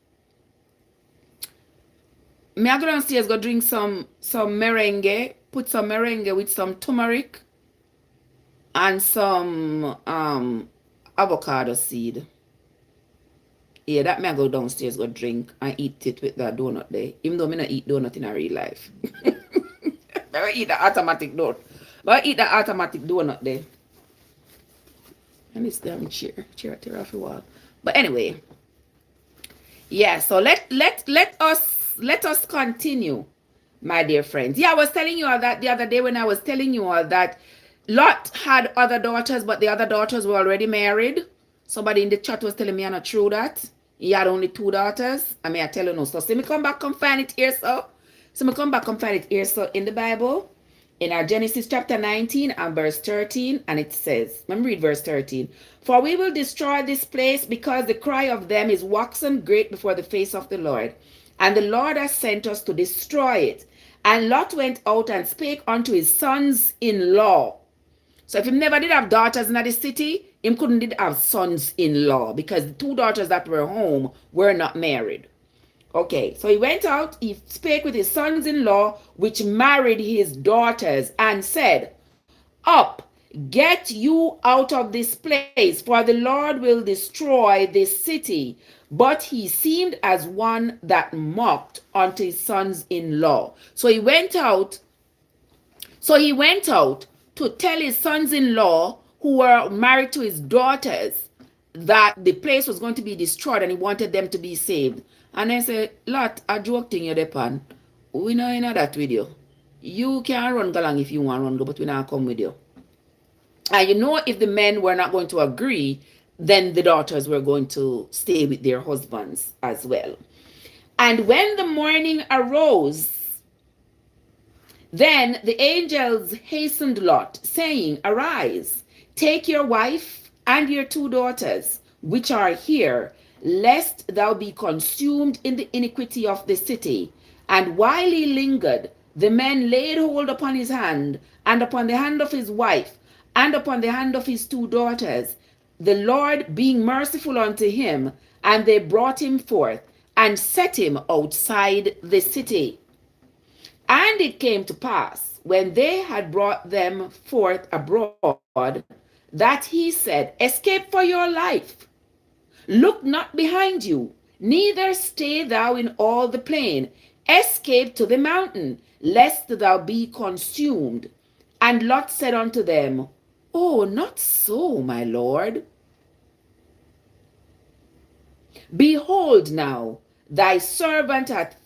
Me I go downstairs, go drink some merengue, put some merengue with some turmeric and some avocado seed. Yeah, that me I go downstairs, go drink and eat it with that donut there. Even though me not eat donut in a real life. I eat the automatic donut. But I eat the automatic donut there. And it's damn chair tear off the wall. But anyway. Yeah, so let us continue, my dear friends. Yeah, I was telling you all that the other day when I was telling you all that Lot had other daughters, but the other daughters were already married. Somebody in the chat was telling me I'm not true that. He had only 2 daughters. I mean, I tell you no. So me come back and find it here, so. So me come back and find it here, so in the Bible, in our Genesis chapter 19 and verse 13, and it says, let me read verse 13. For we will destroy this place because the cry of them is waxen great before the face of the Lord. And the Lord has sent us to destroy it. And Lot went out and spake unto his sons-in-law. So if he never did have daughters in the city, he couldn't did have sons-in-law because the 2 daughters that were home were not married. Okay, so he went out, he spake with his sons-in-law, which married his daughters, and said, Up, get you out of this place, for the Lord will destroy this city. But he seemed as one that mocked unto his sons-in-law. So he went out to tell his sons-in-law who were married to his daughters that the place was going to be destroyed and he wanted them to be saved. And I said, Lot, a joke thing you depend. We know in that video. You can run along if you want to run, but we not come with you. And you know if the men were not going to agree, then the daughters were going to stay with their husbands as well. And when the morning arose, then the angels hastened Lot, saying, Arise, take your wife and your 2 daughters, which are here, lest thou be consumed in the iniquity of the city. And while he lingered, The men laid hold upon his hand, and upon the hand of his wife, and upon the hand of his 2 daughters, the Lord being merciful unto him, and they brought him forth, and set him outside the city. And it came to pass, when they had brought them forth abroad, that he said, Escape for your life. Look not behind you, neither stay thou in all the plain. Escape to the mountain, lest thou be consumed. And Lot said unto them, Oh, not so, my Lord. Behold now, thy servant hath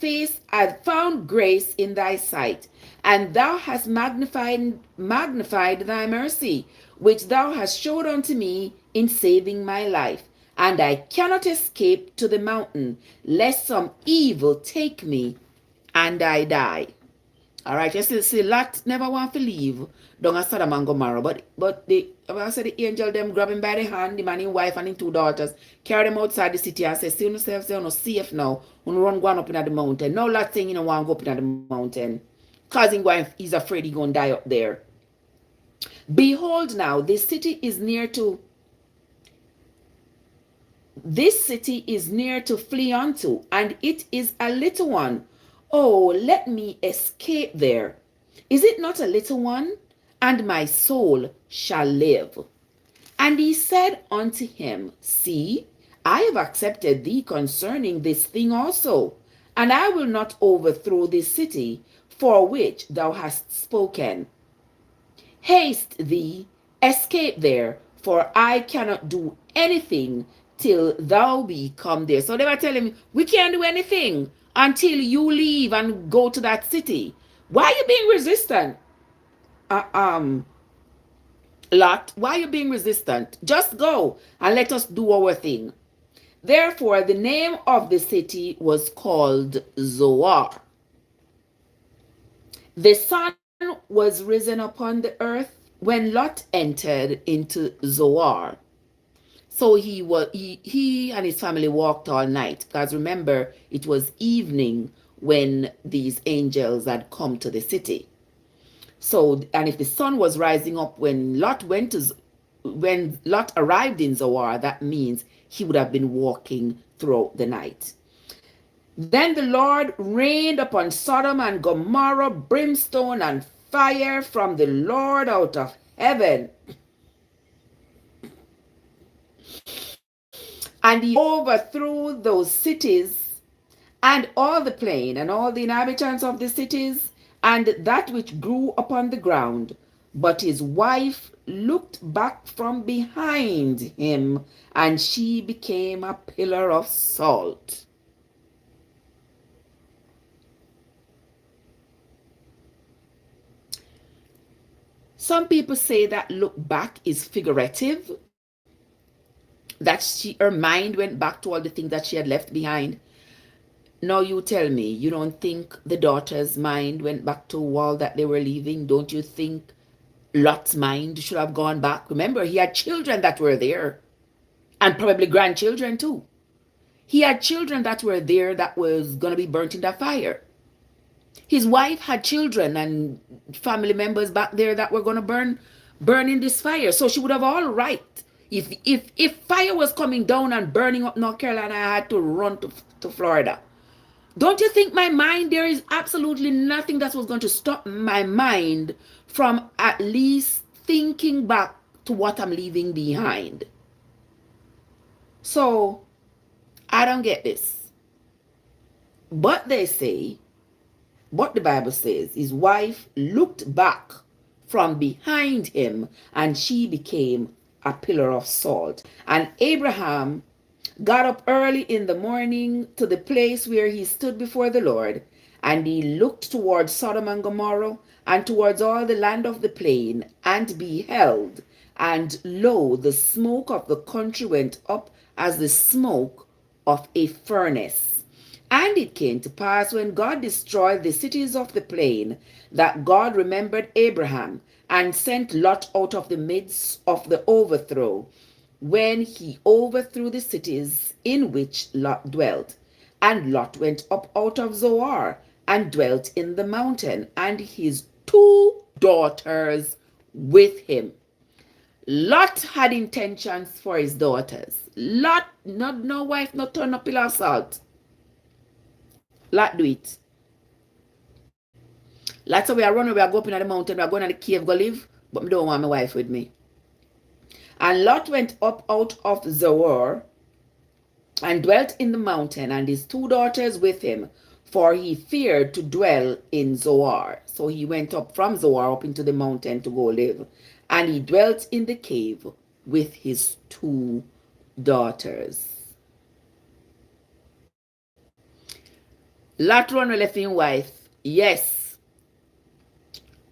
found grace in thy sight, and thou hast magnified thy mercy, which thou hast showed unto me in saving my life. And I cannot escape to the mountain, lest some evil take me and I die. All right, you see, Lot never want to leave down a Sodom and Gomorrah, but the angel them grab him by the hand, the man, his wife, and his 2 daughters, carry them outside the city and say, see yourself, say, you're safe now, you run going up in the mountain. Now Lot saying, you don't want to go up in the mountain, because he's afraid he's going to die up there. Behold now, this city is near to flee unto, and it is a little one. Oh, let me escape there. Is it not a little one? And my soul shall live. And he said unto him, See, I have accepted thee concerning this thing also, and I will not overthrow this city for which thou hast spoken. Haste thee, escape there, for I cannot do anything till thou be come there. So they were telling me, we can't do anything until you leave and go to that city. Why are you being resistant? Lot, why are you being resistant? Just go and let us do our thing. Therefore, the name of the city was called Zoar. The sun was risen upon the earth when Lot entered into Zoar. So he and his family walked all night, because remember, it was evening when these angels had come to the city. So, and if the sun was rising up when Lot arrived in Zoar, that means he would have been walking throughout the night. Then the Lord rained upon Sodom and Gomorrah brimstone and fire from the Lord out of heaven. And he overthrew those cities and all the plain and all the inhabitants of the cities and that which grew upon the ground. But his wife looked back from behind him, and she became a pillar of salt. Some people say that look back is figurative, that her mind went back to all the things that she had left behind. Now you tell me, you don't think the daughter's mind went back to all that they were leaving? Don't you think Lot's mind should have gone back? Remember, he had children that were there, and probably grandchildren too. He had children that were there that was going to be burnt in the fire. His wife had children and family members back there that were going to burn in this fire. So she would have all right. If fire was coming down and burning up North Carolina, I had to run to Florida. Don't you think my mind, there is absolutely nothing that was going to stop my mind from at least thinking back to what I'm leaving behind? So, I don't get this. But they say, what the Bible says, his wife looked back from behind him, and she became a pillar of salt. And Abraham got up early in the morning to the place where he stood before the Lord, and he looked towards Sodom and Gomorrah, and towards all the land of the plain, and beheld, and lo, the smoke of the country went up as the smoke of a furnace. And it came to pass, when God destroyed the cities of the plain, that God remembered Abraham, and sent Lot out of the midst of the overthrow, when he overthrew the cities in which Lot dwelt. And Lot went up out of Zoar, and dwelt in the mountain, and his 2 daughters with him. Lot had intentions for his daughters. Lot, not no wife, not turn up pillar of salt. Lot do it. Lots of we are running, we are go up in the mountain, we are going to the cave, go live, but I don't want my wife with me. And Lot went up out of Zoar and dwelt in the mountain, and his 2 daughters with him, for he feared to dwell in Zoar. So he went up from Zoar up into the mountain to go live. And he dwelt in the cave with his 2 daughters. Lot run left his wife. Yes.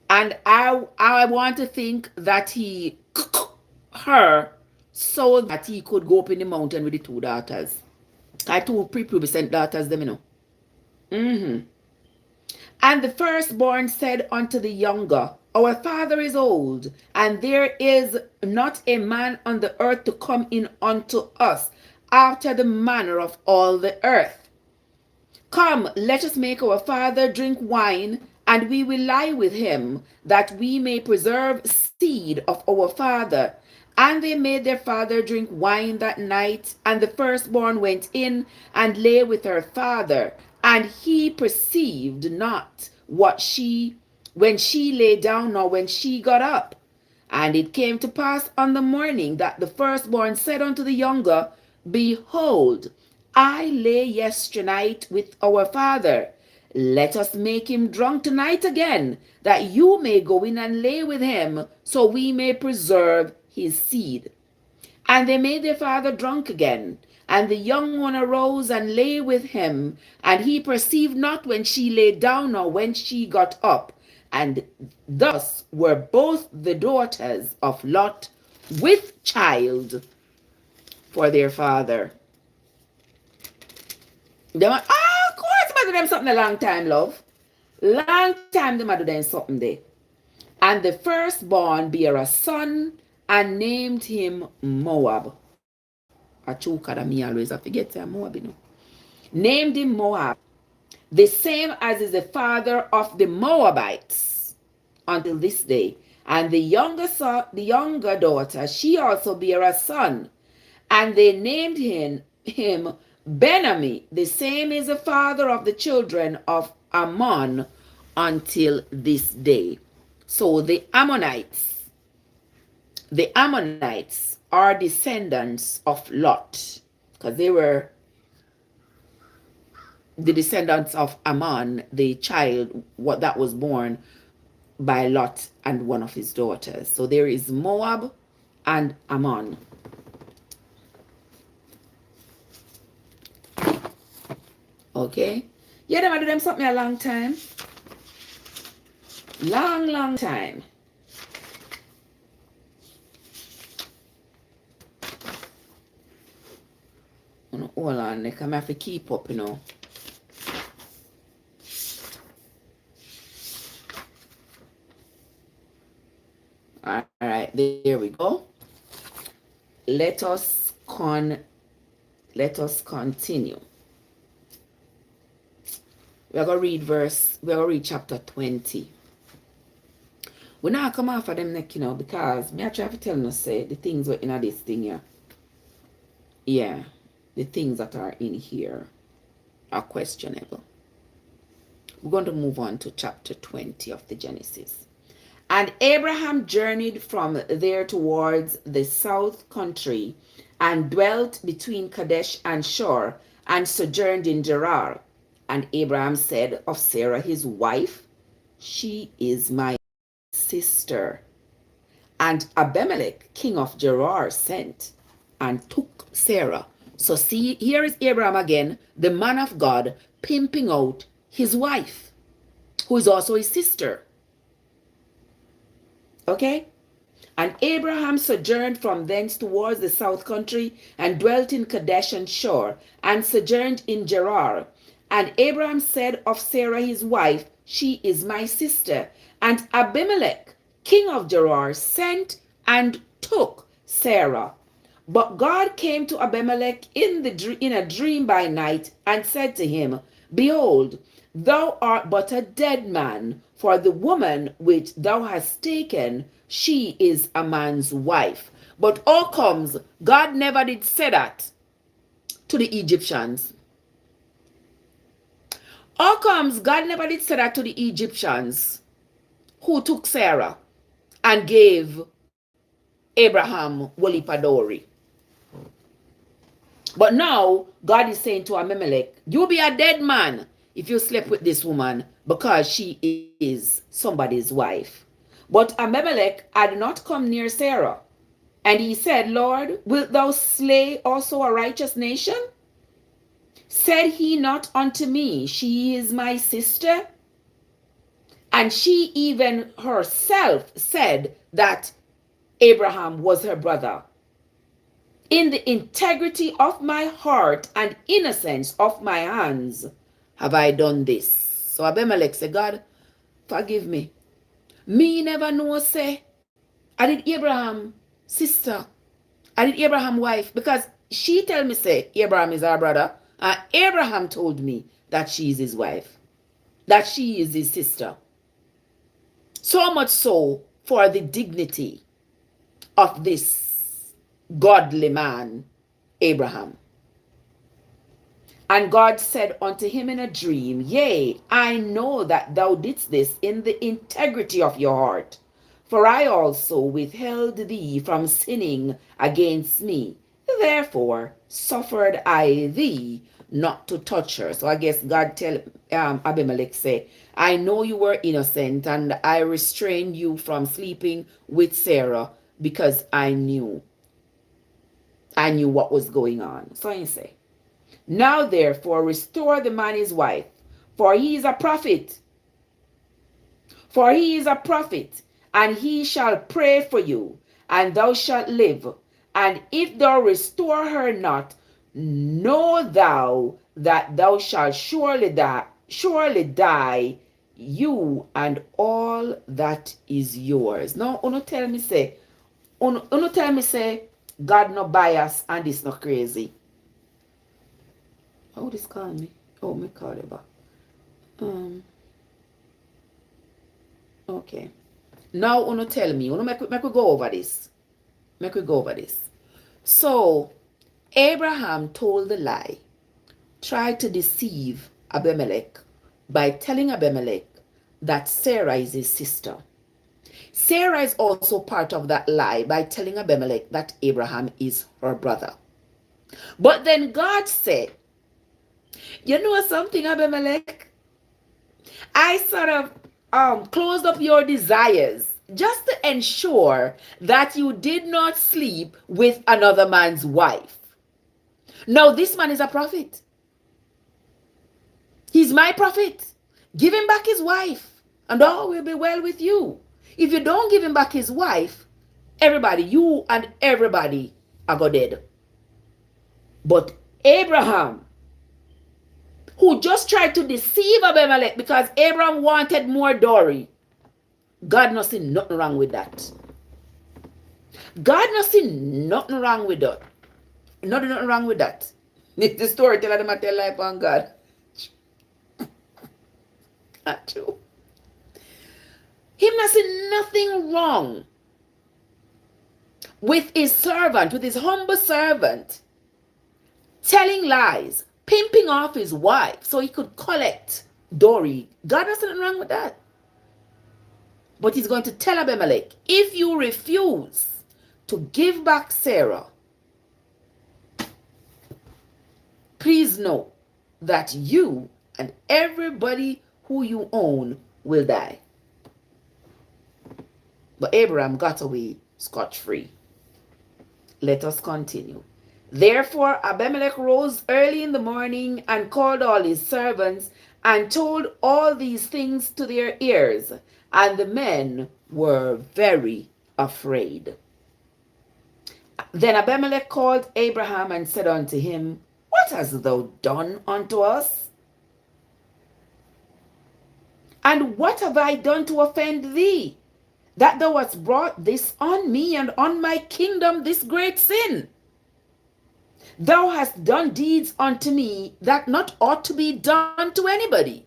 And I want to think that he her so that he could go up in the mountain with the 2 daughters. I 2 prepubescent daughters, them, you know. And the firstborn said unto the younger, Our father is old, and there is not a man on the earth to come in unto us after the manner of all the earth. Come, let us make our father drink wine, and we will lie with him, that we may preserve seed of our father. And they made their father drink wine that night, and the firstborn went in and lay with her father, and he perceived not when she lay down nor when she got up. And it came to pass on the morning that the firstborn said unto the younger, Behold, I lay yesternight with our father. Let us make him drunk tonight again, that you may go in and lay with him, so we may preserve his seed. And they made their father drunk again. And the young one arose and lay with him, and he perceived not when she lay down or when she got up. And thus were both the daughters of Lot with child for their father. They went, of course, I do them something a long time, love. Long time they do them something there. And the firstborn bare a son and named him Moab. A choker that me always have to get to Moab, you know. Named him Moab, the same as is the father of the Moabites until this day. And the younger daughter, she also bare a son, and they named him Ben-Ammi, the same is the father of the children of Ammon until this day. So the Ammonites are descendants of Lot, because they were the descendants of Ammon, the child that was born by Lot and one of his daughters. So there is Moab and Ammon. Okay? Yeah, them do them something a long time. Long time. Hold on, I have to keep up, you know. All right, there we go. Let us continue. We're gonna read chapter 20. We're not come off of them neck, you know, because me I try to tell us say the things were in this thing here. Yeah, the things that are in here are questionable. We're going to move on to chapter 20 of the Genesis. And Abraham journeyed from there towards the south country and dwelt between Kadesh and Shur and sojourned in Gerar. And Abraham said of Sarah his wife, She is my sister. And Abimelech, king of Gerar, sent and took Sarah. So see, here is Abraham again, the man of God, pimping out his wife, who is also his sister. Okay? And Abraham sojourned from thence towards the south country, and dwelt in Kadesh and Shur, and sojourned in Gerar. And Abraham said of Sarah his wife, She is my sister. And Abimelech, king of Gerar, sent and took Sarah. But God came to Abimelech in a dream by night, and said to him, Behold, Thou art but a dead man, for the woman which thou hast taken, she is a man's wife. But how comes God never did say that to the Egyptians? How comes God never did say that to the Egyptians who took Sarah and gave Abraham Wolipadori? But now God is saying to Abimelech, you'll be a dead man if you sleep with this woman, because she is somebody's wife. But Abimelech had not come near Sarah. And he said, Lord, wilt thou slay also a righteous nation? Said he not unto me, she is my sister? And she even herself said that Abraham was her brother. In the integrity of my heart and innocence of my hands have I done this. So Abimelech said, God, forgive me. Me never know, say, I did Abraham sister. I did Abraham wife, because she tell me, say, Abraham is our brother. And Abraham told me that she is his wife, that she is his sister. So much so for the dignity of this godly man, Abraham. And God said unto him in a dream, Yea, I know that thou didst this in the integrity of your heart, for I also withheld thee from sinning against me. Therefore suffered I thee not to touch her. So I guess God tell Abimelech, say, I know you were innocent, and I restrained you from sleeping with Sarah because I knew what was going on. So he say, now therefore restore the man his wife, for he is a prophet. For he is a prophet, and he shall pray for you, and thou shalt live. And if thou restore her not, know thou that thou shalt surely die, you and all that is yours. Now, uno tell me say, God no bias and this no crazy. Oh, this call me. Oh, me call it back. Okay. Now, uno tell me. Uno make we go over this. Make we go over this. So, Abraham told the lie, tried to deceive Abimelech by telling Abimelech that Sarah is his sister. Sarah is also part of that lie by telling Abimelech that Abraham is her brother. But then God said, you know something, Abimelech? I sort of closed up your desires just to ensure that you did not sleep with another man's wife. Now, this man is a prophet. He's my prophet. Give him back his wife, and all will be well with you. If you don't give him back his wife, everybody, you and everybody are go dead. But Abraham, who just tried to deceive Abimelech because Abraham wanted more dowry, God not see nothing wrong with that. God not see nothing wrong with that. Nothing wrong with that. The storyteller them tell life on God. Not true. Him not see nothing wrong with his servant, with his humble servant, telling lies, pimping off his wife so he could collect dowry. God has nothing wrong with that. But he's going to tell Abimelech, if you refuse to give back Sarah, please know that you and everybody who you own will die. But Abraham got away scot-free. Let us continue. Therefore Abimelech rose early in the morning and called all his servants and told all these things to their ears, and the men were very afraid. Then Abimelech called Abraham and said unto him, What hast thou done unto us? And what have I done to offend thee, that thou hast brought this on me and on my kingdom, this great sin? Thou hast done deeds unto me that not ought to be done to anybody.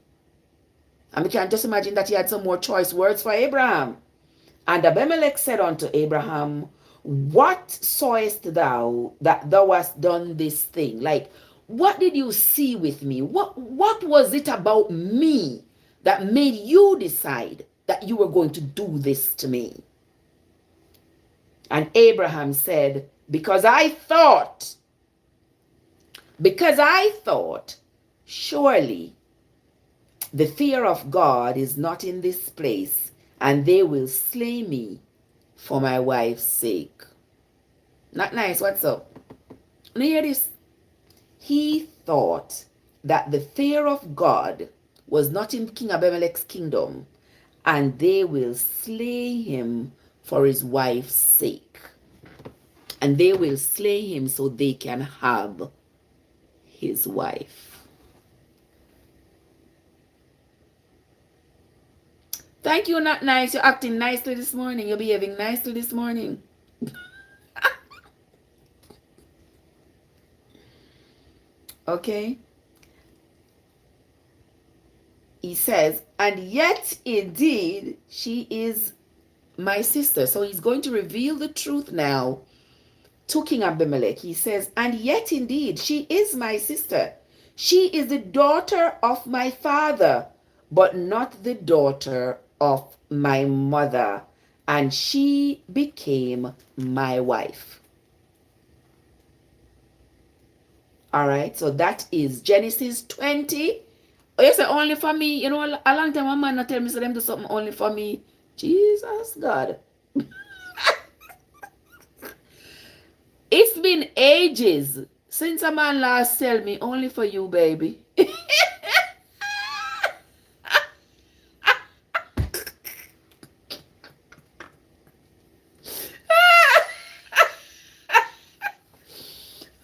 And we can just imagine that he had some more choice words for Abraham. And Abimelech said unto Abraham, what sawest thou that thou hast done this thing? Like, what did you see with me? What was it about me that made you decide that you were going to do this to me? And Abraham said, because I thought, surely the fear of God is not in this place, and they will slay me for my wife's sake. Not nice, what's up? Now hear this. He thought that the fear of God was not in King Abimelech's kingdom, and they will slay him for his wife's sake. And they will slay him so they can have his wife. Thank you, not nice. You're acting nicely this morning. You're behaving nicely this morning. Okay. He says, and yet indeed she is my sister. So he's going to reveal the truth now to King Abimelech. He says, and yet indeed she is my sister. She is the daughter of my father, but not the daughter of my mother. And she became my wife. All right, so that is Genesis 20. Oh, you say only for me. You know, a long time a man not tell me so them do something only for me. Jesus God. It's been ages since a man last tell me only for you, baby.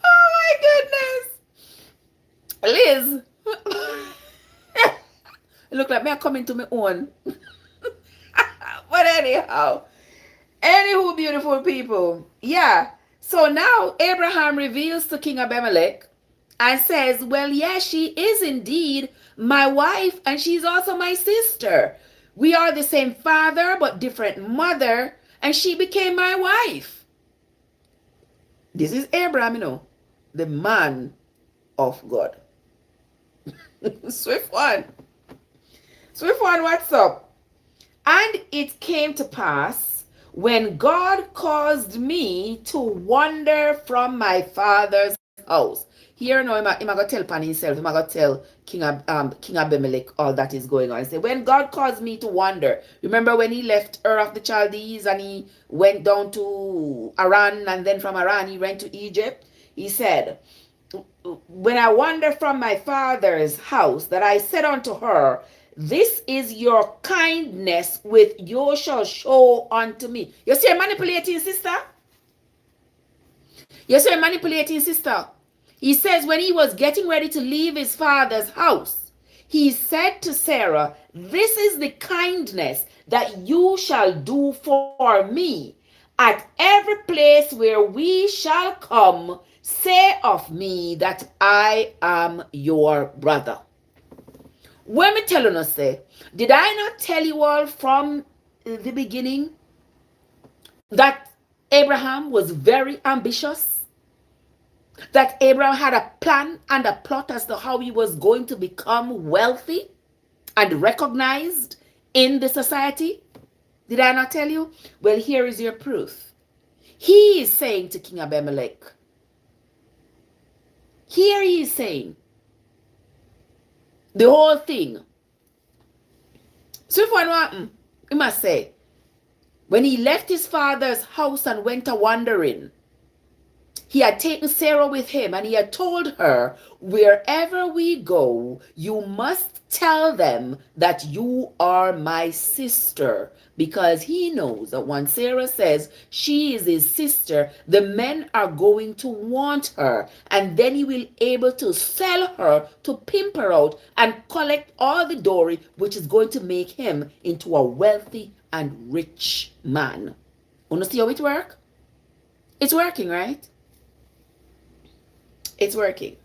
Oh my goodness. Liz. It look like me coming to my own. But anyhow. Anywho, beautiful people. Yeah. So now Abraham reveals to King Abimelech and says, well, yes, she is indeed my wife, and she's also my sister. We are the same father, but different mother, and she became my wife. This is Abraham, you know, the man of God. Swift one. Swift one, what's up? And it came to pass when God caused me to wander from my father's house. Here now, I'm going to tell Pan himself, I'm going to tell King Abimelech all that is going on. He said, when God caused me to wander, remember when he left Ur of the Chaldees and he went down to Aran, and then from Aran he went to Egypt? He said, when I wander from my father's house, that I said unto her, this is your kindness which you shall show unto me. You see, manipulating sister? You see, manipulating sister? He says when he was getting ready to leave his father's house, he said to Sarah, this is the kindness that you shall do for me. At every place where we shall come, say of me that I am your brother. When me telling us, say, did I not tell you all from the beginning that Abraham was very ambitious? That Abraham had a plan and a plot as to how he was going to become wealthy and recognized in the society? Did I not tell you? Well, here is your proof. He is saying to King Abimelech, here he is saying, the whole thing. So if what happened, he must say, when he left his father's house and went a wandering, he had taken Sarah with him, and he had told her, wherever we go, you must tell them that you are my sister. Because he knows that when Sarah says she is his sister, the men are going to want her. And then he will be able to sell her, to pimp her out, and collect all the dowry, which is going to make him into a wealthy and rich man. Want to see how it works? It's working, right? It's working.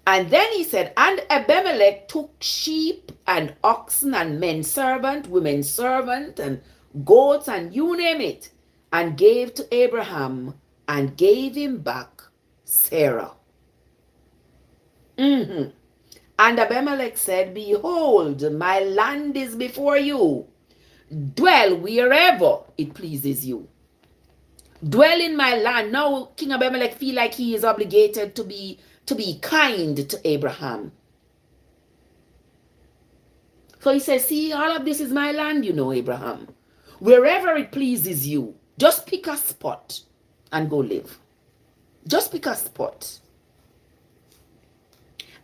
And then he said, and Abimelech took sheep and oxen and men servant, women servant, and goats, and you name it, and gave to Abraham and gave him back Sarah. And Abimelech said, behold, my land is before you. Dwell wherever it pleases you. Dwell in my land. Now King Abimelech feel like he is obligated to be kind to Abraham. So he says, see, all of this is my land, you know, Abraham. Wherever it pleases you, just pick a spot and go live. Just pick a spot.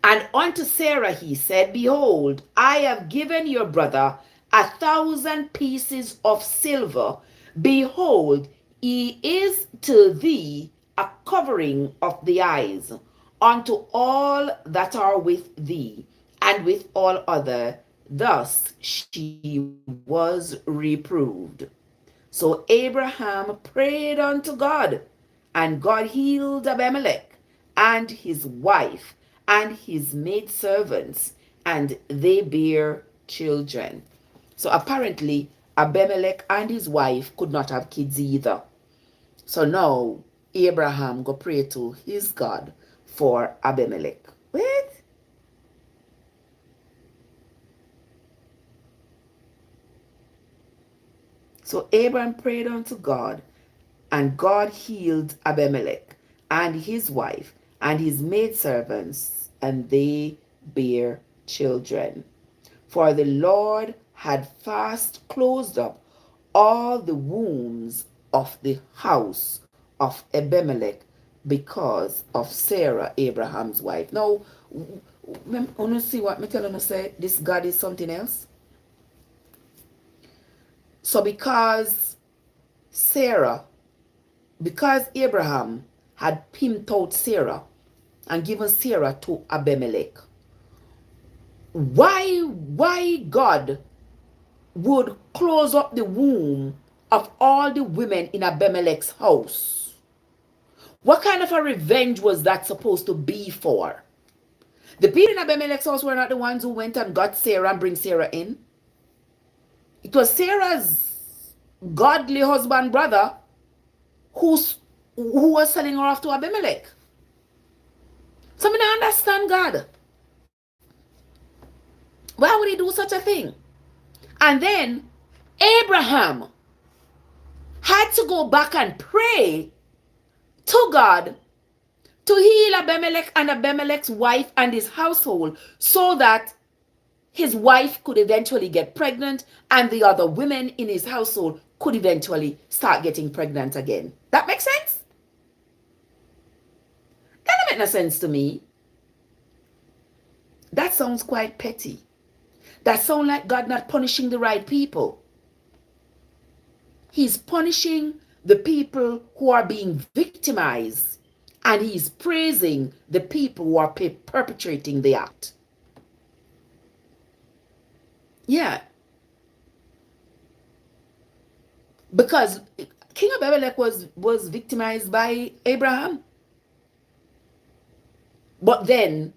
And unto Sarah he said, behold, I have given your brother 1,000 pieces of silver. Behold, he is to thee a covering of the eyes unto all that are with thee, and with all other. Thus she was reproved. So Abraham prayed unto God, and God healed Abimelech and his wife and his maidservants, and they bare children. So apparently Abimelech and his wife could not have kids either. So now Abraham go pray to his God for Abimelech. Wait. So Abraham prayed unto God, and God healed Abimelech and his wife and his maidservants, and they bare children. For the Lord had fast closed up all the wombs of the house of Abimelech because of Sarah, Abraham's wife. Now, want to see what me tell you say? This God is something else. So because Abraham had pimped out Sarah and given Sarah to Abimelech, why God would close up the womb of all the women in Abimelech's house? What kind of a revenge was that supposed to be for? The people in Abimelech's house were not the ones who went and got Sarah and bring Sarah in. It was Sarah's godly husband brother who was selling her off to Abimelech. So I don't understand God. Why would he do such a thing? And then Abraham had to go back and pray to God to heal Abimelech and Abimelech's wife and his household, so that his wife could eventually get pregnant and the other women in his household could eventually start getting pregnant again. That makes sense? That don't make no sense to me. That sounds quite petty. That sounds like God not punishing the right people. He's punishing the people who are being victimized, and he's praising the people who are perpetrating the act. Yeah. Because King Abimelech was victimized by Abraham. But then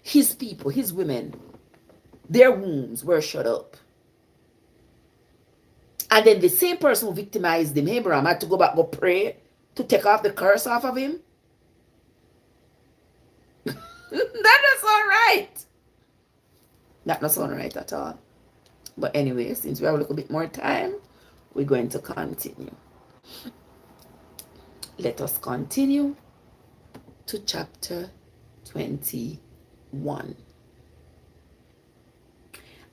his people, his women, their wombs were shut up. And then the same person who victimized him, Abraham, had to go back, go pray to take off the curse off of him. That doesn't sound right. That doesn't sound right at all. But anyway, since we have a little bit more time, we're going to continue. Let us continue to chapter 21.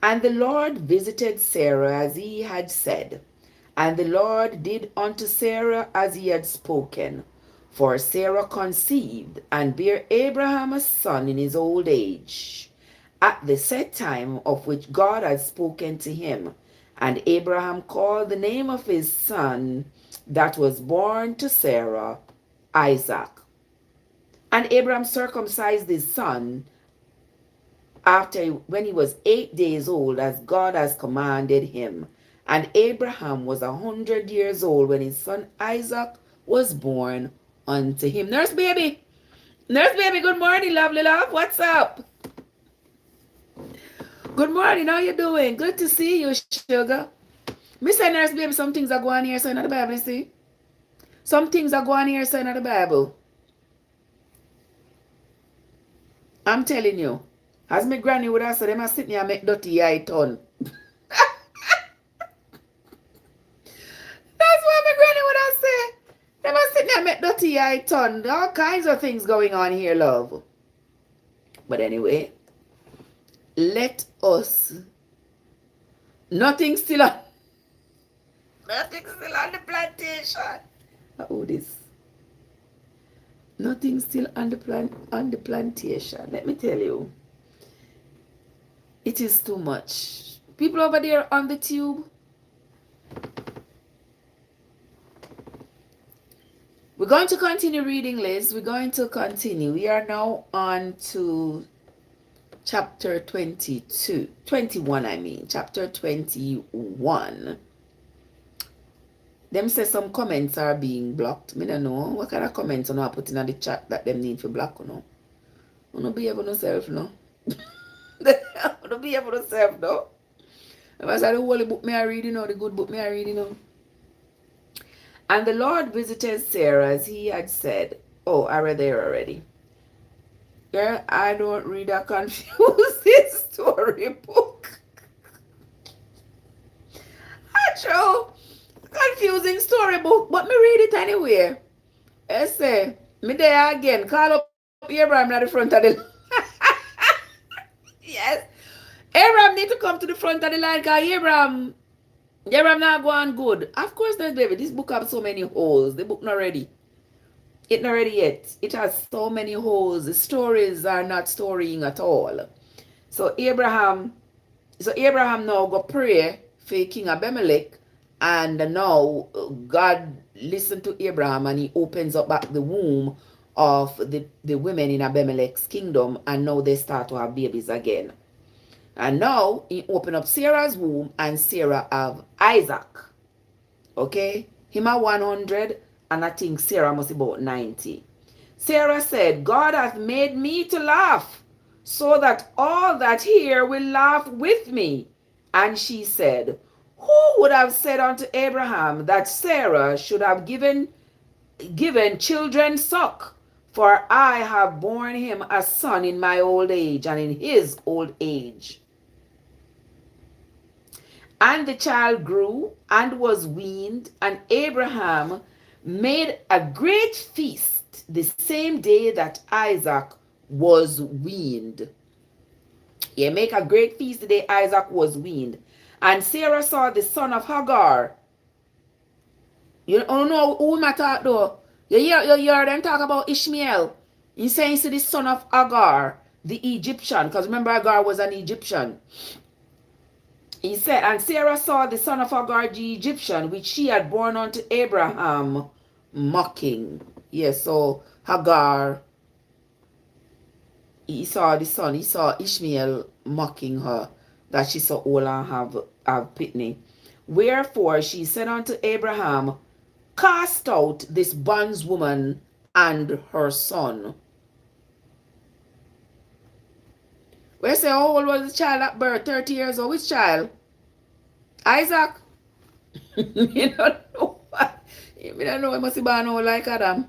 And the Lord visited Sarah as he had said, and the Lord did unto Sarah as he had spoken. For Sarah conceived and bare Abraham a son in his old age, at the set time of which God had spoken to him. And Abraham called the name of his son that was born to Sarah, Isaac. And Abraham circumcised his son when he was 8 days old, as God has commanded him. And Abraham was 100 years old when his son Isaac was born unto him. Nurse baby, Nurse baby, good morning, lovely love. What's up? Good morning. How you doing? Good to see you, sugar. Miss Nurse baby, some things are going here, so in the Bible, you see? Some things are going here, so in the Bible. I'm telling you. As my granny would have said, they must sit there and make dirty eye turn. That's what my granny would have said. They must sit there and make dirty eye turn. All kinds of things going on here, love. But anyway, let us. Nothing still on the plantation. Oh, this. Nothing still on the plantation. Let me tell you. It is too much. People over there on the tube. We're going to continue reading, Liz. We're going to continue. We are now on to chapter 22. 21, I mean. Chapter 21. Them say some comments are being blocked. Me don't know. What kind of comments are not putting in the chat that them need for block, you know? You don't behave on yourself, no? You don't behave on yourself, no? I said the holy book me I read, you know, the good book me I read, you know. And the Lord visited Sarah as he had said. Oh, I read there already. Girl, I don't read a confusing story book. I show confusing story book, but me read it anyway. I say, me there again, call up Abraham at the front of the yes. Abraham need to come to the front of the line because Abraham not going good. Of course not, baby. This book has so many holes. The book not ready. It not ready yet. It has so many holes. The stories are not storying at all. So Abraham now go pray for King Abimelech, and now God listened to Abraham and he opens up back the womb of the women in Abimelech's kingdom, and now they start to have babies again. And now he opened up Sarah's womb, and Sarah have Isaac. Okay? Him at 100, and I think Sarah must be about 90. Sarah said, God hath made me to laugh, so that all that hear will laugh with me. And she said, who would have said unto Abraham that Sarah should have given children suck? For I have borne him a son in my old age, and in his old age. And the child grew and was weaned, and Abraham made a great feast the same day that Isaac was weaned. He make a great feast the day Isaac was weaned. And Sarah saw the son of Hagar. You don't know who am I talk though? You hear them talk about Ishmael. He saying to the son of Hagar, the Egyptian, because remember Hagar was an Egyptian. He said, and Sarah saw the son of Hagar the Egyptian, which she had born unto Abraham, mocking. Yes, so Hagar, he saw the son, he saw Ishmael mocking her, that she saw old and have pitney. Wherefore she said unto Abraham, cast out this bondswoman and her son. We say, how old was the child at birth? 30 years old. Which child? Isaac? You don't know what? You don't know. He must be born old like Adam.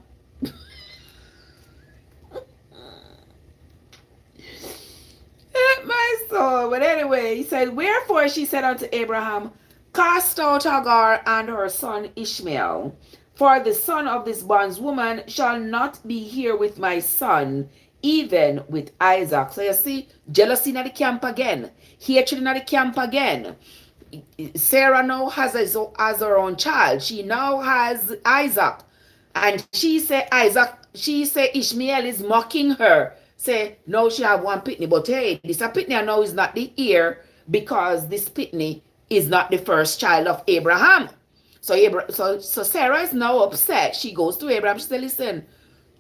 My soul. But anyway, he said, wherefore she said unto Abraham, cast out Hagar and her son Ishmael, for the son of this bondswoman shall not be here with my son, even with Isaac. So you see, jealousy in the camp again. Hatred in the camp again. Sarah now has her own child. She now has Isaac. And she say Ishmael is mocking her. Say, no, she have one pitney. But hey, this a pitney I know is not the heir, because this pitney is not the first child of Abraham. So Sarah is now upset. She goes to Abraham. She says, listen,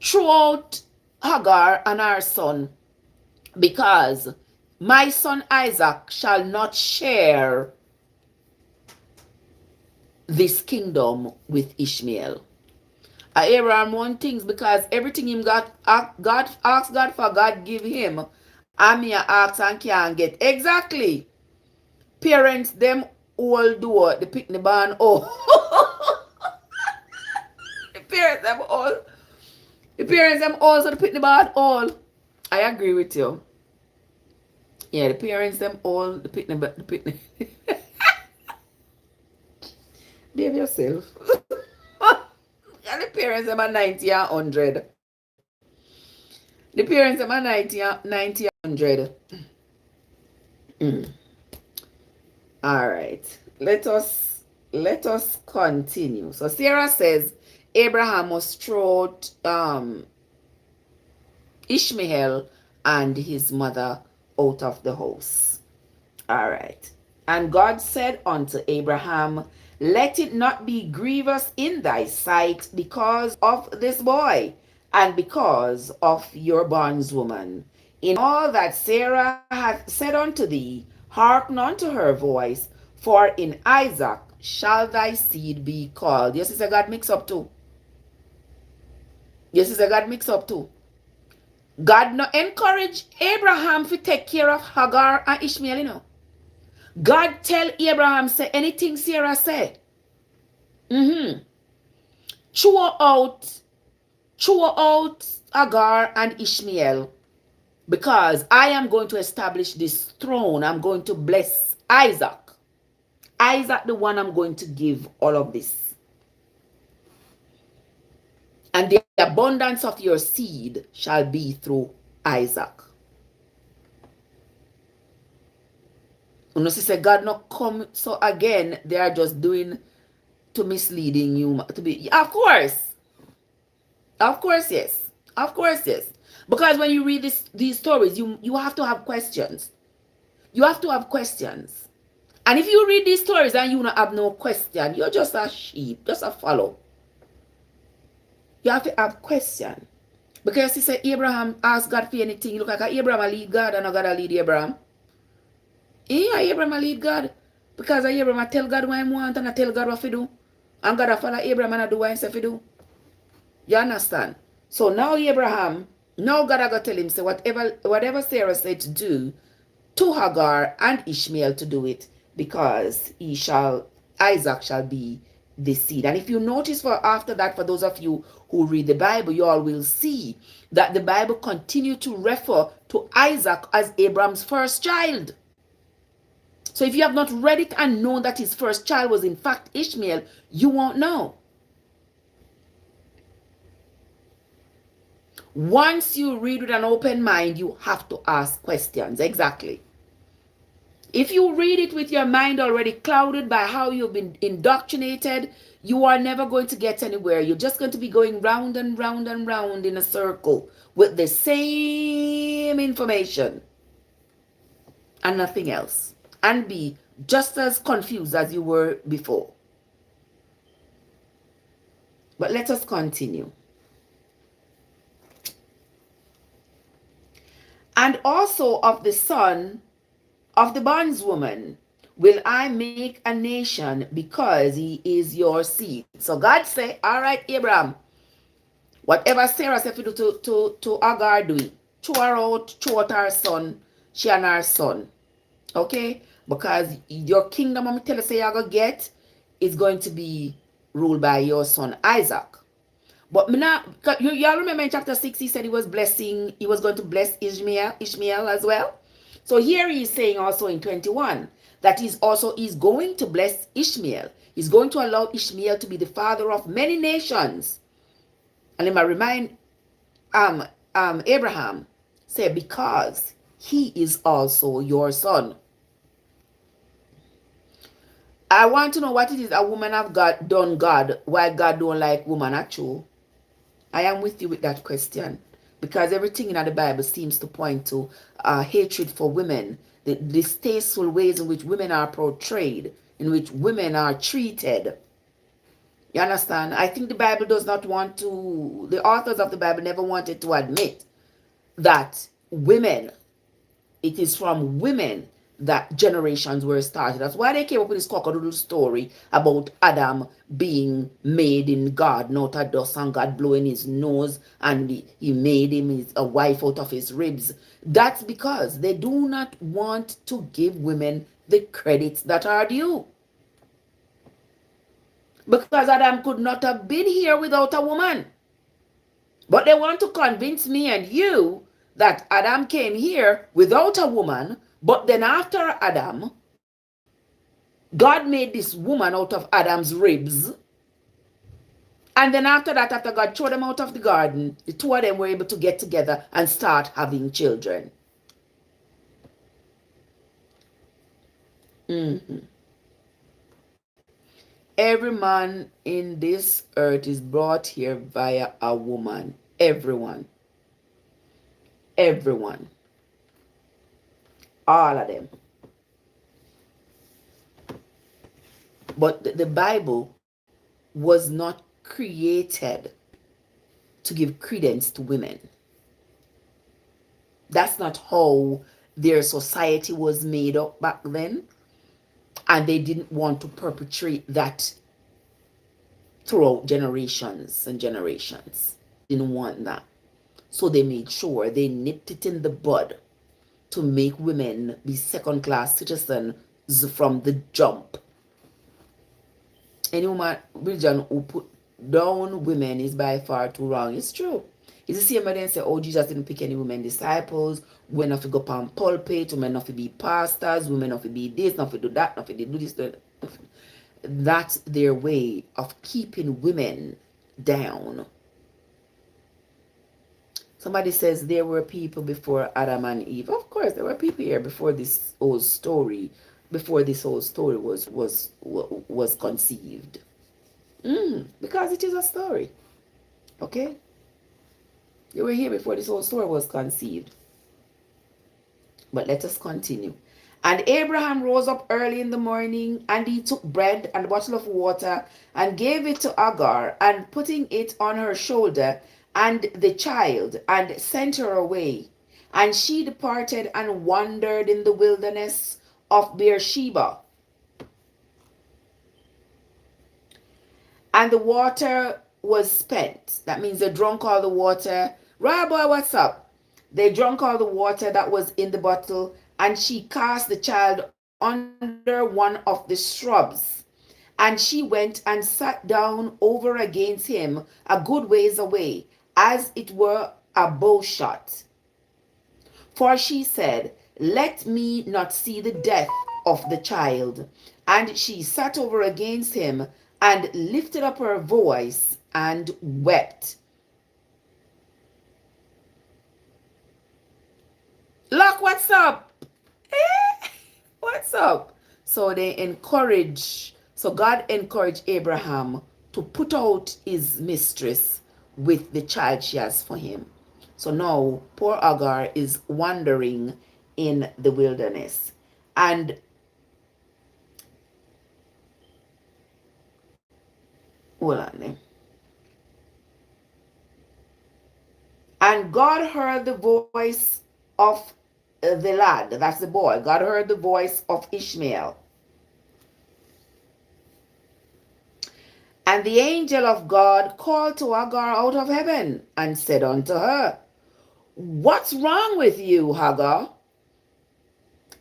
throw out Hagar and her son, because my son Isaac shall not share this kingdom with Ishmael. Abraham want things because everything him got God asked God for, God give him. And me ask and can't get. Exactly. Parents them all do the picnic barn. Oh. the parents them all the parents them also the picnic barn all. I agree with you. Yeah, the parents them all the picnic. Behave yourself. And the parents them are 90 and 100. The parents them are 90 and 100. Mm. All right. Let us continue. So Sarah says Abraham must throw Ishmael and his mother out of the house. All right. And God said unto Abraham, let it not be grievous in thy sight because of this boy, and because of your bondswoman. In all that Sarah hath said unto thee, hearken unto her voice, for in Isaac shall thy seed be called. Yes, it's a God mix up too. Yes, it's a God mix up too. God no encourage Abraham to take care of Hagar and Ishmael, you know. God tell Abraham, say anything Sarah say. Throw out Hagar and Ishmael, because I am going to establish this throne. I'm going to bless Isaac. Isaac, the one I'm going to give all of this. And the abundance of your seed shall be through Isaac. You know, sister, God not come. So again, they are just doing to misleading you to be. Of course, yes. Of course, yes. Because when you read these stories, you have to have questions. You have to have questions. And if you read these stories and you don't have no question, you're just a sheep, just a follow. You have to have question. Because he said Abraham asked God for anything. You look like Abraham a lead God and not God a lead Abraham. Yeah, Abraham a lead God. Because Abraham a tell God what he want and I tell God what to do. And God a follow Abraham and I do what he say to do. You understand? So now Abraham, now God a go tell him, say whatever Sarah said to do, to Hagar and Ishmael to do it, because Isaac shall be the seed. And if you notice for after that, for those of you who read the Bible, you all will see that the Bible continue to refer to Isaac as Abraham's first child. So if you have not read it and known that his first child was in fact Ishmael, you won't know. Once you read with an open mind, you have to ask questions. Exactly. If you read it with your mind already clouded by how you've been indoctrinated, you are never going to get anywhere. You're just going to be going round and round and round in a circle with the same information and nothing else, and be just as confused as you were before. But let us continue. And also of the son of the bondswoman will I make a nation, because he is your seed. So God say, all right, Abraham, whatever Sarah said to do to Hagar, do it. Throw her out, throw out her son, she and her son. Okay? Because your kingdom, I'm telling you, say you're going to get, is going to be ruled by your son Isaac. But y'all remember in chapter 6, he said he was going to bless Ishmael as well. So here he is saying also in 21 that he's going to bless Ishmael. He's going to allow Ishmael to be the father of many nations. And let me remind Abraham, say, because he is also your son. I want to know what it is a woman have done God, why God don't like woman actually. I am with you with that question, because everything in the Bible seems to point to hatred for women, the distasteful ways in which women are portrayed, in which women are treated. You understand? I think the Bible does not want to, the authors of the Bible never wanted to admit that women, it is from women that generations were started. That's why they came up with this cock-a-doodle story about Adam being made in God, not a dust, and God blowing his nose, and he made him a wife out of his ribs. That's because they do not want to give women the credits that are due. Because Adam could not have been here without a woman. But they want to convince me and you that Adam came here without a woman, but then after Adam, God made this woman out of Adam's ribs. And then after that, after God threw them out of the garden, the two of them were able to get together and start having children. Mm-hmm. Every man in this earth is brought here via a woman. Everyone. Everyone. All of them. But the Bible was not created to give credence to women. That's not how their society was made up back then. And they didn't want to perpetrate that throughout generations and generations. Didn't want that. So they made sure they nipped it in the bud to make women be second-class citizens from the jump. Any woman religion who put down women is by far too wrong. It's true. It's the same way they say, oh, Jesus didn't pick any women disciples, women have to go up on pulpit, women have to be pastors, women have to be this, not to do that, not to do this. That's their way of keeping women down. Somebody says there were people before Adam and Eve. Of course, there were people here before this whole story, was conceived. Because it is a story. Okay? They were here before this whole story was conceived. But let us continue. And Abraham rose up early in the morning, and he took bread and a bottle of water, and gave it to Hagar, and putting it on her shoulder, and the child, and sent her away. And she departed and wandered in the wilderness of Beersheba. And the water was spent. That means they drank all the water. Right, boy, what's up? They drank all the water that was in the bottle, and she cast the child under one of the shrubs. And she went and sat down over against him a good ways away, as it were a bow shot. For she said, let me not see the death of the child. And she sat over against him, and lifted up her voice, and wept. Look, what's up? What's up? So God encouraged Abraham to put out his mistress with the child she has for him. So now poor Hagar is wandering in the wilderness. And hold on there. And God heard the voice of the lad, that's the boy. God heard the voice of Ishmael. And the angel of God called to Hagar out of heaven, and said unto her, what's wrong with you, Hagar?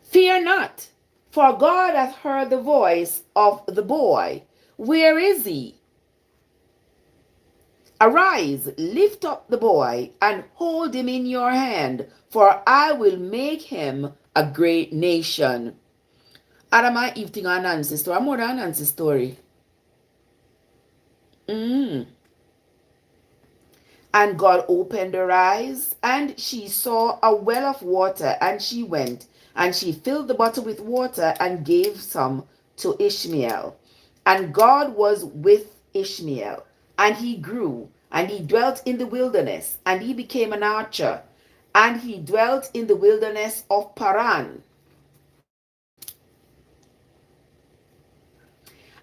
Fear not, for God hath heard the voice of the boy. Where is he? Arise, lift up the boy, and hold him in your hand, for I will make him a great nation. Adam and Eve think an Nancy story. More than a Nancy story. And God opened her eyes, and she saw a well of water, and she went, and she filled the bottle with water, and gave some to Ishmael. And God was with Ishmael, and he grew, and he dwelt in the wilderness, and he became an archer, and he dwelt in the wilderness of Paran.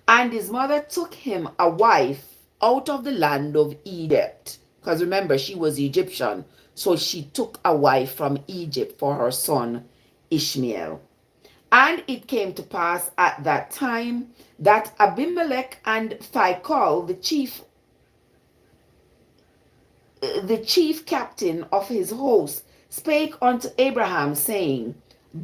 And his mother took him a wife out of the land of Egypt. Because remember, she was Egyptian. So she took a wife from Egypt for her son Ishmael. And it came to pass at that time that Abimelech and Phicol, the chief captain of his host, spake unto Abraham, saying,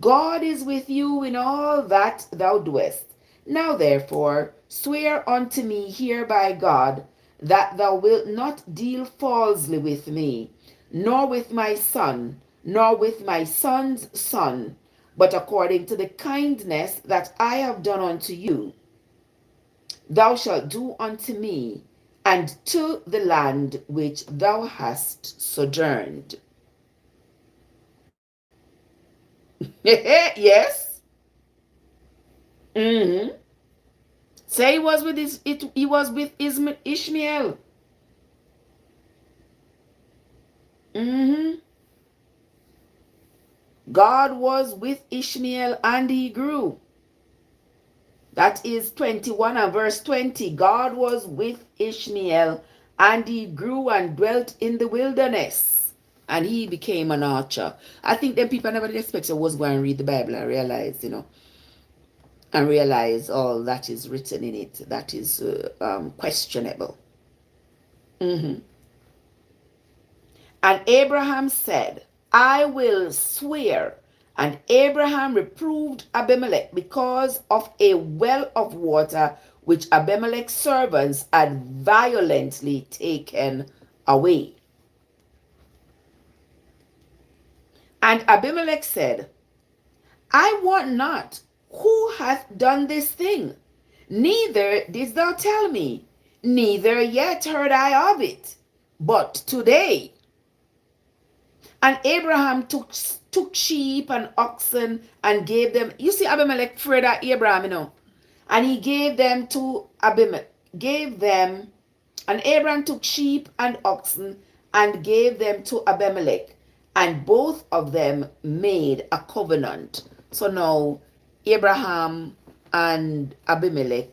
God is with you in all that thou doest. Now therefore swear unto me here by God, that thou wilt not deal falsely with me, nor with my son, nor with my son's son, but according to the kindness that I have done unto you, thou shalt do unto me, and to the land which thou hast sojourned. Yes. Mm-hmm. Say he was with he was with Ishmael. Mm-hmm. God was with Ishmael and he grew. That is 21 and verse 20. God was with Ishmael and he grew and dwelt in the wilderness. And he became an archer. I think them people never did expect I was going to read the Bible and realize, and realize all that is written in it that is questionable. Mm-hmm. And Abraham said, I will swear. And Abraham reproved Abimelech because of a well of water which Abimelech's servants had violently taken away. And Abimelech said, I want not who hath done this thing, neither didst thou tell me, neither yet heard I of it, but today. And Abraham took sheep and oxen and gave them. You see, Abimelech afraid of Abraham, And he gave them to Abimelech. And Abraham took sheep and oxen and gave them to Abimelech. And both of them made a covenant. So now Abraham and Abimelech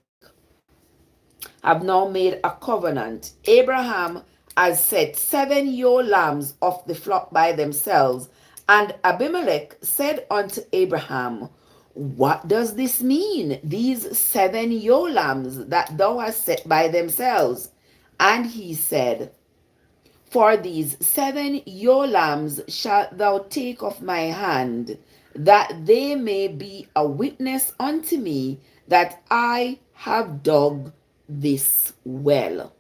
have now made a covenant. Abraham has set 7 ewe lambs of the flock by themselves. And Abimelech said unto Abraham, what does this mean, these 7 ewe lambs that thou hast set by themselves? And he said, for these 7 ewe lambs shalt thou take of my hand, that they may be a witness unto me that I have dug this well.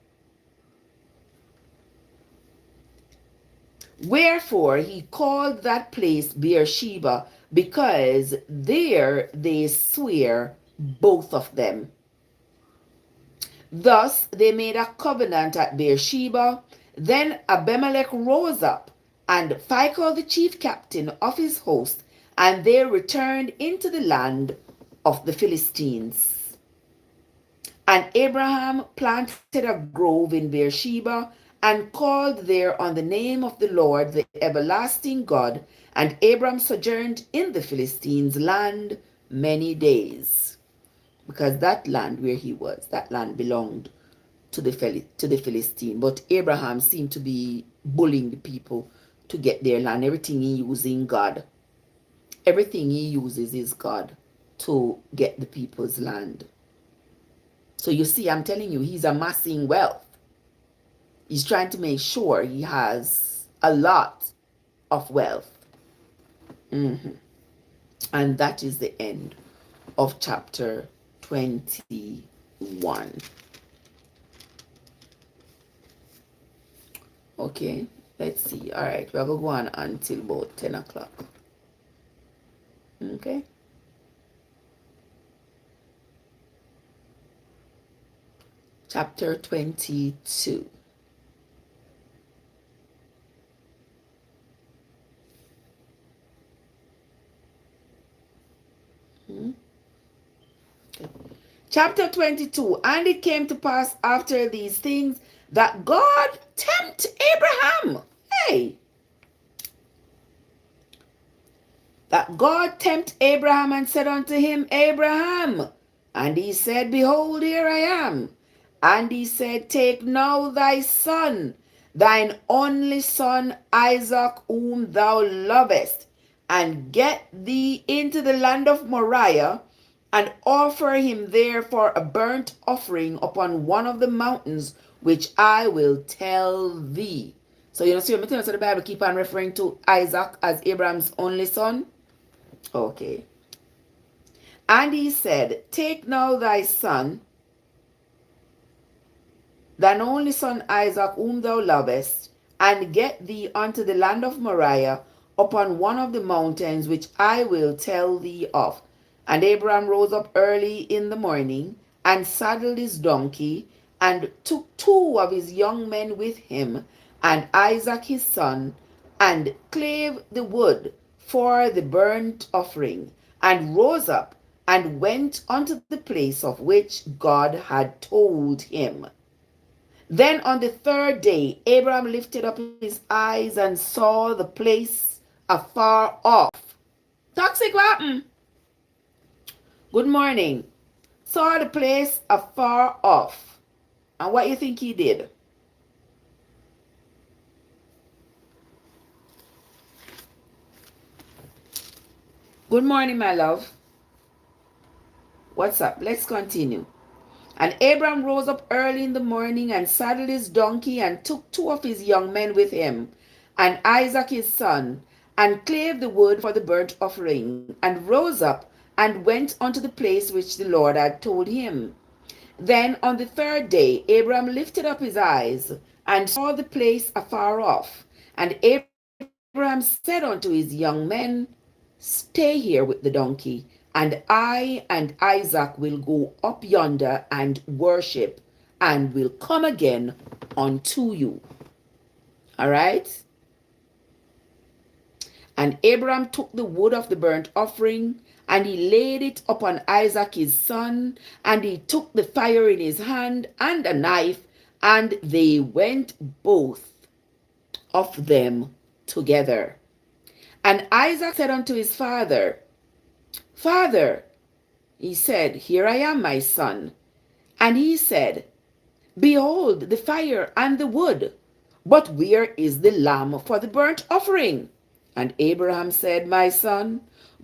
Wherefore he called that place Beersheba, because there they swear both of them. Thus they made a covenant at Beersheba. Then Abimelech rose up, and Phicol the chief captain of his host, and they returned into the land of the Philistines. And Abraham planted a grove in Beersheba, and called there on the name of the Lord, the everlasting God. And Abram sojourned in the Philistines' land many days. Because that land where he was, that land belonged to the Philistine. But Abraham seemed to be bullying the people to get their land. Everything he using God. Everything he uses is God to get the people's land. So you see, I'm telling you, he's amassing wealth. He's trying to make sure he has a lot of wealth. And that is the end of chapter 21. Okay, let's see. All right, we're going to go on until about 10 o'clock. Okay. Chapter 22. Okay. Chapter 22. And it came to pass after these things that God tempted Abraham. Hey. That God tempted Abraham and said unto him, Abraham. And he said, behold, here I am. And he said, take now thy son, thine only son Isaac, whom thou lovest, and get thee into the land of Moriah, and offer him there for a burnt offering upon one of the mountains which I will tell thee. So you know, see, so the Bible keep on referring to Isaac as Abraham's only son. Okay. And he said, take now thy son, thine only son Isaac, whom thou lovest, and get thee unto the land of Moriah, upon one of the mountains which I will tell thee of. And Abraham rose up early in the morning, and saddled his donkey, and took 2 of his young men with him, and Isaac his son, and clave the wood for the burnt offering, and rose up, and went unto the place of which God had told him. Then on the 3rd day, Abraham lifted up his eyes and saw the place afar off. Toxic, what happened? Good morning. Saw the place afar off. And what you think he did? Good morning, my love. What's up? Let's continue. And Abraham rose up early in the morning, and saddled his donkey, and took 2 of his young men with him, and Isaac his son, and clave the wood for the burnt offering, and rose up, and went unto the place which the Lord had told him. Then on the 3rd day Abraham lifted up his eyes, and saw the place afar off. And Abraham said unto his young men, stay here with the donkey, and I and Isaac will go up yonder and worship, and will come again unto you. All right? And Abraham took the wood of the burnt offering, and he laid it upon Isaac his son, and he took the fire in his hand and a knife, and they went both of them together. And Isaac said unto his father, Father, he said, here I am, my son. And he said, behold the fire and the wood, but where is the lamb for the burnt offering? And Abraham said, my son,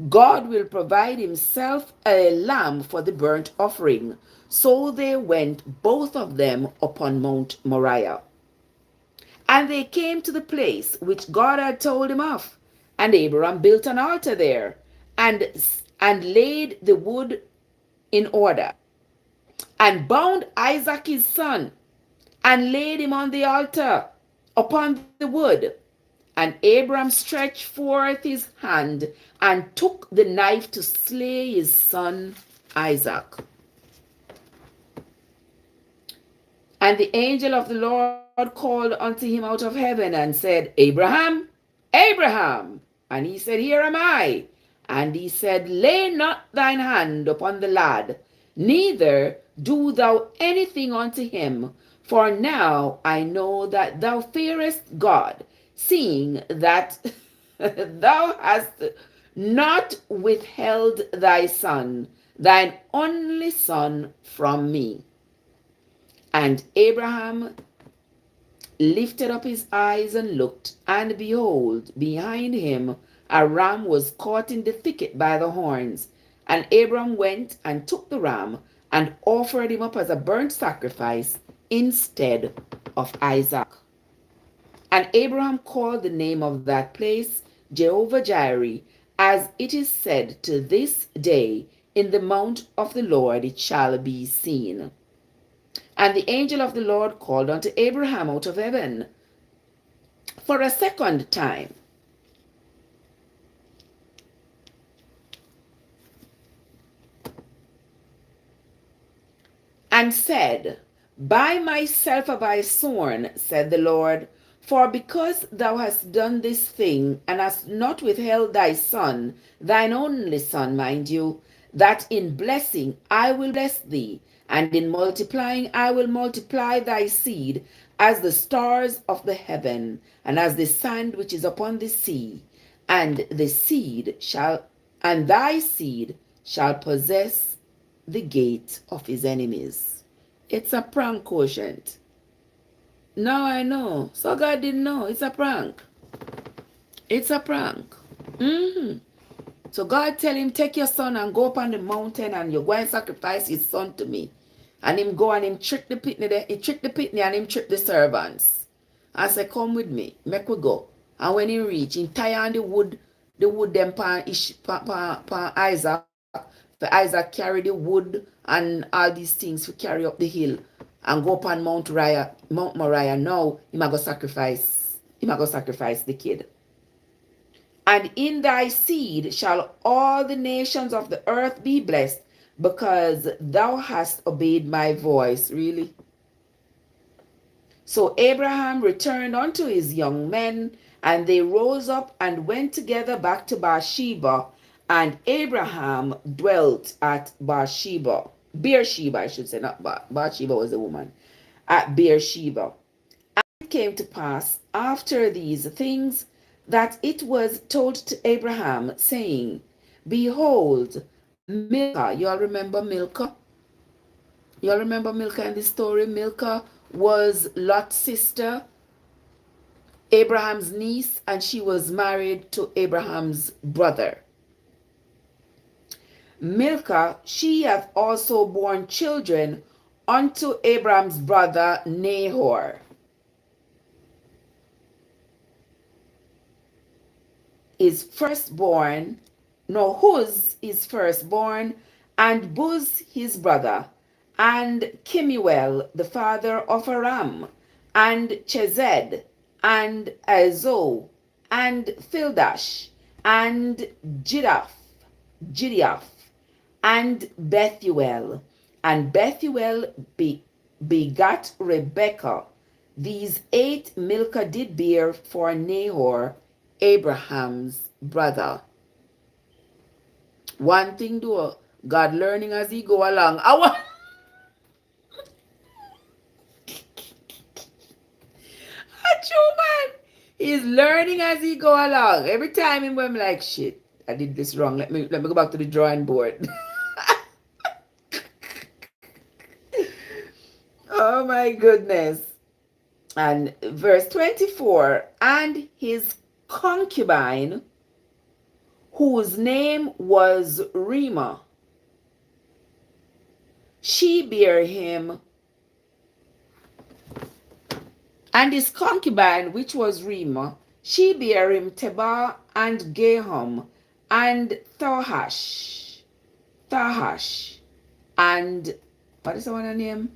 God will provide himself a lamb for the burnt offering. So they went both of them upon Mount Moriah. And they came to the place which God had told him of. And Abraham built an altar there, and laid the wood in order, and bound Isaac his son, and laid him on the altar upon the wood. And Abraham stretched forth his hand, and took the knife to slay his son Isaac. And the angel of the Lord called unto him out of heaven, and said, Abraham, Abraham. And he said, here am I. And he said, lay not thine hand upon the lad, neither do thou anything unto him. For now I know that thou fearest God, seeing that thou hast not withheld thy son, thine only son, from me. And Abraham lifted up his eyes and looked, and behold, behind him a ram was caught in the thicket by the horns. And Abraham went and took the ram, and offered him up as a burnt sacrifice instead of Isaac. And Abraham called the name of that place Jehovah Jireh, as it is said to this day, in the mount of the Lord it shall be seen. And the angel of the Lord called unto Abraham out of heaven for a second time, and said, by myself have I sworn, said the Lord, for because thou hast done this thing, and hast not withheld thy son, thine only son, mind you, that in blessing I will bless thee, and in multiplying I will multiply thy seed as the stars of the heaven, and as the sand which is upon the sea, and thy seed shall possess the gate of his enemies. It's a prank, quotient. Now I know. So God didn't know. It's a prank. It's a prank. Mm-hmm. So God tell him, take your son and go up on the mountain and you go and sacrifice his son to me. And him go and him trick the pitney there. He trick the pitney and him trick the servants. I say, come with me, make we go. And when he reach, he tie on the wood them pan Isaac. For Isaac carry the wood and all these things to carry up the hill and go up on Mount Moriah. Now he might go sacrifice. He might go sacrifice the kid. And in thy seed shall all the nations of the earth be blessed, because thou hast obeyed my voice. Really? So Abraham returned unto his young men, and they rose up and went together back to Beersheba, and Abraham dwelt at Beersheba, I should say, not Bathsheba was a woman, at Beersheba. And it came to pass after these things that it was told to Abraham, saying, behold, Milcah, y'all remember Milcah? Y'all remember Milcah in the story? Milcah was Lot's sister, Abraham's niece, and she was married to Abraham's brother. Milcah, she hath also borne children unto Abraham's brother Nahor. Is firstborn, no, Huz is firstborn, and Buz his brother, and Kemuel the father of Aram, and Chesed, and Azo, and Fildash, and Gideoth, and Bethuel. And Bethuel begat Rebekah. These 8 Milcah did bear for Nahor, Abraham's brother. One thing though, God learning as he go along. True man. He's learning as he go along. Every time I'm like, shit, I did this wrong. Let me go back to the drawing board. Oh my goodness. And verse 24, and his concubine, whose name was Reemah, she bare him, and his concubine, which was Reemah, she bare him Tebah and Gaham and Thahash, and what is the one name?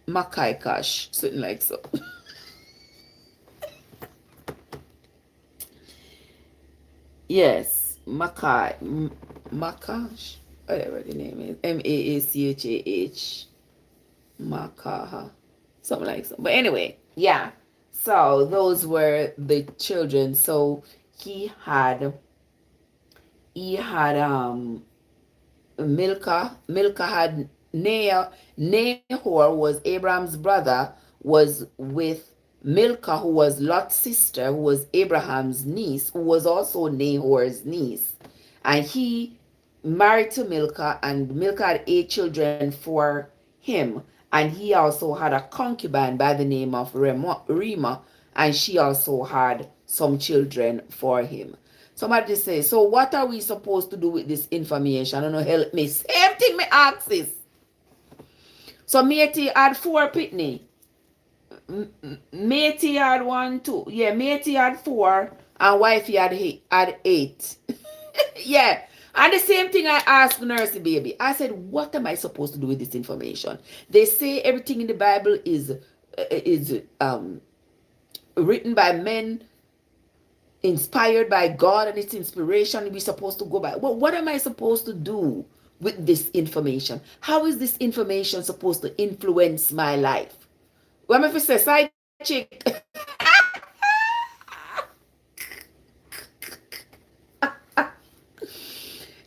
Makaikash, something like so. Yes, Makash, whatever the name is, Maachah, Makaha, something like so. But anyway, yeah. So those were the children. So he had Milcah had Nahor was Abraham's brother, was with Milcah, who was Lot's sister, who was Abraham's niece, who was also Nahor's niece. And he married to Milcah, and Milcah had 8 children for him. And he also had a concubine by the name of Reemah, and she also had some children for him. Somebody say, so what are we supposed to do with this information? I don't know, help me. Same thing me ask this. So Matey had 4 pitney. Matey had 1, 2. Yeah, Matey had 4 and wifey had 8. Yeah. And the same thing I asked Nursey Baby. I said, what am I supposed to do with this information? They say everything in the Bible is written by men, inspired by God, and it's inspiration we're supposed to go by. Well, what am I supposed to do with this information? How is this information supposed to influence my life? Well, if it's a side chick.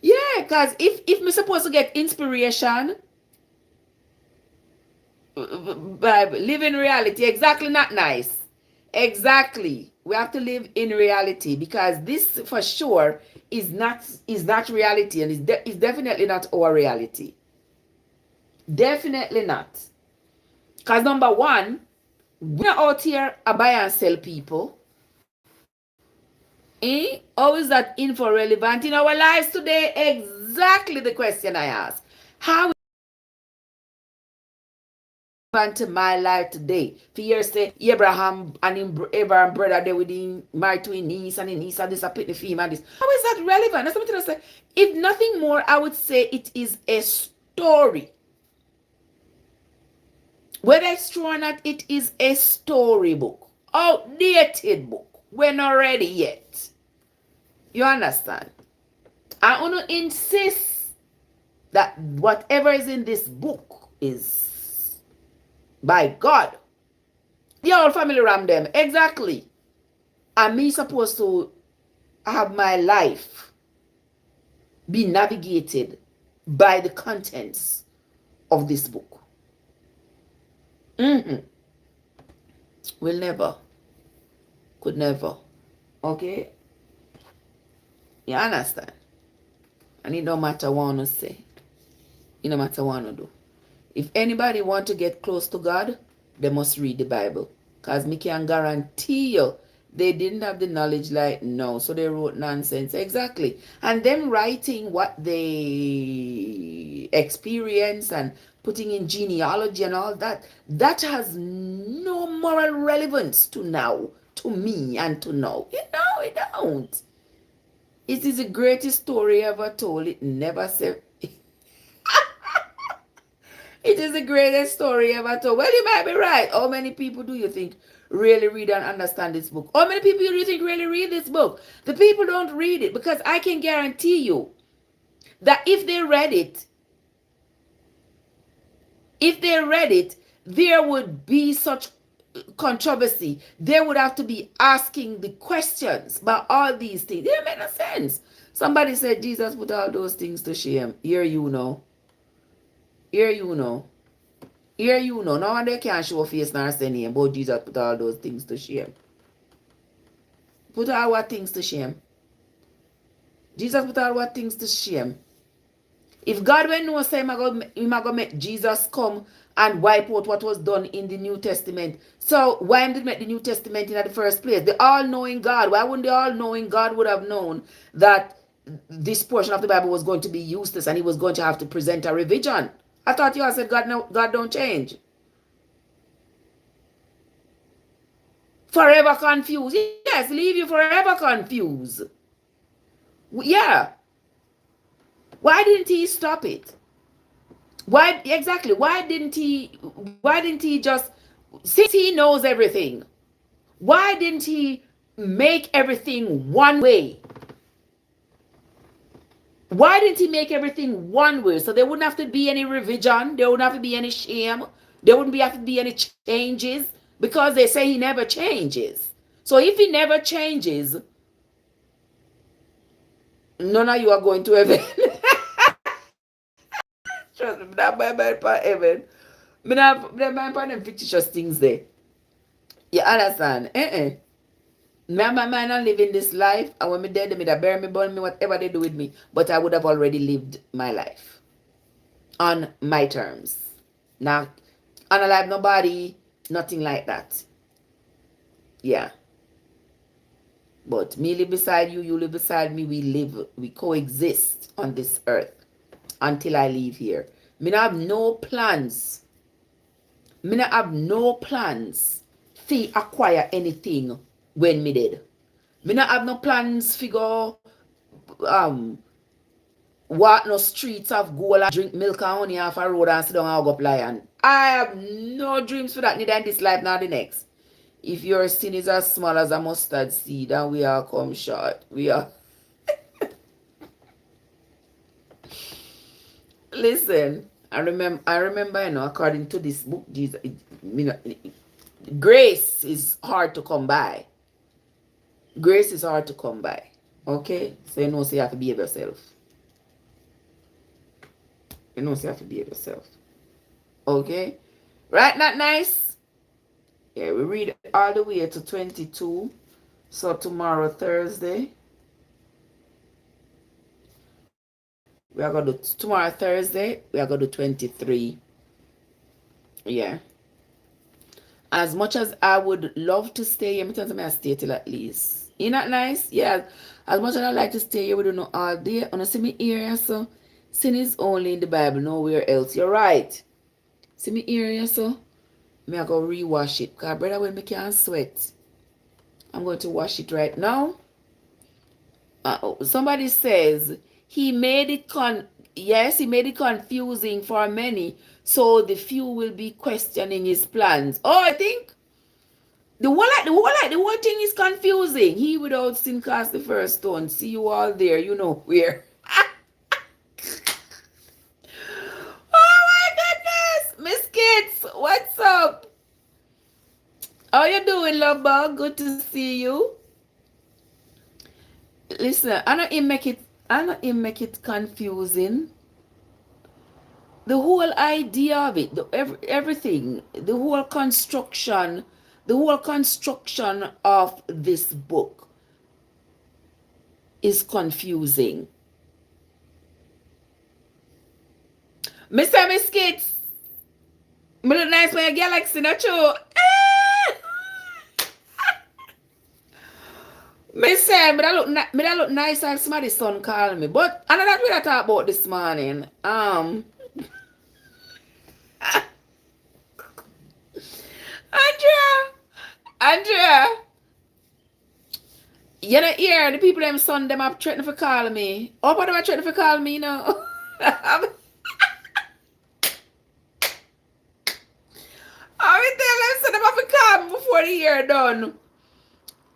Yeah, because if we're supposed to get inspiration by living reality, exactly, not nice. Exactly. We have to live in reality, because this for sure is not reality, and it's definitely not our reality. Definitely not. Because number one, we're not out here a buy and sell people. How is that info relevant in our lives today? Exactly the question I asked. How to my life today? For years say Abraham and Abraham brother they with him married to his niece and his niece and this a pick the female and this. How is that relevant? That's something I say. If nothing more, I would say it is a story. Whether it's true or not, it is a storybook. Outdated book. We're not ready yet. You understand? I want to insist that whatever is in this book is by God. The whole family ram them. Exactly. And me supposed to have my life be navigated by the contents of this book. Will never. Could never. Okay? You understand? And it don't matter what I want to say. It no matter what I want to do. If anybody want to get close to God, they must read the Bible. Because me can guarantee you, they didn't have the knowledge like now. So they wrote nonsense. Exactly. And them writing what they experience and putting in genealogy and all that, that has no moral relevance to now, to me and to now. You know, it don't. It is the greatest story ever told. It never said... It is the greatest story ever told. Well, you might be right. How many people do you think really read and understand this book? How many people do you think really read this book? The people don't read it because I can guarantee you that if they read it, there would be such controversy. They would have to be asking the questions about all these things. It make no sense. Somebody said Jesus put all those things to shame. Here you know. Here you know. Here you know. No one they can't show face nor say name, but Jesus put all those things to shame. Put all what things to shame? Jesus put all what things to shame? If God will know say him go make Jesus come and wipe out what was done in the New Testament. So why did he make the New Testament in the first place? The all-knowing God. Why wouldn't the all-knowing God would have known that this portion of the Bible was going to be useless and he was going to have to present a revision? I thought you all said God don't change. Forever confused. Yes, leave you forever confused. Yeah. Why didn't he stop it? Why exactly? Why didn't he just, since he knows everything, why didn't he make everything one way? Why didn't he make everything one way? So there wouldn't have to be any revision. There wouldn't have to be any shame. There wouldn't have to be any changes because they say he never changes. So if he never changes, none of you are going to heaven. Trust me, that my mind for heaven. Me not mind for them fictitious things there. You understand? Me and my mind are living this life, and when me dead, they bury me, burn me, whatever they do with me. But I would have already lived my life on my terms. Now, unalive nobody, nothing like that. Yeah. But me live beside you, you live beside me, we coexist on this earth until I leave here. Me not have no plans. Me not have no plans to acquire anything when me dead. Me not have no plans to go walk no streets of gold and drink milk and honey off a road and sit down and hug up lion. I have no dreams for that, neither in this life nor the next. If your sin is as small as a mustard seed and we are come short, we are... Listen, I remember, you know, according to this book, Jesus, grace is hard to come by. Grace is hard to come by. Okay? So you know, so you have to behave yourself. You know, so you have to behave yourself. Okay? Right? Not nice? Yeah, we read all the way to 22. So tomorrow, Thursday, we are going to do, tomorrow, Thursday, we are going to do 23. Yeah. As much as I would love to stay here, I stay till at least Ain't that nice? Yeah. As much as I like to stay here, we don't know all day. When I see me here, so sin is only in the Bible, nowhere else. You're right. See me here, so me I go rewash it. Because brother, when me can't sweat, I'm going to wash it right now. Somebody says he made it yes, he made it confusing for many, so the few will be questioning his plans. Oh, I think the whole thing is confusing. He without sin cast the first stone. See you all there, you know where. Oh my goodness, Miss Kids, what's up? How you doing, love bug? Good to see you. Listen, I know him make it confusing. The whole idea of it, everything, the whole construction of this book is confusing. Mr. Biscuits, me look nice when you galaxy, not true. Me say, me that look nice as somebody son call me. But I know that we talk about this morning. Andrea, you know here, the people them son them have threatened for call me. Oh, but them are threatening for call me, you know. I will tell them so them have to call me before the year done.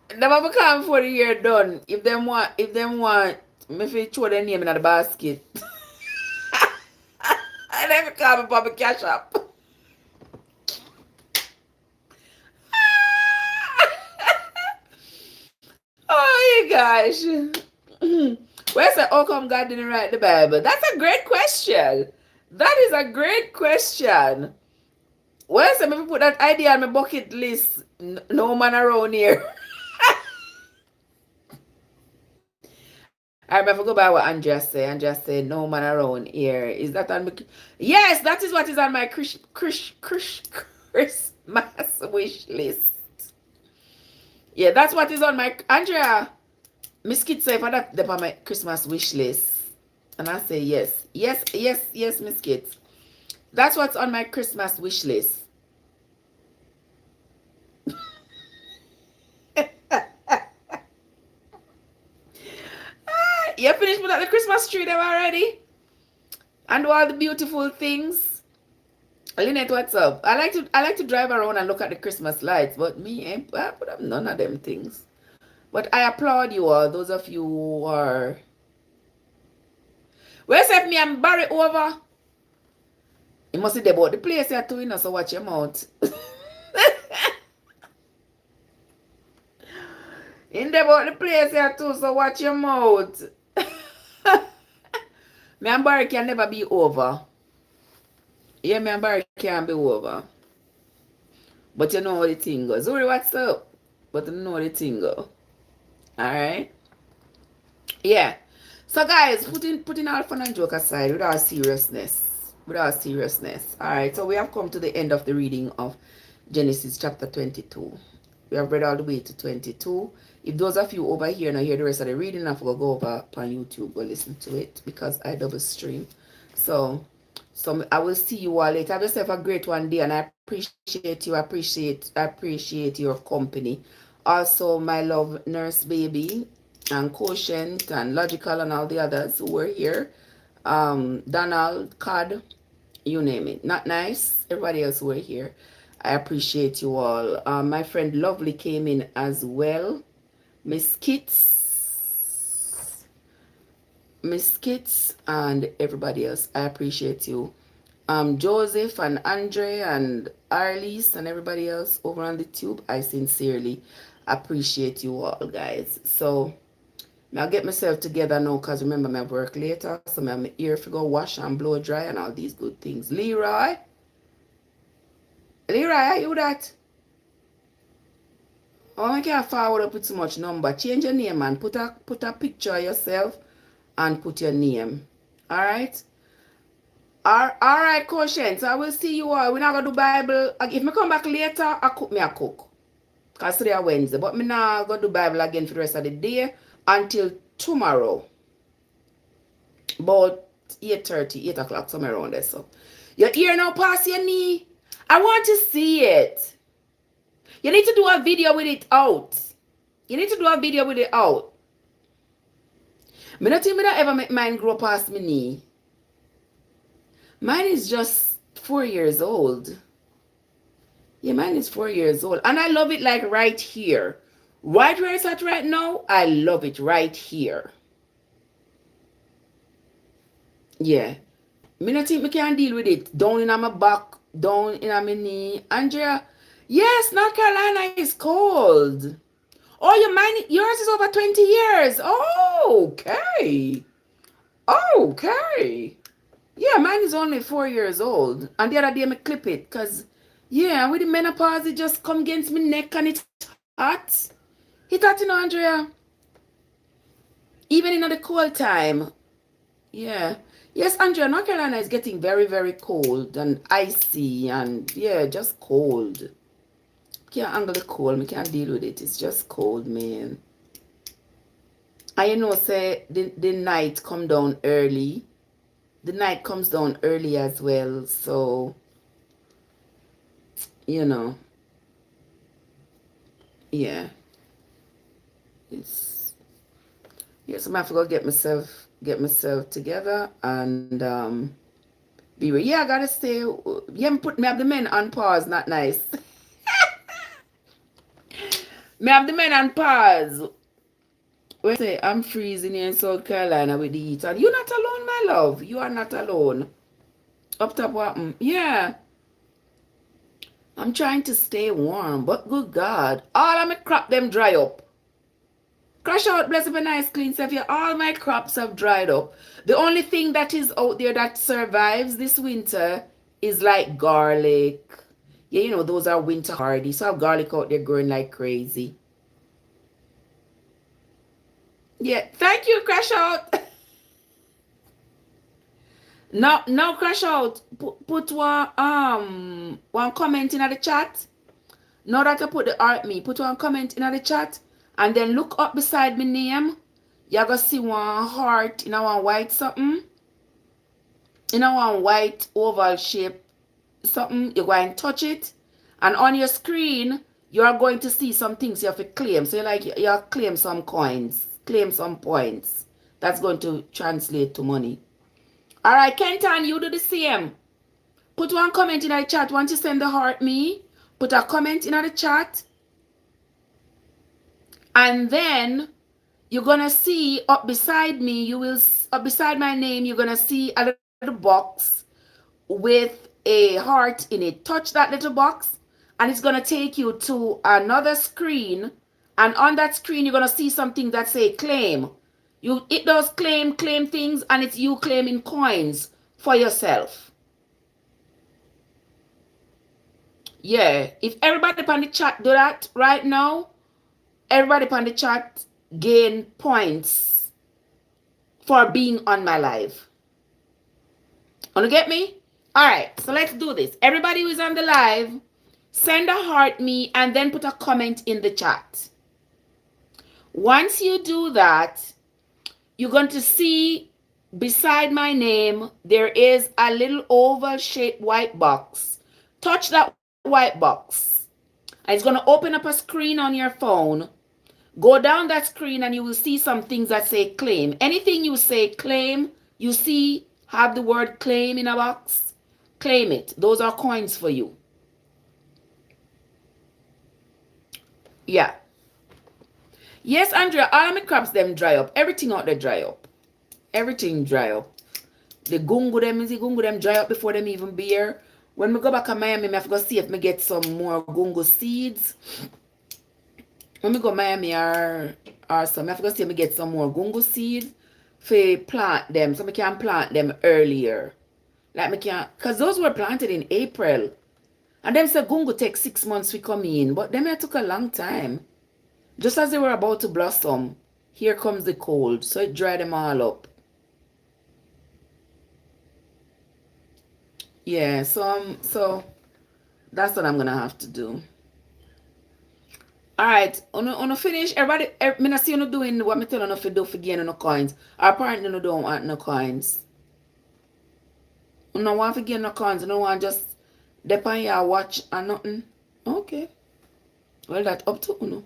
Them have to call me before the year done. If them want, me fi throw their name in the basket. And then call me Bobby Cashapp. Oh my gosh. Where's the how come God didn't write the Bible? That's a great question. That is a great question. Where's the maybe put that idea on my bucket list? No man around here. I remember go by what Andrea said. Andrea said no man around here. Is that on my yes, that is what is on my Christmas wish list. Yeah, that's what is on my Andrea. Miss Kid say for that on my Christmas wish list. And I say yes. Yes, Miss Kid. That's what's on my Christmas wish list. You finished with the Christmas tree them already? And all the beautiful things. Lynette, what's up? I like to drive around and look at the Christmas lights, but me I put up none of them things. But I applaud you all, those of you who are. Where's if me and Barry over? You must see about the place here too, you know, so watch your mouth. In about the place here too, so watch your mouth. Me and Barry can never be over. Yeah, me and Barry can't be over. But you know how the thing goes. Zuri, what's up? But you know how the thing go. Alright? Yeah. So guys, putting all fun and joke aside, without seriousness. Alright, so we have come to the end of the reading of Genesis chapter 22. We have read all the way to 22. If those of you over here now hear the rest of the reading, I will go over on YouTube or listen to it because I double stream. So I will see you all later. Have yourself a great one day, and I appreciate you. I appreciate your company. Also, my love, Nurse Baby, and Quotient, and Logical, and all the others who were here. Donald, Cod, you name it. Not nice. Everybody else who were here. I appreciate you all. My friend Lovely came in as well. Miss Kits, and everybody else. I appreciate you. Joseph and Andre and Arlies and everybody else over on the tube. I sincerely appreciate you all, guys. So I'll get myself together now because remember my work later. So I'm here to go wash and blow dry and all these good things. Leroy, are you that? Oh, I can't forward up with too much number. Change your name and put a picture of yourself and put your name. Alright? Alright, Quotient. So I will see you all. We're not going to do Bible. If I come back later, I cook. Because today is Wednesday. But me now go do Bible again for the rest of the day until tomorrow. About 8:30, 8 o'clock, somewhere around there. So your ear now past your knee. I want to see it. You need to do a video with it out. You need to do a video with it out. Me not think me not ever make mine grow past my knee. Mine is just 4 years old. Yeah, mine is 4 years old. And I love it like right here. Right where it's at right now, I love it right here. Yeah. Me not think me can deal with it. Down in my back, down in my knee. Andrea, yes, North Carolina is cold. Oh, yours is over 20 years. Oh, okay. Okay. Yeah, mine is only 4 years old. And the other day I clip it. Because, yeah, with the menopause, it just come against my neck and it's hot. It's hot, you know, Andrea. Even in the cold time. Yeah. Yes, Andrea, North Carolina is getting very, very cold and icy and, yeah, just cold. Can't handle the cold. I can't deal with it. It's just cold, man. And you know, say, the night come down early. The night comes down early as well. So, you know. Yeah. It's... Yes, I'm going to have to go get myself together and be ready. Yeah, I gotta stay. You haven't put me have the men on pause, not nice. Me have the men on pause. When I say I'm freezing here in South Carolina with the heat, and you're not alone, my love. You are not alone. Up top what? Yeah. I'm trying to stay warm, but good God, all of my crop them dry up. Crash out, bless up a nice clean stuff here. All my crops have dried up. The only thing that is out there that survives this winter is like garlic. Yeah, you know, those are winter hardy. So I have garlic out there growing like crazy. Yeah, thank you, Crash Out. Now Crash Out. Put one comment in the chat. Now that I put the art me, put one comment in the chat. And then look up beside my name. You're going to see one heart in a one white something. In a one white oval shape something. You're going to touch it. And on your screen, you are going to see some things you have to claim. So you claim some coins. Claim some points. That's going to translate to money. Alright, Kenton, you do the same. Put one comment in the chat. Once you send the heart me, put a comment in the chat. And then you're gonna see up beside me, up beside my name, you're gonna see a little box with a heart in it. Touch that little box and it's gonna take you to another screen. And on that screen, you're gonna see something that say claim. It does claim things, and it's you claiming coins for yourself. Yeah, if everybody on the chat do that right now, everybody on the chat gain points for being on my live. Wanna get me? Alright, so let's do this. Everybody who is on the live, send a heart me and then put a comment in the chat. Once you do that, you're going to see beside my name, there is a little oval shaped white box. Touch that white box. And it's going to open up a screen on your phone. Go down that screen and you will see some things that say claim. Anything you say claim, you see have the word claim in a box, claim it. Those are coins for you. Yeah. Yes, Andrea, all of my crops them dry up. Everything out there dry up. Everything dry up. The gungu them dry up before them even bear. When we go back to Miami, I have to go see if I get some more gungu seeds. When we go to Miami or some, I have to go see if I get some more gungu seeds for plant them, so I can plant them earlier. Like I can, because those were planted in April. And them said gungu take 6 months to come in, but them it took a long time. Just as they were about to blossom, here comes the cold, so it dried them all up. Yeah, so that's what I'm gonna have to do. Alright, on finish. Everybody, me not see you doing what me tell you to do for gain no coins. Or apparently you don't want no coins. You don't want to gain no coins. You don't want just depend your watch and nothing. Okay. Well, that up to you.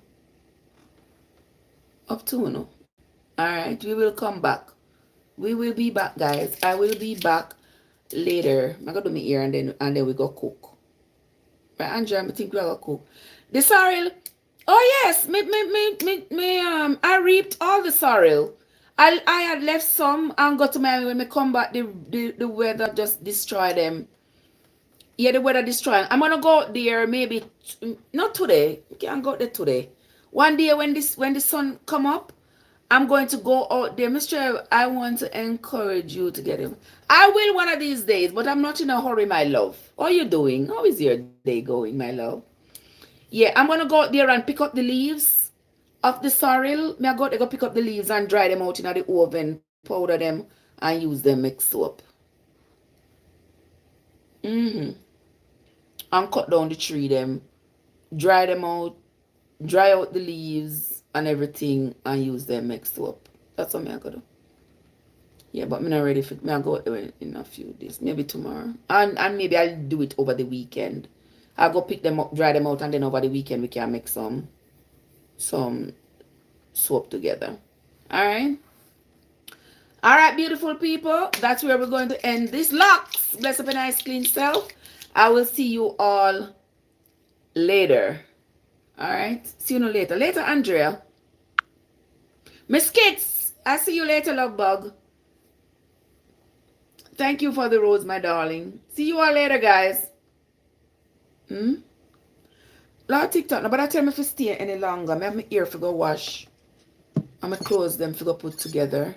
Up to you. Alright, we will come back. We will be back, guys. I will be back later. I'm gonna do my ear and then we go cook. Right, Andrea, I think we are gonna cook. The sorrel. Oh yes, I reaped all the sorrel. I had left some and got to my when me come back the weather just destroy them. Yeah, the weather destroying. I'm gonna go out there maybe not today. You can't go there today. One day when the sun come up, I'm going to go out there. Mr. I want to encourage you to get him. I will one of these days, but I'm not in a hurry, my love. What are you doing? How is your day going, my love? Yeah, I'm gonna go out there and pick up the leaves of the sorrel. Me I go there go pick up the leaves and dry them out in the oven, powder them, and use them make soap. Mm-hmm. And cut down the tree them, dry them out, dry out the leaves and everything, and use them make soap. That's what me I gotta do. Yeah, but me not ready for me. I go out there in a few days, maybe tomorrow, and maybe I'll do it over the weekend. I'll go pick them up, dry them out, and then over the weekend we can make some soap together. All right. All right, beautiful people. That's where we're going to end this. Locks. Bless up a nice clean self. I will see you all later. All right. See you later. Later, Andrea. Miss Kits. I see you later, love bug. Thank you for the rose, my darling. See you all later, guys. Lord TikTok. No, but I tell me if you stay any longer. I have my ear for go wash. I'm going to close them for go put together.